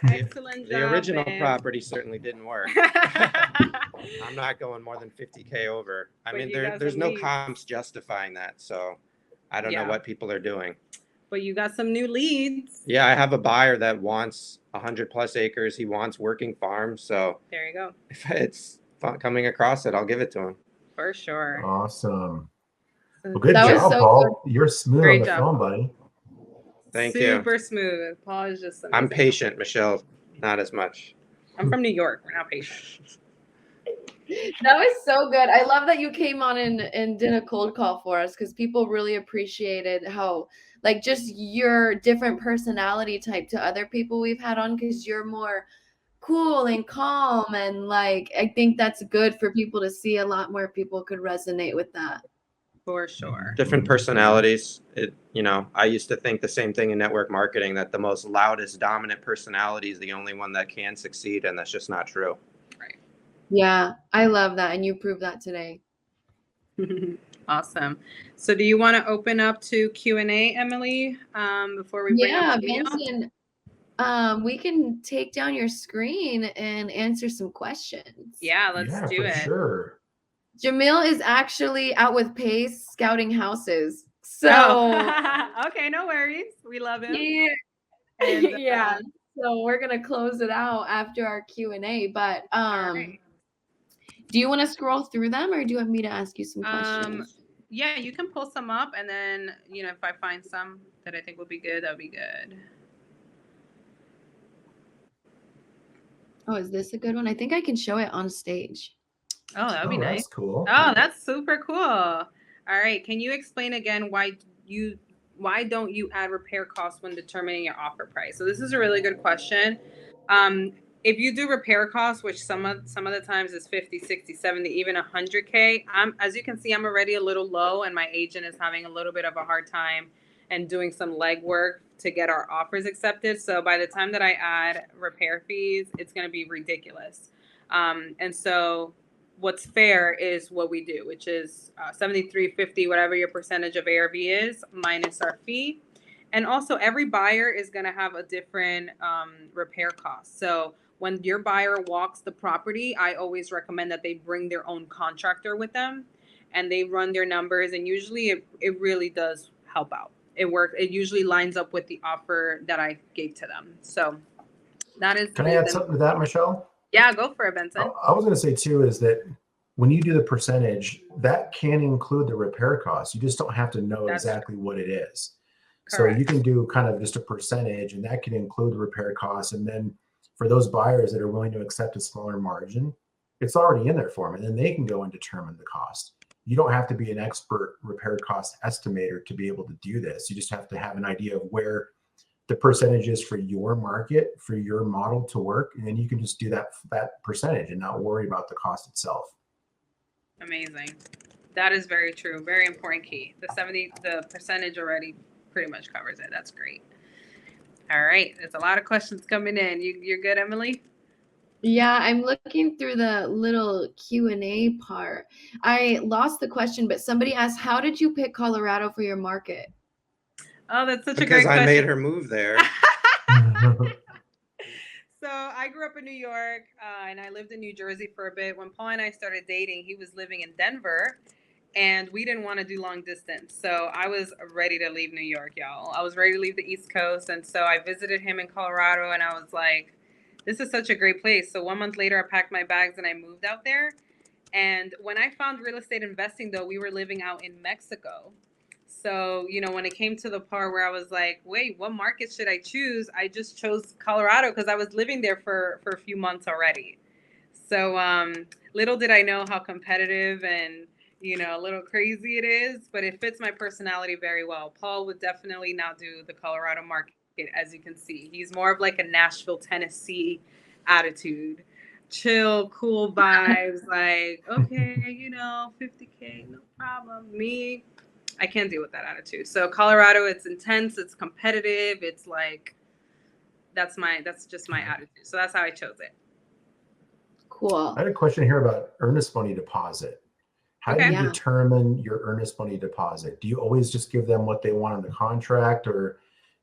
Excellent job, the original man. property certainly didn't work. I'm not going more than 50K over. I But mean, you got there's some no leads. comps justifying that, so I don't know what people are doing. But you got some new leads. Yeah, I have a buyer that wants 100 plus acres. He wants working farms, so There you go. if it's coming across it, I'll give it to him. For sure. Awesome. Well, good That was job, so Paul. You're smooth Great on the job. phone, buddy. Thank you. Super smooth. Paul is just amazing. I'm patient, Michelle. Not as much. I'm from New York. We're not patient. That was so good. I love that you came on and did a cold call for us because people really appreciated how, like, just your different personality type to other people we've had on, because you're more cool and calm, and like I think that's good for people to see. A lot more people could resonate with that. For sure. Different personalities. I used to think the same thing in network marketing, that the most loudest, dominant personality is the only one that can succeed, and that's just not true. Right. Yeah, I love that, and you proved that today. Awesome. So do you want to open up to Q&A, Emily, before we bring up Benson, we can take down your screen and answer some questions. Yeah, let's do for it. Sure. Jamil is actually out with Pace scouting houses. So okay, no worries. We love him. Yeah. And, yeah. So we're gonna close it out after our Q&A. But right. do you want to scroll through them, or do you want me to ask you some questions? Yeah, you can pull some up, and then if I find some that I think will be good, that'll be good. Oh, is this a good one? I think I can show it on stage. Oh, that would be nice. That's cool. Oh, that's super cool. All right. Can you explain again why don't you add repair costs when determining your offer price? So this is a really good question. If you do repair costs, which some of the times is 50, 60, 70, even 100K, as you can see, I'm already a little low, and my agent is having a little bit of a hard time and doing some legwork to get our offers accepted. So by the time that I add repair fees, it's going to be ridiculous. And so what's fair is what we do, which is 73.50, whatever your percentage of ARV is, minus our fee. And also every buyer is going to have a different repair cost. So when your buyer walks the property, I always recommend that they bring their own contractor with them, and they run their numbers. And usually it really does help out. It works. It usually lines up with the offer that I gave to them. So that is. Can I add something to that, Michelle? Yeah, go for it, Benson. I was going to say too is that when you do the percentage, that can include the repair costs. You just don't have to know exactly what it is. Correct. So you can do kind of just a percentage, and that can include the repair costs. And then for those buyers that are willing to accept a smaller margin, it's already in there for them, and then they can go and determine the cost. You don't have to be an expert repair cost estimator to be able to do this. You just have to have an idea of where the percentage is for your market, for your model to work, and then you can just do that percentage and not worry about the cost itself. Amazing. That is very true. Very important key. The percentage already pretty much covers it. That's great. All right. There's a lot of questions coming in. You're good, Emily? Yeah, I'm looking through the little Q&A part. I lost the question, but somebody asked, how did you pick Colorado for your market? Oh, that's such a great question. Because I made her move there. So I grew up in New York, and I lived in New Jersey for a bit. When Paul and I started dating, he was living in Denver, and we didn't want to do long distance. So I was ready to leave New York, y'all. I was ready to leave the East Coast. And so I visited him in Colorado, and I was like, this is such a great place. So 1 month later, I packed my bags and I moved out there. And when I found real estate investing, though, we were living out in Mexico. So, when it came to the part where I was like, wait, what market should I choose? I just chose Colorado because I was living there for a few months already. So little did I know how competitive and, a little crazy it is, but it fits my personality very well. Paul would definitely not do the Colorado market, as you can see. He's more of like a Nashville, Tennessee attitude. Chill, cool vibes, like, okay, 50K, no problem. Me, I can't deal with that attitude. So Colorado, it's intense, it's competitive, it's like, that's just my attitude. So that's how I chose it. Cool. I had a question here about earnest money deposit. How do you determine your earnest money deposit? Do you always just give them what they want on the contract, or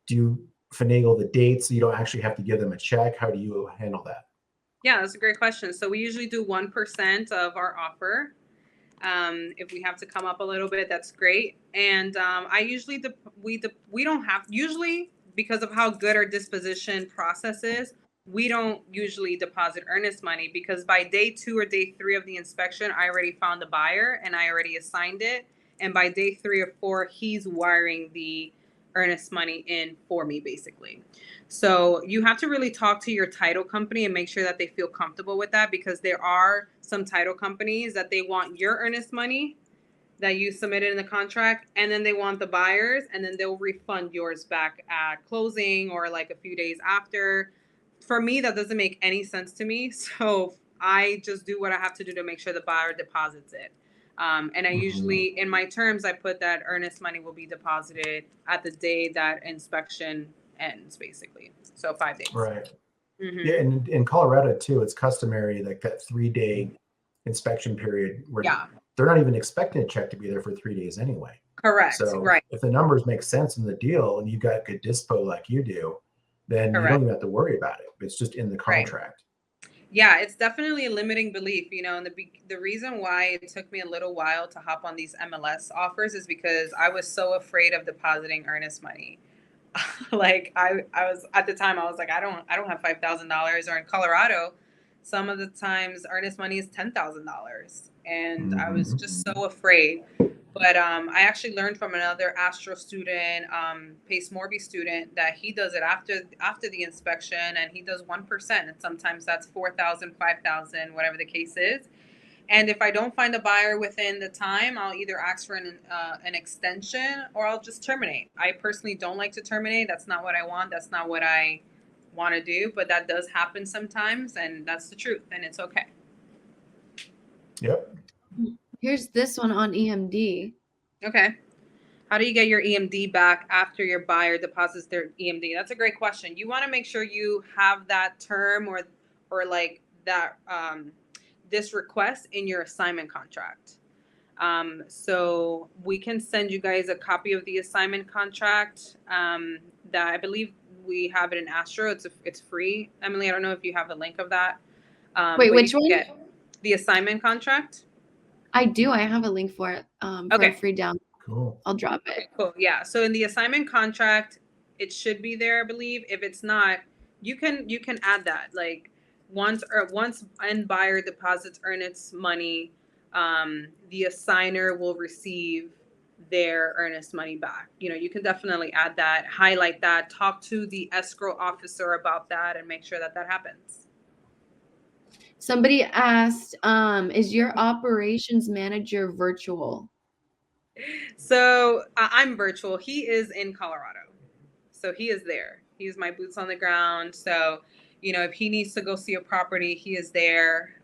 do you finagle the dates so you don't actually have to give them a check? How do you handle that? Yeah, that's a great question. So we usually do 1% of our offer. If we have to come up a little bit, that's great. And I usually we don't have, usually because of how good our disposition process is, we don't usually deposit earnest money, because by day 2 or day 3 of the inspection, I already found a buyer and I already assigned it. And by day 3 or 4, he's wiring the earnest money in for me, basically. So you have to really talk to your title company and make sure that they feel comfortable with that, because there are some title companies that they want your earnest money that you submitted in the contract, and then they want the buyers, and then they'll refund yours back at closing or like a few days after. For me, that doesn't make any sense to me. So I just do what I have to do to make sure the buyer deposits it. And I usually, in my terms, I put that earnest money will be deposited at the day that inspection ends, basically. So 5 days. Right. Yeah, and in Colorado too, it's customary like that 3-day inspection period where they're not even expecting a check to be there for 3 days anyway. Correct. So right. if the numbers make sense in the deal and you've got good dispo like you do, then you don't even have to worry about it. It's just in the contract. Yeah, it's definitely a limiting belief, you know, and the reason why it took me a little while to hop on these MLS offers is because I was so afraid of depositing earnest money. Like I was at the time, I was like, I don't have $5,000, or in Colorado, some of the times earnest money is $10,000. And I was just so afraid. But I actually learned from another Astro student, Pace Morby student, that he does it after the inspection, and he does 1%. And sometimes that's 4,000, 5,000, whatever the case is. And if I don't find a buyer within the time, I'll either ask for an extension, or I'll just terminate. I personally don't like to terminate. That's not what I want. That's not what I want to do. But that does happen sometimes, and that's the truth, and it's okay. Yep. Here's this one on EMD. Okay. How do you get your EMD back after your buyer deposits their EMD? That's a great question. You want to make sure you have that term or like that this request in your assignment contract. So we can send you guys a copy of the assignment contract that I believe we have it in Astro. It's free. Emily, I don't know if you have a link of that. Wait, which one? The assignment contract. I do. I have a link for it for a free download. Cool. I'll drop it. Okay, cool. Yeah. So in the assignment contract, it should be there, I believe. If it's not, you can add that. Like once end buyer deposits earnest money, the assigner will receive their earnest money back. You know, you can definitely add that, highlight that, talk to the escrow officer about that, and make sure that happens. Somebody asked, is your operations manager virtual? So I'm virtual. He is in Colorado. So he is there. He's my boots on the ground. So, you know, if he needs to go see a property, he is there.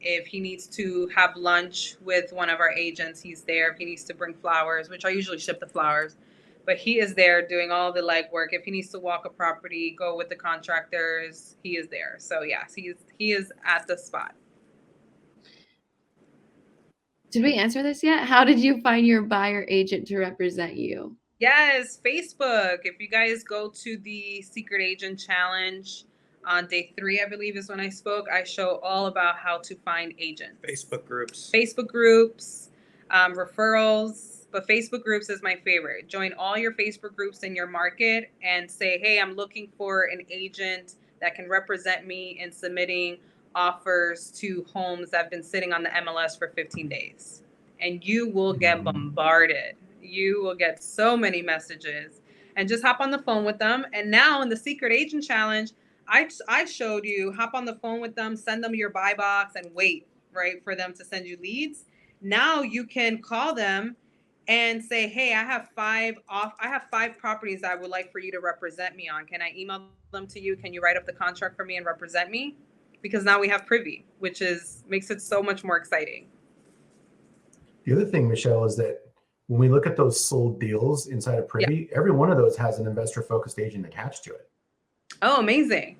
If he needs to have lunch with one of our agents, he's there. If he needs to bring flowers, which I usually ship the flowers, but he is there doing all the legwork. If he needs to walk a property, go with the contractors, he is there. So yes, he is at the spot. Did we answer this yet? How did you find your buyer agent to represent you? Yes, Facebook. If you guys go to the Secret Agent Challenge on day 3, I believe is when I spoke, I show all about how to find agents. Facebook groups, referrals. But Facebook groups is my favorite. Join all your Facebook groups in your market and say, hey, I'm looking for an agent that can represent me in submitting offers to homes that have been sitting on the MLS for 15 days. And you will get bombarded. You will get so many messages, and just hop on the phone with them. And now in the Secret Agent Challenge, I showed you, hop on the phone with them, send them your buy box, and wait, right, for them to send you leads. Now you can call them and say, hey, I have 5 properties I would like for you to represent me on. Can I email them to you? Can you write up the contract for me and represent me? Because now we have privy, which makes it so much more exciting. The other thing, Michelle, is that when we look at those sold deals inside of privy, every one of those has an investor-focused agent attached to it. Oh, amazing.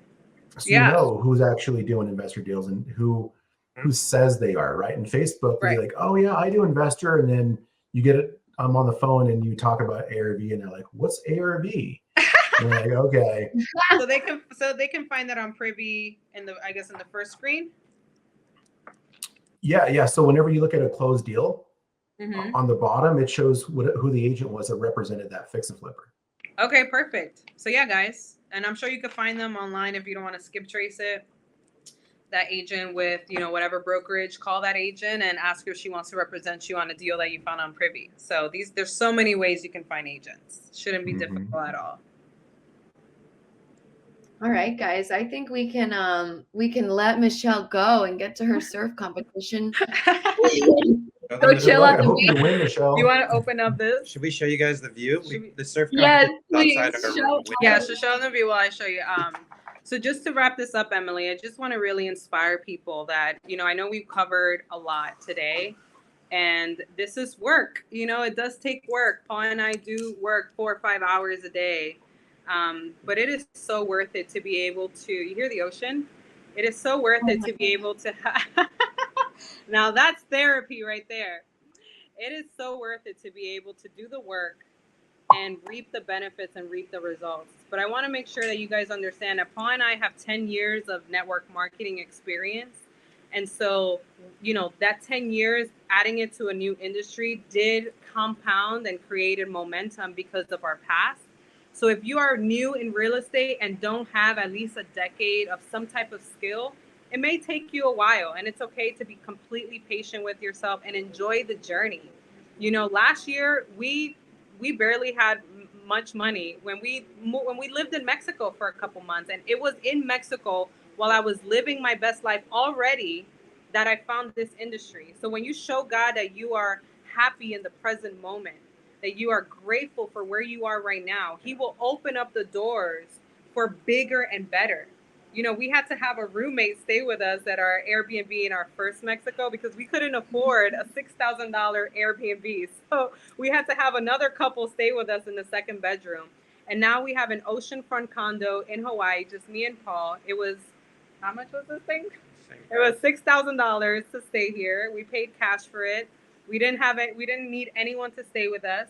So you know who's actually doing investor deals and who says they are, right? And Facebook will be like, oh yeah, I do investor, and then you get it. I'm on the phone and you talk about ARV, and they're like, "What's ARV?" And you're like, "Okay." So they can find that on Privy in the first screen. Yeah. So whenever you look at a closed deal, on the bottom it shows who the agent was that represented that fix and flipper. Okay, perfect. So yeah, guys, and I'm sure you could find them online if you don't want to skip trace it. That agent with, whatever brokerage, call that agent and ask her if she wants to represent you on a deal that you found on Privy. So there's so many ways you can find agents. Shouldn't be difficult at all. All right, guys. I think we can let Michelle go and get to her surf competition. Go chill luck. at I the hope you beach. win, Michelle. You want to open up this? Should we show you guys the view? The surf Yes, competition please. outside our Show window. Yeah, so show them the view while I show you. So just to wrap this up, Emily, I just want to really inspire people that, you know, I know we've covered a lot today, and this is work. You know, it does take work. Paul and I do work 4 or 5 hours a day, but it is so worth it to be able to, you hear the ocean? It is so worth it to be able to, now that's therapy right there. It is so worth it to be able to do the work and reap the benefits and reap the results. But I want to make sure that you guys understand that Paul and I have 10 years of network marketing experience. And so, you know, that 10 years, adding it to a new industry did compound and created momentum because of our past. So if you are new in real estate and don't have at least a decade of some type of skill, it may take you a while, and it's okay to be completely patient with yourself and enjoy the journey. You know, last year we barely had much money when we lived in Mexico for a couple months, and it was in Mexico while I was living my best life already that I found this industry. So when you show God that you are happy in the present moment, that you are grateful for where you are right now, he will open up the doors for bigger and better. You know, we had to have a roommate stay with us at our Airbnb in our first Mexico because we couldn't afford a $6,000 Airbnb. So we had to have another couple stay with us in the second bedroom. And now we have an oceanfront condo in Hawaii, just me and Paul. It was, how much was this thing? It was $6,000 to stay here. We paid cash for it. We didn't need anyone to stay with us.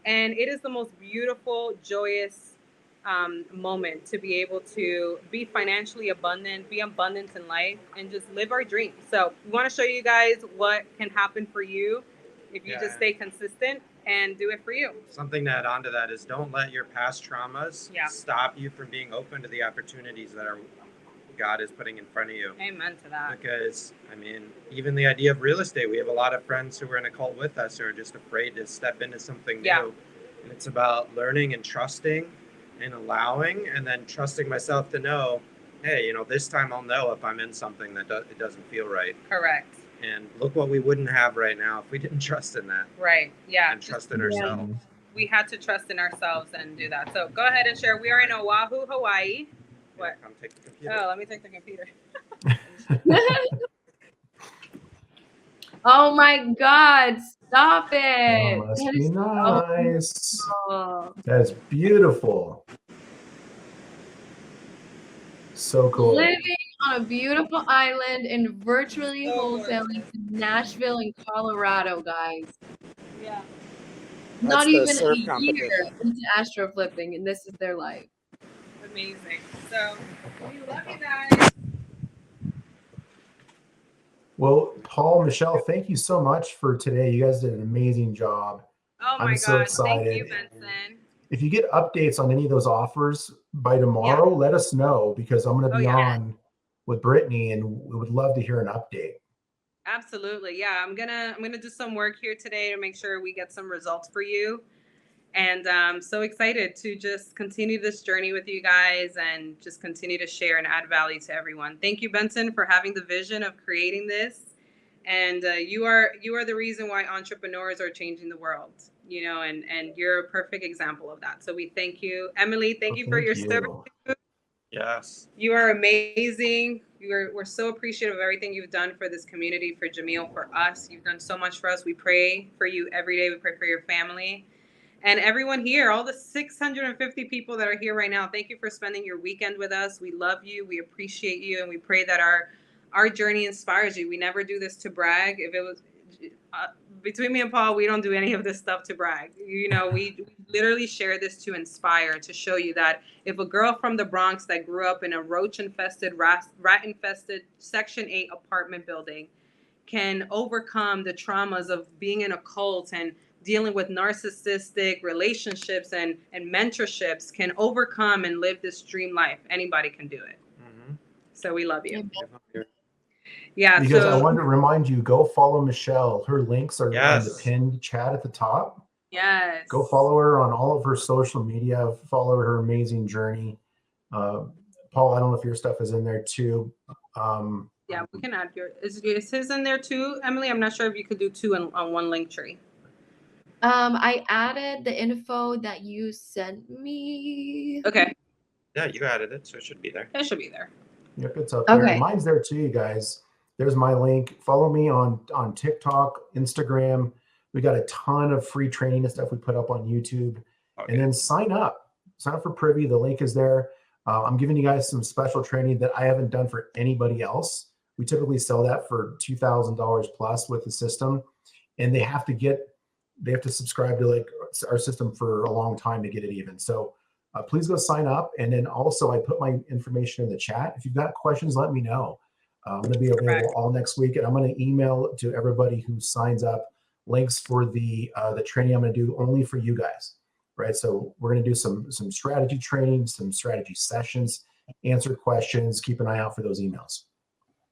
And it is the most beautiful, joyous moment to be able to be financially abundant, be abundant in life, and just live our dreams. So we want to show you guys what can happen for you if you just stay consistent and do it for you. Something to add on to that is don't let your past traumas stop you from being open to the opportunities that God is putting in front of you. Amen to that. Because, I mean, even the idea of real estate, we have a lot of friends who are in a cult with us who are just afraid to step into something new. And it's about learning and trusting and allowing, and then trusting myself to know, hey, you know, this time I'll know if I'm in something that it doesn't feel right. Correct. And look what we wouldn't have right now if we didn't trust in that. Right. Yeah. And trust in ourselves. We had to trust in ourselves and do that. So go ahead and share. We are in Oahu, Hawaii. What? Come take the computer. Oh, let me take the computer. Oh my God, stop it. Oh, must That be is nice. so That's beautiful. So cool. living on a beautiful island and virtually wholesaling to Nashville and Colorado, guys. Yeah. Not the even surf a year competition. into astro flipping, and this is their life. Amazing. So we love you guys. Well, Paul, Michelle, thank you so much for today. You guys did an amazing job. Oh my I'm so gosh. Thank you, excited. Benson. If you get updates on any of those offers by tomorrow, let us know, because I'm going to be on with Brittany, and we would love to hear an update. Absolutely. Yeah. I'm gonna do some work here today to make sure we get some results for you. And I'm so excited to just continue this journey with you guys and just continue to share and add value to everyone. Thank you, Benson, for having the vision of creating this. And you are the reason why entrepreneurs are changing the world, you know, and you're a perfect example of that. So we thank you. Emily, thank you for your service. Yes. You are amazing. We're so appreciative of everything you've done for this community, for Jamil, for us. You've done so much for us. We pray for you every day. We pray for your family. And everyone here, all the 650 people that are here right now, thank you for spending your weekend with us. We love you. We appreciate you. And we pray that our journey inspires you. We never do this to brag. If it was between me and Paul, we don't do any of this stuff to brag. You know, we literally share this to inspire, to show you that if a girl from the Bronx that grew up in a roach-infested, rat-infested Section 8 apartment building can overcome the traumas of being in a cult and dealing with narcissistic relationships and mentorships, can overcome and live this dream life, anybody can do it. Mm-hmm. So we love you. Yeah. Because I wanted to remind you, go follow Michelle. Her links are on the pinned chat at the top. Yes. Go follow her on all of her social media. Follow her amazing journey. Paul, I don't know if your stuff is in there too. Yeah, we can add is his in there too, Emily? I'm not sure if you could do two on one link tree. I added the info that you sent me. Okay. Yeah, you added it, so it should be there. It should be there. Yep, it's up there. Okay. Mine's there too, you guys. There's my link. Follow me on TikTok, Instagram. We got a ton of free training and stuff we put up on YouTube. Okay. And then sign up. Sign up for Privy. The link is there. I'm giving you guys some special training that I haven't done for anybody else. We typically sell that for $2,000 plus with the system, and they have to subscribe to like our system for a long time to get it even. So please go sign up. And then also I put my information in the chat. If you've got questions, let me know. I'm going to be available all next week, and I'm going to email to everybody who signs up links for the training I'm going to do only for you guys. Right. So we're going to do some strategy training, some strategy sessions, answer questions. Keep an eye out for those emails.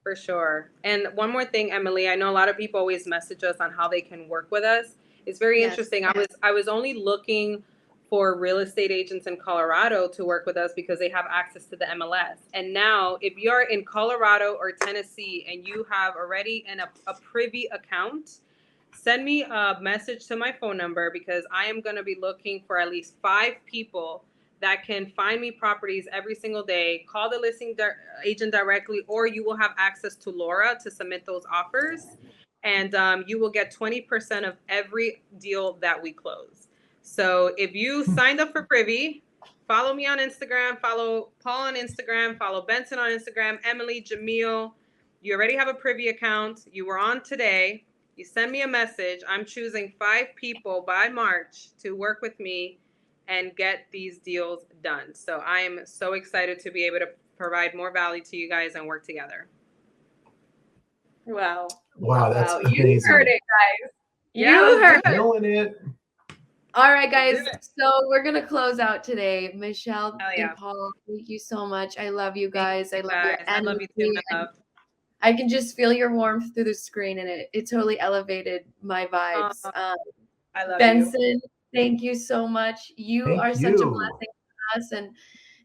For sure. And one more thing, Emily, I know a lot of people always message us on how they can work with us. It's very interesting. I was only looking for real estate agents in Colorado to work with us because they have access to the MLS. And now if you're in Colorado or Tennessee and you have already a Privy account, send me a message to my phone number, because I am going to be looking for at least 5 people that can find me properties every single day. Call the listing agent directly, or you will have access to Laura to submit those offers. And you will get 20% of every deal that we close. So if you signed up for Privy, follow me on Instagram, follow Paul on Instagram, follow Benson on Instagram, Emily, Jamil. You already have a Privy account. You were on today. You send me a message. I'm choosing 5 people by March to work with me and get these deals done. So I am so excited to be able to provide more value to you guys and work together. Wow. Wow, that's amazing. You heard it, guys. Yeah, you heard it. Killing it. All right, guys. So we're going to close out today. Michelle yeah. and Paul, thank you so much. I love you guys. I love your I love you too, my love. I can just feel your warmth through the screen, and it totally elevated my vibes. I love Benson, you. thank you so much. You are such a blessing to us,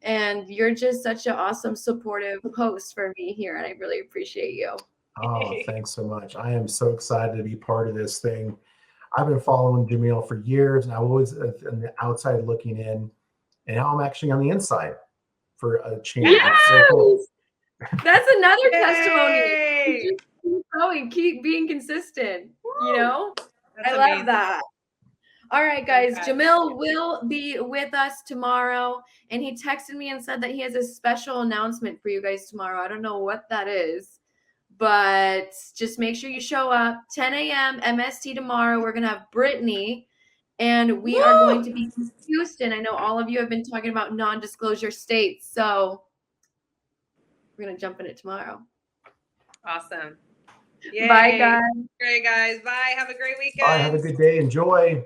and you're just such an awesome, supportive host for me here, and I really appreciate you. Oh, thanks so much. I am so excited to be part of this thing. I've been following Jamil for years, and I was on the outside looking in, and now I'm actually on the inside for a change. Yes! So cool. That's another testimony. Just keep going, keep being consistent. You know, That's I amazing. love that. All right, guys. Jamil will be with us tomorrow, and he texted me and said that he has a special announcement for you guys tomorrow. I don't know what that is, but just make sure you show up. 10 a.m. MST tomorrow. We're gonna have Brittany, and we are going to be in Houston. I know all of you have been talking about non-disclosure states, so we're gonna jump in it tomorrow. Awesome. Yay. Bye, guys. Great, guys. Bye. Have a great weekend. Bye. Have a good day. Enjoy.